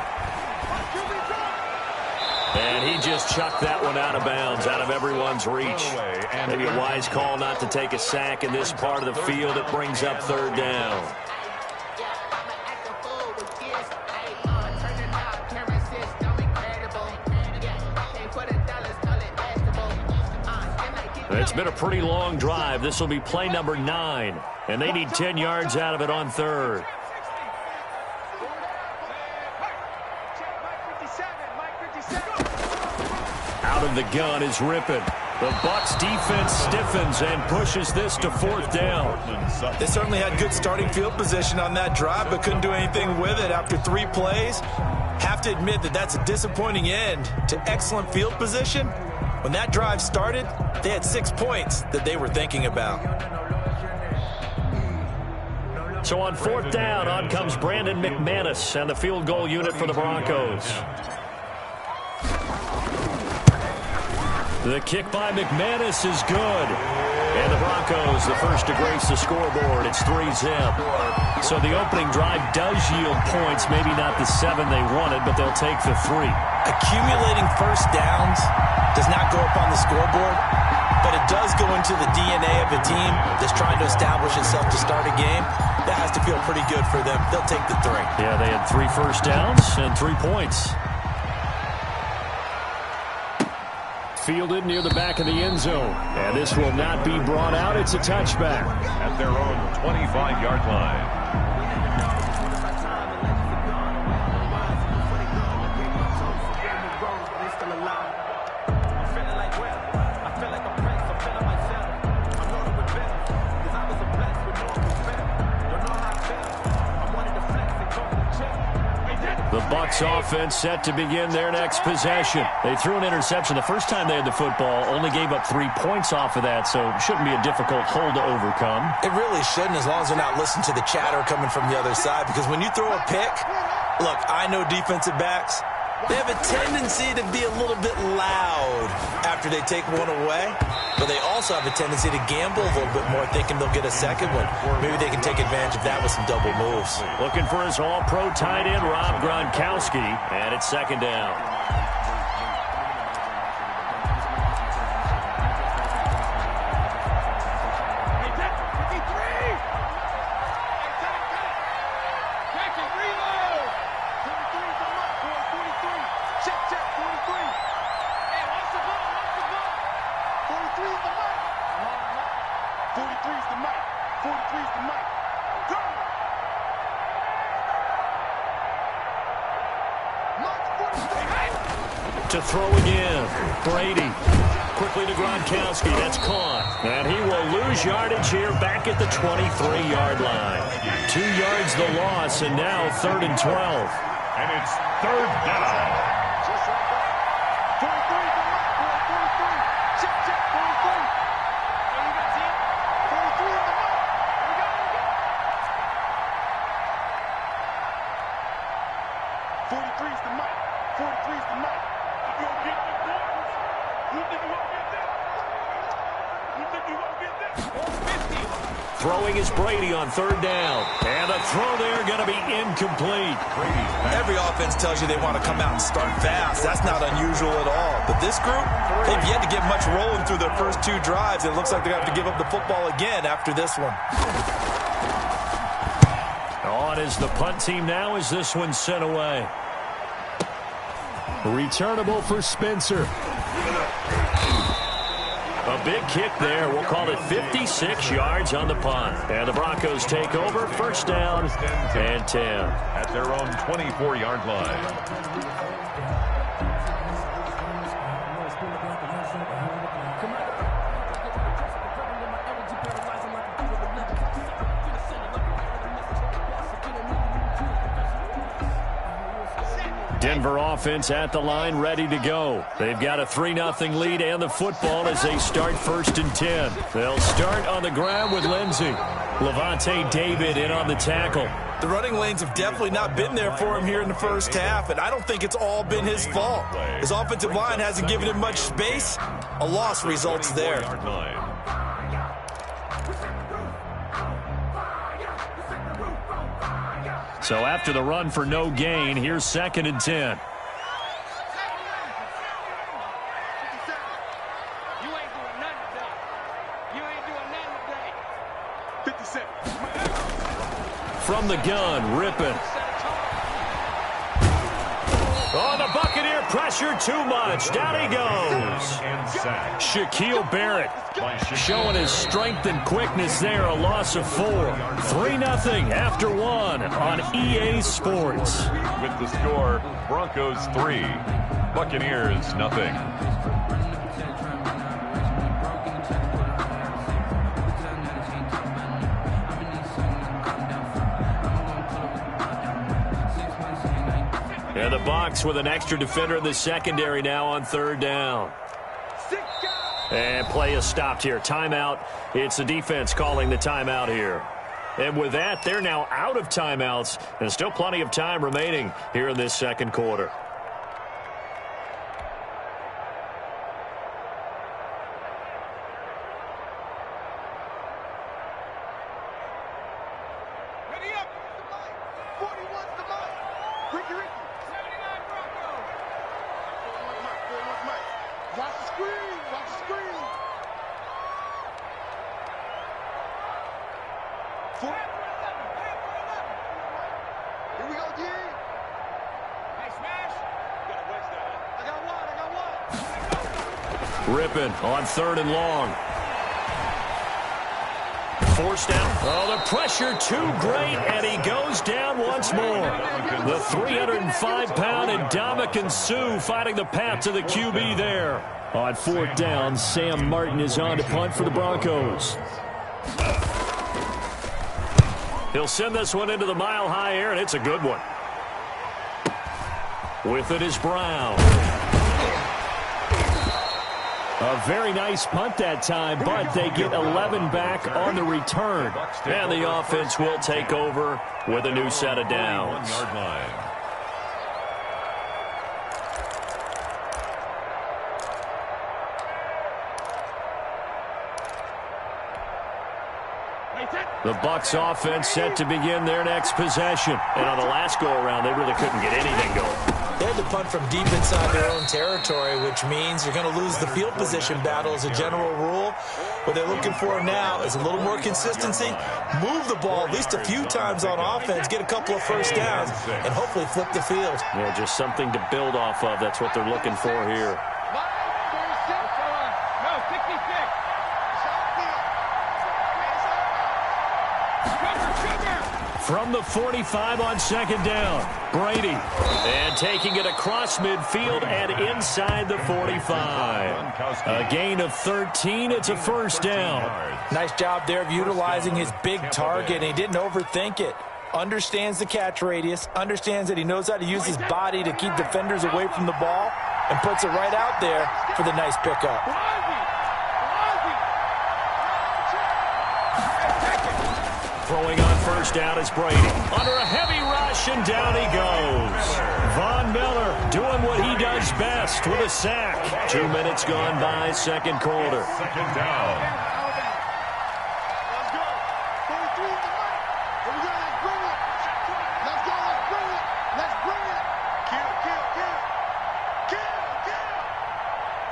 And he just chucked that one out of bounds, out of everyone's reach. Maybe a wise call not to take a sack in this part of the field. It brings up 3rd down. It's been a pretty long drive. This will be play number 9. And they need 10 yards out of it on 3rd. Out of the gun is Rippon. The Bucs defense stiffens and pushes this to 4th down. They certainly had good starting field position on that drive, but couldn't do anything with it after 3 plays. Have to admit that that's a disappointing end to excellent field position. When that drive started, they had 6 points that they were thinking about. So on 4th down, on comes Brandon McManus and the field goal unit for the Broncos. The kick by McManus is good. And the Broncos, the first to grace the scoreboard. It's 3-zip. So the opening drive does yield points, maybe not the 7 they wanted, but they'll take the 3. Accumulating first downs does not go up on the scoreboard, but it does go into the DNA of a team that's trying to establish itself to start a game. That has to feel pretty good for them. They'll take the 3. Yeah, they had 3 first downs and 3 points. Fielded near the back of the end zone. And this will not be brought out. It's a touchback. At their own 25-yard line. The Bucs offense set to begin their next possession. They threw an interception the first time they had the football, only gave up 3 points off of that, so it shouldn't be a difficult hole to overcome. It really shouldn't, as long as they're not listening to the chatter coming from the other side, because when you throw a pick, look, I know defensive backs, they have a tendency to be a little bit loud after they take one away, but they also have a tendency to gamble a little bit more, thinking they'll get a second one. Maybe they can take advantage of that with some double moves. Looking for his all-pro tight end, Rob Gronkowski, and it's second down. To throw again. Brady. Quickly to Gronkowski. That's caught. And he will lose yardage here back at the 23-yard line. 2 yards the loss, and now 3rd and 12. And it's 3rd down. Throwing is Brady on 3rd down. And the throw there going to be incomplete. Every offense tells you they want to come out and start fast. That's not unusual at all. But this group, they've yet to get much rolling through their first 2 drives. It looks like they're going to have to give up the football again after this one. On is the punt team now as this one's sent away. Returnable for Spencer. A big kick there. We'll call it 56 yards on the punt. And the Broncos take over. 1st down and 10. At their own 24-yard line. Denver offense at the line, ready to go. They've got a 3-0 lead and the football as they start 1st and 10. They'll start on the ground with Lindsey. Levante David in on the tackle. The running lanes have definitely not been there for him here in the first half, and I don't think it's all been his fault. His offensive line hasn't given him much space. A loss results there. So after the run for no gain, here's 2nd and 10. From the gun, Rippon. Oh, the Buccaneer pressure too much. Down he goes. Shaquille Barrett showing his strength and quickness there. A loss of 4. 3-0 after 1 on EA Sports. With the score, Broncos 3, Buccaneers 0. And the Bucs with an extra defender in the secondary now on 3rd down. And play is stopped here. Timeout. It's the defense calling the timeout here. And with that, they're now out of timeouts. And still plenty of time remaining here in this 2nd quarter. Ripping on 3rd and long. Forced out. Oh, the pressure too great, and he goes down once more. The 305-pound Ndamukong Suh fighting the path to the QB there. On 4th down, Sam Martin is on to punt for the Broncos. He'll send this one into the mile-high air, and it's a good one. With it is Brown. A very nice punt that time, but they get 11 back on the return. And the offense will take over with a new set of downs. The Bucs offense set to begin their next possession. And on the last go-around, they really couldn't get anything going. They had to punt from deep inside their own territory, which means you're going to lose the field position battle as a general rule. What they're looking for now is a little more consistency, move the ball at least a few times on offense, get a couple of first downs, and hopefully flip the field. Yeah, just something to build off of. That's what they're looking for here. From the 45 on 2nd down, Brady. And taking it across midfield and inside the 45. A gain of 13. It's a first down. Nice job there of utilizing his big target. He didn't overthink it. Understands the catch radius. Understands that he knows how to use his body to keep defenders away from the ball. And puts it right out there for the nice pickup. Throwing on first down is Brady. Under a heavy rush, and down he goes. Von Miller doing what he does best with a sack. 2 minutes gone by, 2nd quarter. 2nd down. Let's go. 43 is the mark. Here we go. Let's bring it. Let's go. Let's bring it. Let's bring it. Kill, kill, kill. Kill, kill.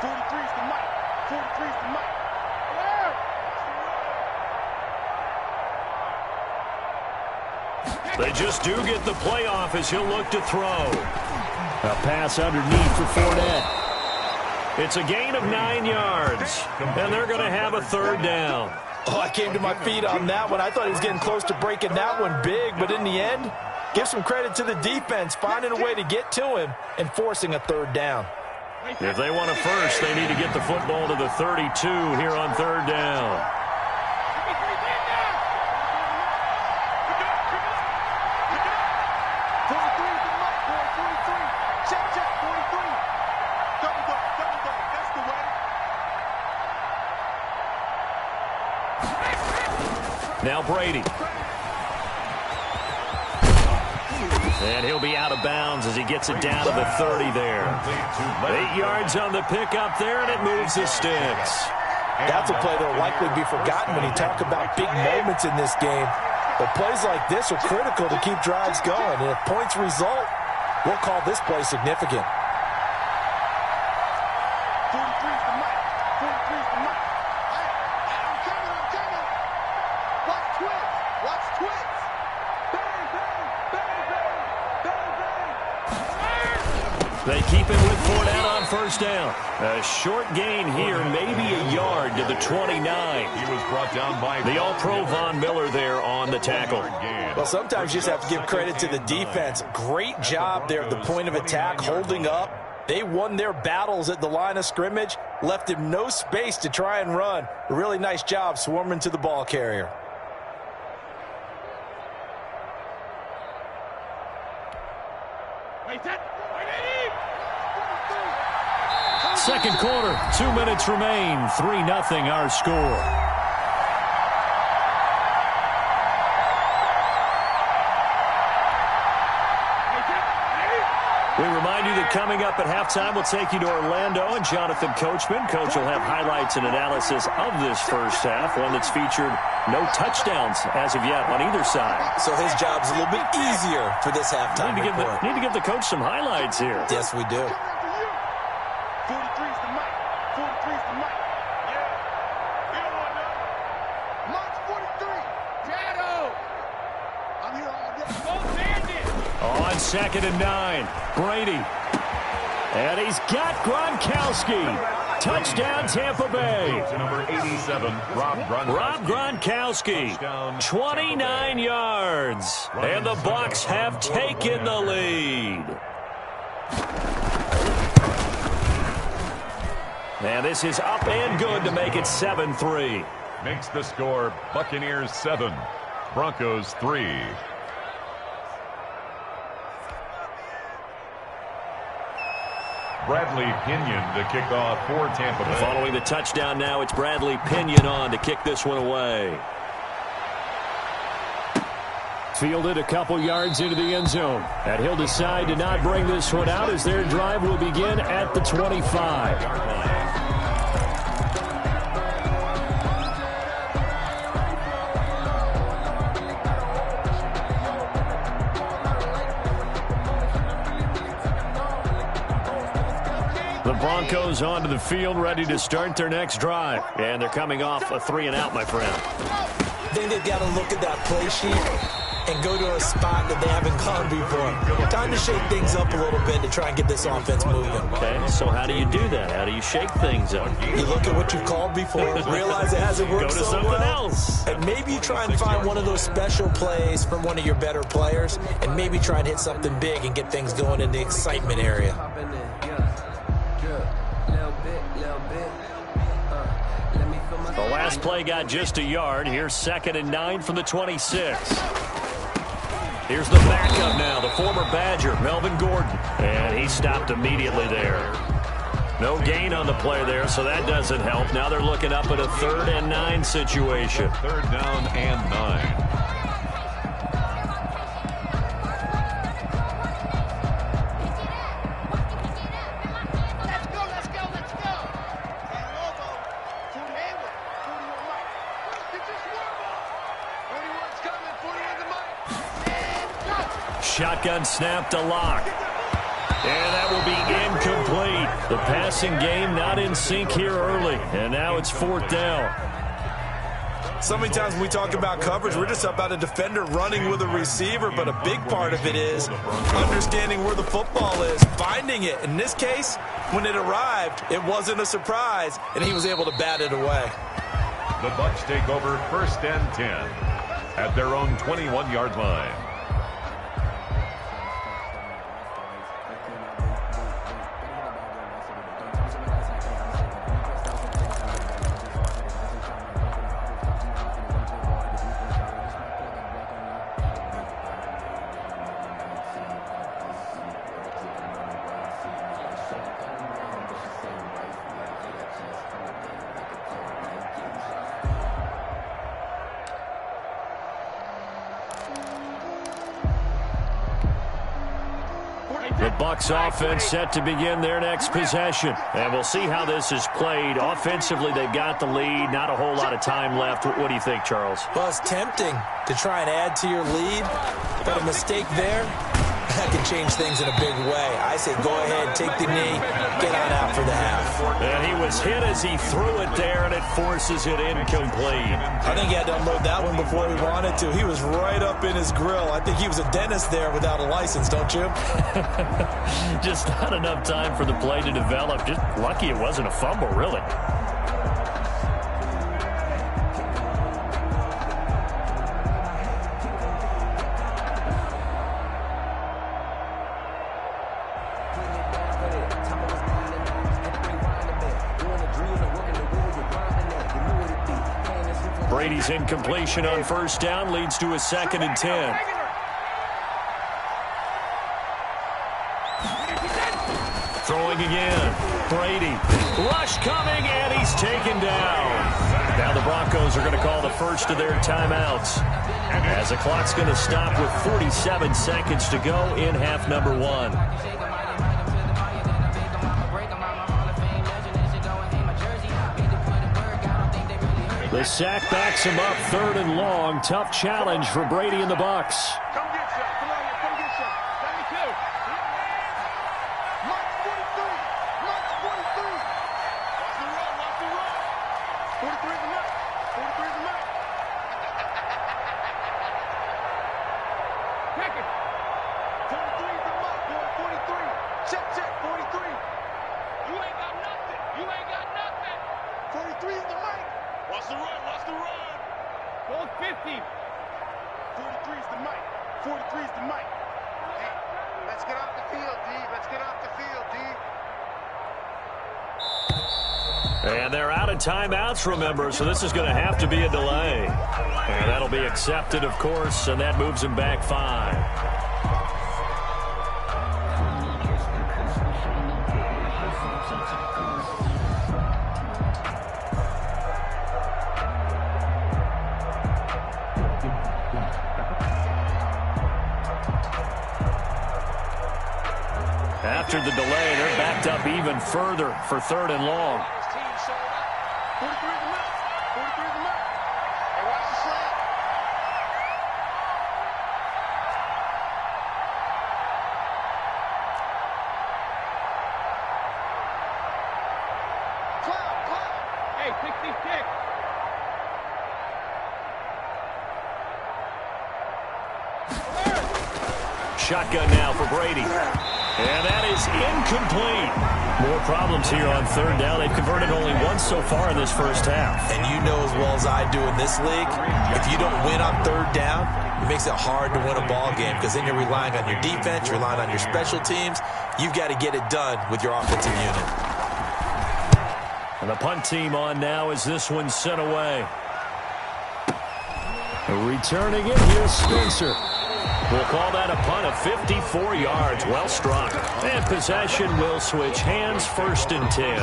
43 is the mark. 43 is the mark. They just do get the playoff as he'll look to throw. A pass underneath for Fournette. It's a gain of 9 yards, and they're going to have a 3rd down. Oh, I came to my feet on that one. I thought he was getting close to breaking that one big, but in the end, give some credit to the defense, finding a way to get to him and forcing a 3rd down. If they want a first, they need to get the football to the 32 here on 3rd down. Now Brady. And he'll be out of bounds as he gets it down to the 30 there. 8 yards on the pickup there, and it moves the sticks. That's a play that will likely be forgotten when you talk about big moments in this game. But plays like this are critical to keep drives going. And if points result, we'll call this play significant. 43 is the mark. 43 is the mark. I'm coming. Watch twins. Watch twins. Bang, bang, bang, bang, bang, bang. They keep it with Fournette on first down. A short gain here, maybe a yard to the 29. He was brought down by the All-Pro Von Miller there on the tackle. Well, sometimes you just have to give credit to the defense. Great job there at the point of attack, holding up. They won their battles at the line of scrimmage, left him no space to try and run. A really nice job swarming to the ball carrier. Second quarter, 2 minutes remain. 3-0 our score. We remind you that coming up at halftime, we'll take you to Orlando and Jonathan Coachman. Coach will have highlights and analysis of this first half, one that's featured no touchdowns as of yet on either side. So his job's a little bit easier for this halftime report. Need to give the coach some highlights here. Yes, we do. 43 is the mic. 43 is the mic. Yeah. You don't want to know. March 43. Shadow. I'm here all day. Go Bandit. On 2nd and 9, Brady. And he's got Gronkowski. Touchdown, Tampa Bay. To number 87, Rob Gronkowski, 29 yards. And the Bucs have taken the lead. And this is up and good to make it 7-3. Makes the score Buccaneers 7, Broncos 3. Bradley Pinion to kick off for Tampa Bay. Following the touchdown now, it's Bradley Pinion on to kick this one away. Fielded a couple yards into the end zone. And he'll decide to not bring this one out as their drive will begin at the 25. The Broncos onto the field, ready to start their next drive. And they're coming off a 3-and-out, my friend. I think they've got to look at that play sheet and go to a spot that they haven't gone before. Time to shake things up a little bit to try and get this offense moving. Okay, so how do you do that? How do you shake things up? You look at what you've called before, realize it hasn't worked Go to so something well, else. and maybe you try and find one of those special plays from one of your better players, and maybe try and hit something big and get things going in the excitement area. The last play got just a yard. Here's 2nd and 9 from the 26. Here's the backup now, the former Badger, Melvin Gordon. And he stopped immediately there. No gain on the play there, so that doesn't help. Now they're looking up at a 3rd and 9 situation. 3rd down and 9. Shotgun snap to Locke. And that will be incomplete. The passing game not in sync here early. And now it's 4th down. So many times when we talk about coverage, we're just about a defender running with a receiver, but a big part of it is understanding where the football is, finding it. In this case, when it arrived, it wasn't a surprise, and he was able to bat it away. The Bucs take over 1st and 10 at their own 21-yard line. The Bucs offense set to begin their next possession. And we'll see how this is played. Offensively, they've got the lead. Not a whole lot of time left. What do you think, Charles? Well, it's tempting to try and add to your lead, but a mistake there, that can change things in a big way. I say go ahead, take the knee, get on out for the half. And he was hit as he threw it there, and it forces it incomplete. I think he had to unload that one before he wanted to. He was right up in his grill. I think he was a dentist there without a license, don't you? Just not enough time for the play to develop. Just lucky it wasn't a fumble, really. Brady's incompletion on 1st down leads to a 2nd and 10. Throwing again. Brady. Rush coming, and he's taken down. Now the Broncos are going to call the first of their timeouts, as the clock's going to stop with 47 seconds to go in half number 1. The sack backs him up 3rd and long. Tough challenge for Brady and the Bucs. Come get some. Come on here. Come get some. 72. Mark 43. Mark 43. Watch the run. Watch the run. 43 is the mark. 43 is the mark. Check it. 43 is the mark, boy. 43. Check, check. 43. You ain't got nothing. You ain't got nothing. 43's the mic. Hey, let's get off the field, D. Let's get off the field, D. And they're out of timeouts, remember, so this is going to have to be a delay. And that'll be accepted, of course, and that moves him back 5. After the delay, they're backed up even further for 3rd and long. 43's the mic. 43's the mic. Hey, watch the slant. Cloud. Hey, 66. Shotgun now for Brady. And that is incomplete. More problems here on 3rd down. They've converted only once so far in this first half. And you know as well as I do in this league, if you don't win on 3rd down, it makes it hard to win a ball game because then you're relying on your defense, you're relying on your special teams. You've got to get it done with your offensive unit. And the punt team on now as this one's sent away. Returning it, here's Spencer. We'll call that a punt of 54 yards. Well struck. And possession will switch hands, 1st and 10.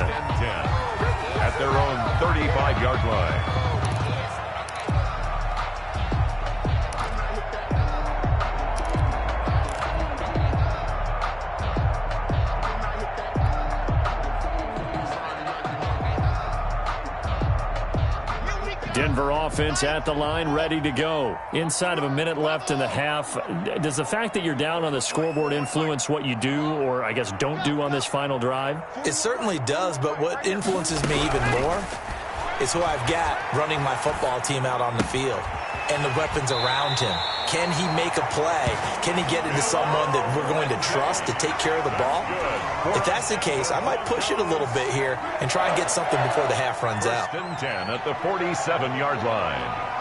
At their own 35-yard line. Denver offense at the line, ready to go. Inside of a minute left in the half. Does the fact that you're down on the scoreboard influence what you do, or I guess don't do on this final drive? It certainly does, but what influences me even more is who I've got running my football team out on the field and the weapons around him. Can he make a play? Can he get into someone that we're going to trust to take care of the ball? If that's the case, I might push it a little bit here and try and get something before the half runs out. 1st and 10 at the 47-yard line.